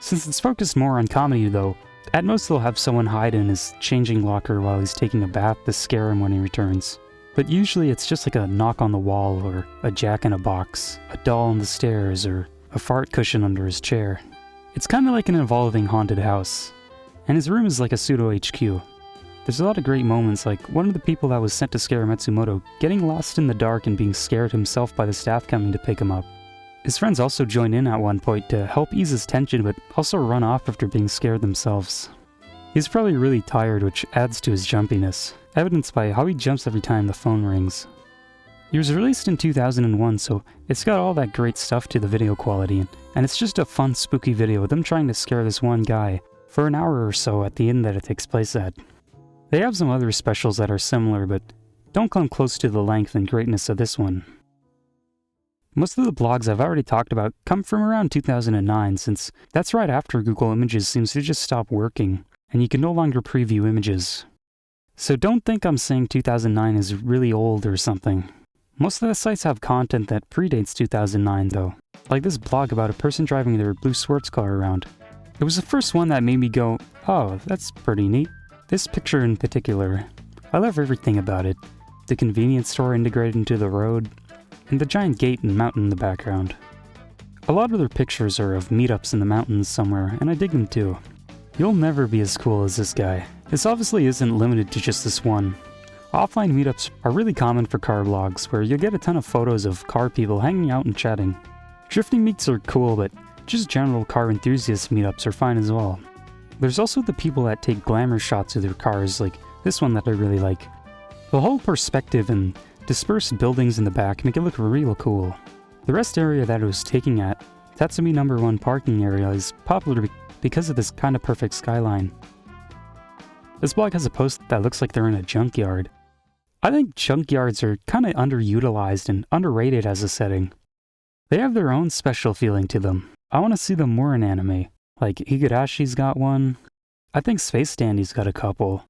Since it's focused more on comedy though, at most they'll have someone hide in his changing locker while he's taking a bath to scare him when he returns. But usually it's just like a knock on the wall or a jack in a box, a doll on the stairs, or a fart cushion under his chair. It's kinda like an evolving haunted house. And his room is like a pseudo HQ. There's a lot of great moments, like one of the people that was sent to scare Matsumoto getting lost in the dark and being scared himself by the staff coming to pick him up. His friends also join in at one point to help ease his tension, but also run off after being scared themselves. He's probably really tired, which adds to his jumpiness, evidenced by how he jumps every time the phone rings. He was released in 2001, so it's got all that great stuff to the video quality, and it's just a fun, spooky video of them trying to scare this one guy for an hour or so at the inn that it takes place at. They have some other specials that are similar, but don't come close to the length and greatness of this one. Most of the blogs I've already talked about come from around 2009, since that's right after Google Images seems to just stop working, and you can no longer preview images. So don't think I'm saying 2009 is really old or something. Most of the sites have content that predates 2009 though, like this blog about a person driving their blue sports car around. It was the first one that made me go, oh, that's pretty neat. This picture in particular, I love everything about it. The convenience store integrated into the road, and the giant gate and mountain in the background. A lot of their pictures are of meetups in the mountains somewhere, and I dig them too. You'll never be as cool as this guy. This obviously isn't limited to just this one. Offline meetups are really common for car blogs, where you'll get a ton of photos of car people hanging out and chatting. Drifting meets are cool, but just general car enthusiast meetups are fine as well. There's also the people that take glamour shots of their cars, like this one that I really like. The whole perspective and dispersed buildings in the back make it look real cool. The rest area that it was taking at, Tatsumi No. 1 parking area, is popular because of this kinda perfect skyline. This blog has a post that looks like they're in a junkyard. I think junkyards are kinda underutilized and underrated as a setting. They have their own special feeling to them. I wanna see them more in anime. Like Higarashi's got one. I think Space Dandy's got a couple.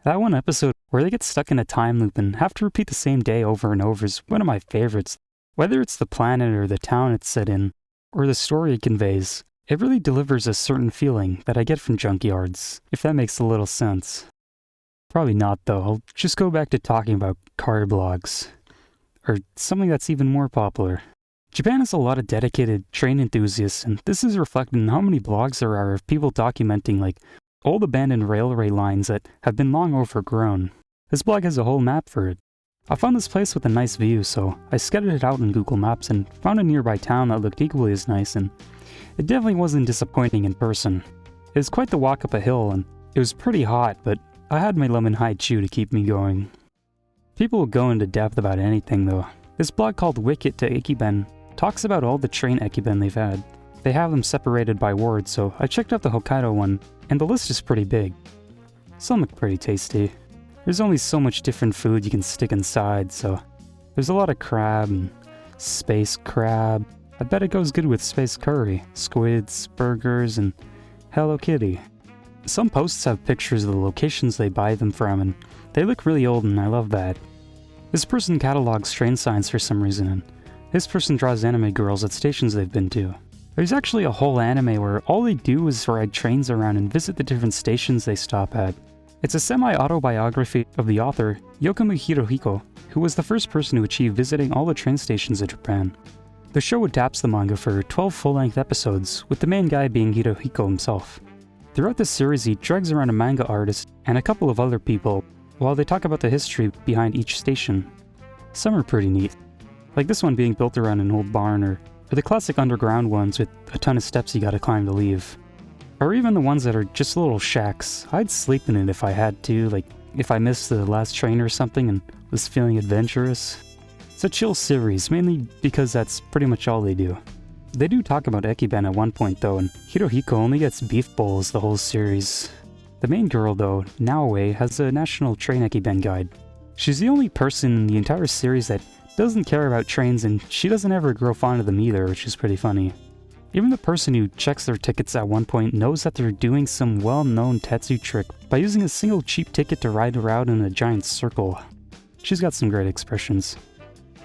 That one episode where they get stuck in a time loop and have to repeat the same day over and over is one of my favorites. Whether it's the planet or the town it's set in, or the story it conveys, it really delivers a certain feeling that I get from junkyards, if that makes a little sense. Probably not though, I'll just go back to talking about car blogs. Or something that's even more popular. Japan has a lot of dedicated train enthusiasts, and this is reflected in how many blogs there are of people documenting like old abandoned railway lines that have been long overgrown. This blog has a whole map for it. I found this place with a nice view, so I scouted it out in Google Maps and found a nearby town that looked equally as nice, and it definitely wasn't disappointing in person. It was quite the walk up a hill, and it was pretty hot, but I had my lemon high chew to keep me going. People will go into depth about anything though. This blog called Wicket to Ekiben talks about all the train ekiben they've had. They have them separated by wards, so I checked out the Hokkaido one, and the list is pretty big. Some look pretty tasty. There's only so much different food you can stick inside, so there's a lot of crab and space crab. I bet it goes good with space curry, squids, burgers, and Hello Kitty. Some posts have pictures of the locations they buy them from, and they look really old, and I love that. This person catalogs train signs for some reason, and this person draws anime girls at stations they've been to. There's actually a whole anime where all they do is ride trains around and visit the different stations they stop at. It's a semi-autobiography of the author, Yokomu Hirohiko, who was the first person to achieve visiting all the train stations of Japan. The show adapts the manga for 12 full-length episodes, with the main guy being Hirohiko himself. Throughout the series, he drags around a manga artist and a couple of other people, while they talk about the history behind each station. Some are pretty neat, like this one being built around an old barn, or the classic underground ones with a ton of steps you gotta climb to leave. Or even the ones that are just little shacks. I'd sleep in it if I had to, like if I missed the last train or something and was feeling adventurous. It's a chill series, mainly because that's pretty much all they do. They do talk about ekiben at one point though, and Hirohiko only gets beef bowls the whole series. The main girl though, Naoe, has a national train ekiben guide. She's the only person in the entire series that doesn't care about trains, and she doesn't ever grow fond of them either, which is pretty funny. Even the person who checks their tickets at one point knows that they're doing some well-known Tetsu trick by using a single cheap ticket to ride around in a giant circle. She's got some great expressions.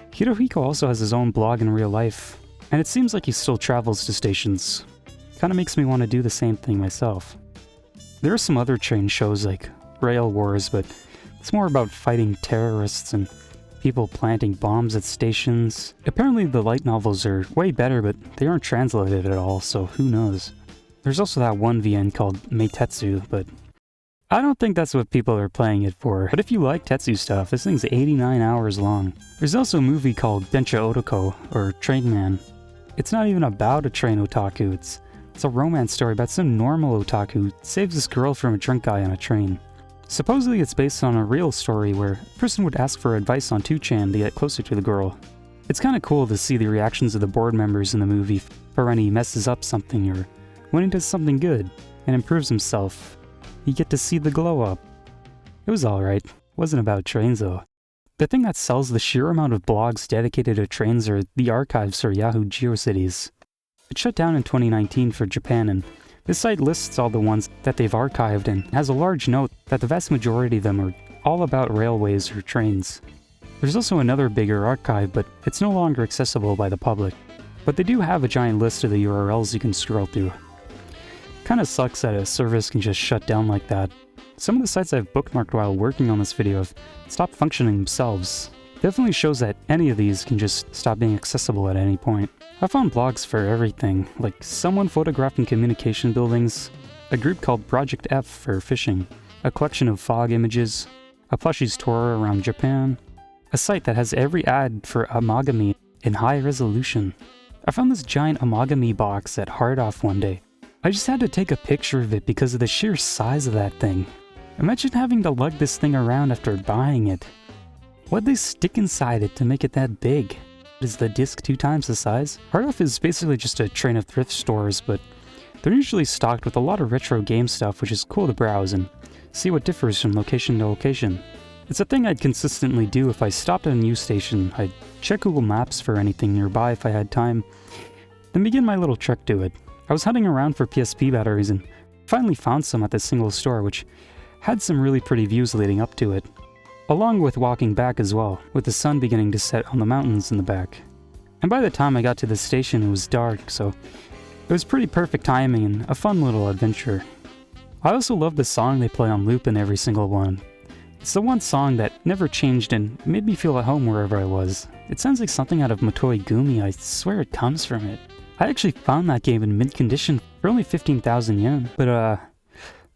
Hirohiko also has his own blog in real life, and it seems like he still travels to stations. Kinda makes me want to do the same thing myself. There are some other train shows like Rail Wars, but it's more about fighting terrorists and people planting bombs at stations. Apparently the light novels are way better, but they aren't translated at all, so who knows. There's also that one VN called Meitetsu, but I don't think that's what people are playing it for. But if you like Tetsu stuff, this thing's 89 hours long. There's also a movie called Densha Otoko, or Train Man. It's not even about a train otaku, it's a romance story about some normal otaku who saves this girl from a drunk guy on a train. Supposedly it's based on a real story where a person would ask for advice on 2chan to get closer to the girl. It's kinda cool to see the reactions of the board members in the movie for when he messes up something or when he does something good and improves himself. You get to see the glow up. It was alright. Wasn't about trains though. The thing that sells the sheer amount of blogs dedicated to trains are the archives for Yahoo GeoCities. It shut down in 2019 for Japan, and This site lists all the ones that they've archived and has a large note that the vast majority of them are all about railways or trains. There's also another bigger archive, but it's no longer accessible by the public. But they do have a giant list of the URLs you can scroll through. Kinda sucks that a service can just shut down like that. Some of the sites I've bookmarked while working on this video have stopped functioning themselves. Definitely shows that any of these can just stop being accessible at any point. I found blogs for everything, like someone photographing communication buildings, a group called Project F for fishing, a collection of fog images, a plushie's tour around Japan, a site that has every ad for amagami in high resolution. I found this giant amagami box at Hardoff one day. I just had to take a picture of it because of the sheer size of that thing. Imagine having to lug this thing around after buying it. What'd they stick inside it to make it that big? Is the disc 2 times the size? Hardoff is basically just a chain of thrift stores, but they're usually stocked with a lot of retro game stuff, which is cool to browse and see what differs from location to location. It's a thing I'd consistently do if I stopped at a news station. I'd check Google Maps for anything nearby if I had time, then begin my little trek to it. I was hunting around for PSP batteries and finally found some at this single store, which had some really pretty views leading up to it, along with walking back as well, with the sun beginning to set on the mountains in the back. And by the time I got to the station it was dark, so it was pretty perfect timing and a fun little adventure. I also love the song they play on loop in every single one. It's the one song that never changed and made me feel at home wherever I was. It sounds like something out of Motoi Gumi, I swear it comes from it. I actually found that game in mint condition for only 15,000 yen, but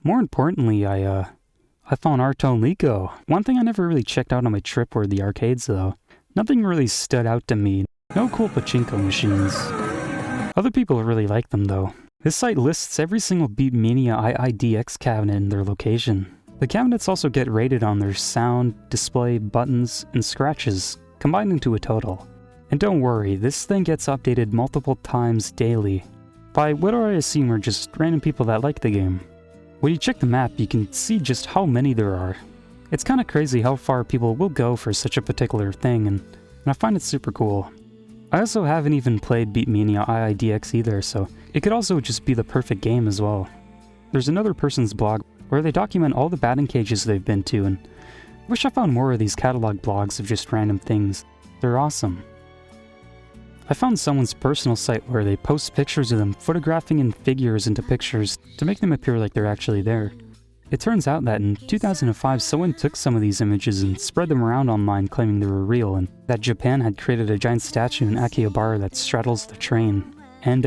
more importantly, I found Ar Tonelico. One thing I never really checked out on my trip were the arcades though. Nothing really stood out to me. No cool pachinko machines. Other people really like them though. This site lists every single Beatmania IIDX cabinet in their location. The cabinets also get rated on their sound, display, buttons, and scratches, combined into a total. And don't worry, this thing gets updated multiple times daily, by what I assume are just random people that like the game. When you check the map, you can see just how many there are. It's kinda crazy how far people will go for such a particular thing, and I find it super cool. I also haven't even played Beatmania IIDX either, so it could also just be the perfect game as well. There's another person's blog where they document all the batting cages they've been to, and I wish I found more of these catalog blogs of just random things. They're awesome. I found someone's personal site where they post pictures of them photographing in figures into pictures to make them appear like they're actually there. It turns out that in 2005 someone took some of these images and spread them around online claiming they were real, and that Japan had created a giant statue in Akihabara that straddles the train. And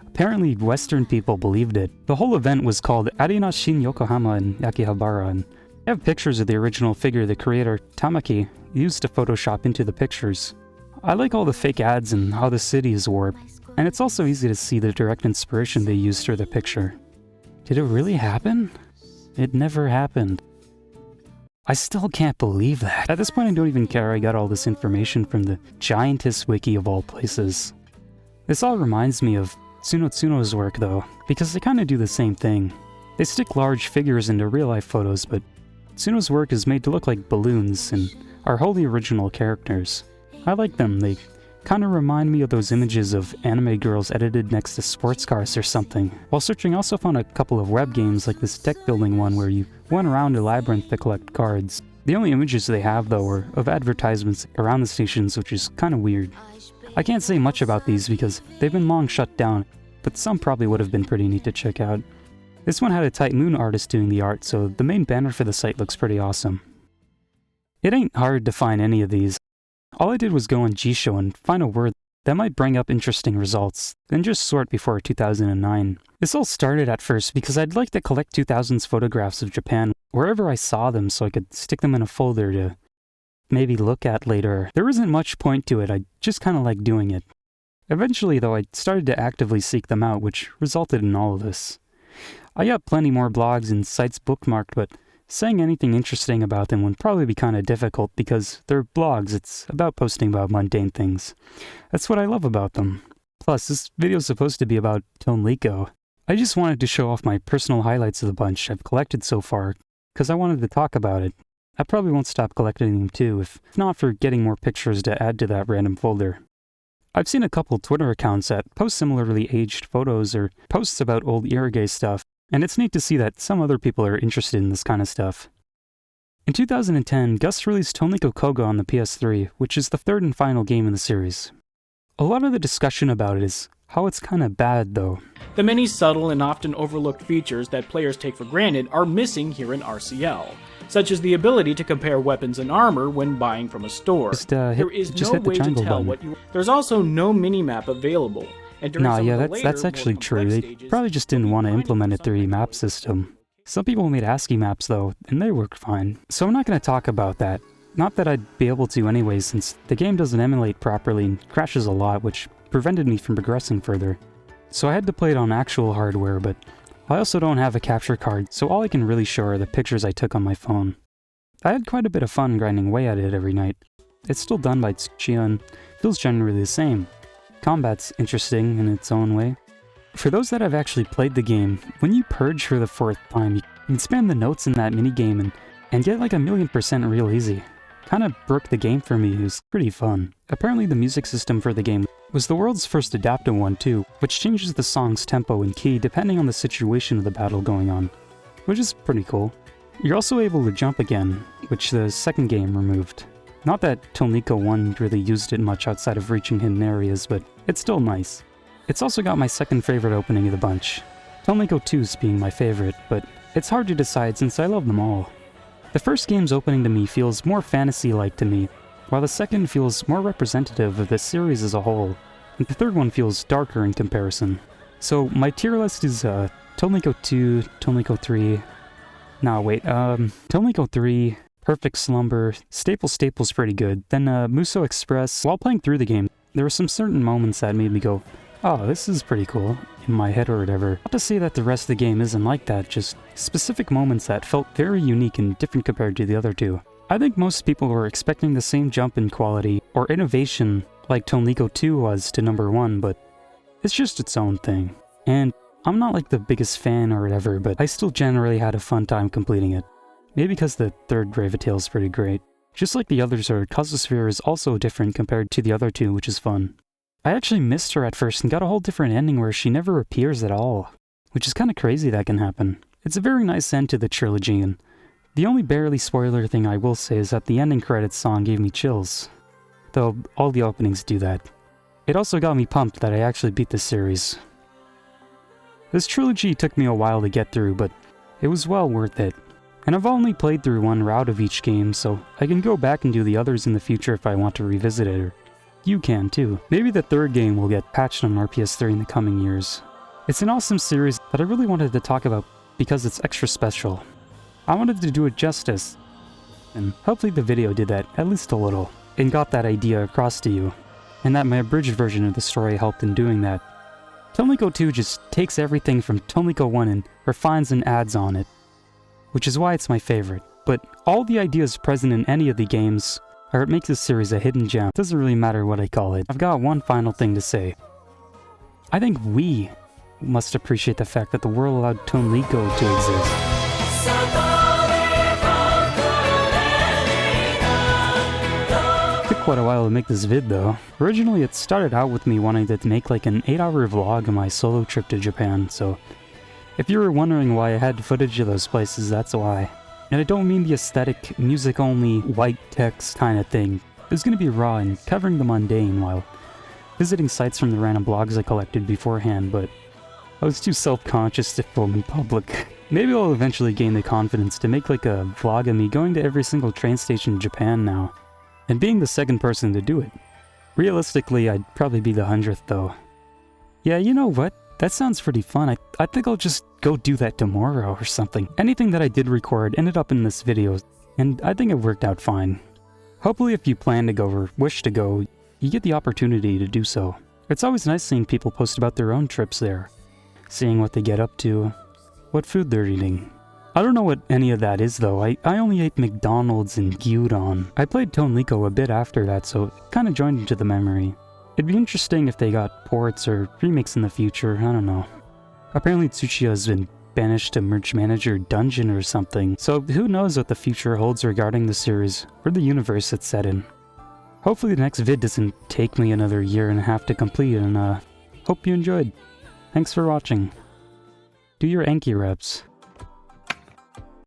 apparently Western people believed it. The whole event was called Arena Shin Yokohama in Akihabara, and I have pictures of the original figure the creator, Tamaki, used to Photoshop into the pictures. I like all the fake ads and how the city is warped, and it's also easy to see the direct inspiration they used for the picture. Did it really happen? It never happened. I still can't believe that. At this point I don't even care I got all this information from the Giantess Wiki of all places. This all reminds me of Tsunotsuno's work though, because they kinda do the same thing. They stick large figures into real-life photos, but Tsuno's work is made to look like balloons and are wholly original characters. I like them. They kinda remind me of those images of anime girls edited next to sports cars or something. While searching, I also found a couple of web games like this deck building one where you went around a labyrinth to collect cards. The only images they have though are of advertisements around the stations, which is kinda weird. I can't say much about these because they've been long shut down, but some probably would have been pretty neat to check out. This one had a Type Moon artist doing the art, so the main banner for the site looks pretty awesome. It ain't hard to find any of these. All I did was go on Jisho and find a word that might bring up interesting results, then just sort before 2009. This all started at first because I'd like to collect 2000s photographs of Japan wherever I saw them so I could stick them in a folder to maybe look at later. There isn't much point to it, I just kinda like doing it. Eventually though, I started to actively seek them out, which resulted in all of this. I got plenty more blogs and sites bookmarked, but saying anything interesting about them would probably be kinda difficult because they're blogs, it's about posting about mundane things. That's what I love about them. Plus, this video's supposed to be about Tonelico. I just wanted to show off my personal highlights of the bunch I've collected so far, because I wanted to talk about it. I probably won't stop collecting them too, if not for getting more pictures to add to that random folder. I've seen a couple Twitter accounts that post similarly aged photos or posts about old Irage stuff, and it's neat to see that some other people are interested in this kind of stuff. In 2010, Gus released Tonelico Koga on the PS3, which is the third and final game in the series. A lot of the discussion about it is how it's kinda bad though. The many subtle and often overlooked features that players take for granted are missing here in RCL, such as the ability to compare weapons and armor when buying from a store. There is no way to tell what you... There's also no minimap available. And that's actually true. They probably just didn't want to implement a 3D map system. Some people made ASCII maps though, and they worked fine. So I'm not going to talk about that. Not that I'd be able to anyway, since the game doesn't emulate properly and crashes a lot, which prevented me from progressing further. So I had to play it on actual hardware, but I also don't have a capture card, so all I can really show are the pictures I took on my phone. I had quite a bit of fun grinding away at it every night. It's still done by Tsuchiya and feels generally the same. Combat's interesting in its own way. For those that have actually played the game, when you purge for the 4th time, you can spam the notes in that minigame and get like 1,000,000% real easy. Kinda broke the game for me. It was pretty fun. Apparently the music system for the game was the world's first adaptive one too, which changes the song's tempo and key depending on the situation of the battle going on, which is pretty cool. You're also able to jump again, which the second game removed. Not that Tonelico 1 really used it much outside of reaching hidden areas, but it's still nice. It's also got my second favorite opening of the bunch. Tonelico 2's being my favorite, but it's hard to decide since I love them all. The first game's opening to me feels more fantasy-like to me, while the second feels more representative of the series as a whole, and the third one feels darker in comparison. So my tier list is Tonelico 2, Tonelico 3... Tonelico 3, Perfect Slumber, Staple's pretty good, then Muso Express. While playing through the game, there were some certain moments that made me go, oh, this is pretty cool, in my head or whatever. Not to say that the rest of the game isn't like that, just specific moments that felt very unique and different compared to the other two. I think most people were expecting the same jump in quality or innovation like Tonelico 2 was to number 1, but it's just its own thing. And I'm not like the biggest fan or whatever, but I still generally had a fun time completing it. Maybe because the third Gravitail is pretty great. Just like the others are, Cosmosphere is also different compared to the other two, which is fun. I actually missed her at first and got a whole different ending where she never appears at all, which is kinda crazy that can happen. It's a very nice end to the trilogy, and the only barely spoiler thing I will say is that the ending credits song gave me chills. Though all the openings do that. It also got me pumped that I actually beat the series. This trilogy took me a while to get through, but it was well worth it. And I've only played through one route of each game, so I can go back and do the others in the future if I want to revisit it, or you can too. Maybe the third game will get patched on RPS3 in the coming years. It's an awesome series that I really wanted to talk about because it's extra special. I wanted to do it justice, and hopefully the video did that at least a little, and got that idea across to you, and that my abridged version of the story helped in doing that. Tonelico 2 just takes everything from Tonelico 1 and refines and adds on it, which is why it's my favorite. But all the ideas present in any of the games are what makes this series a hidden gem. It doesn't really matter what I call it. I've got one final thing to say. I think we must appreciate the fact that the world allowed Tonelico to exist. It took quite a while to make this vid though. Originally it started out with me wanting to make like an 8-hour vlog of my solo trip to Japan, so if you were wondering why I had footage of those places, that's why. And I don't mean the aesthetic, music-only, white text kind of thing. It was going to be raw and covering the mundane while visiting sites from the random blogs I collected beforehand, but I was too self-conscious to film in public. Maybe I'll eventually gain the confidence to make like a vlog of me going to every single train station in Japan now, and being the second person to do it. Realistically, I'd probably be the 100th though. Yeah, you know what? That sounds pretty fun. I think I'll just go do that tomorrow or something. Anything that I did record ended up in this video, and I think it worked out fine. Hopefully if you plan to go or wish to go, you get the opportunity to do so. It's always nice seeing people post about their own trips there, seeing what they get up to, what food they're eating. I don't know what any of that is though. I only ate McDonald's and gyudon. I played Tonelico a bit after that, so it kinda joined into the memory. It'd be interesting if they got ports or remakes in the future, I don't know. Apparently Tsuchiya has been banished to Merge Manager Dungeon or something, so who knows what the future holds regarding the series, or the universe it's set in. Hopefully the next vid doesn't take me another year and a half to complete, and hope you enjoyed. Thanks for watching. Do your Anki reps.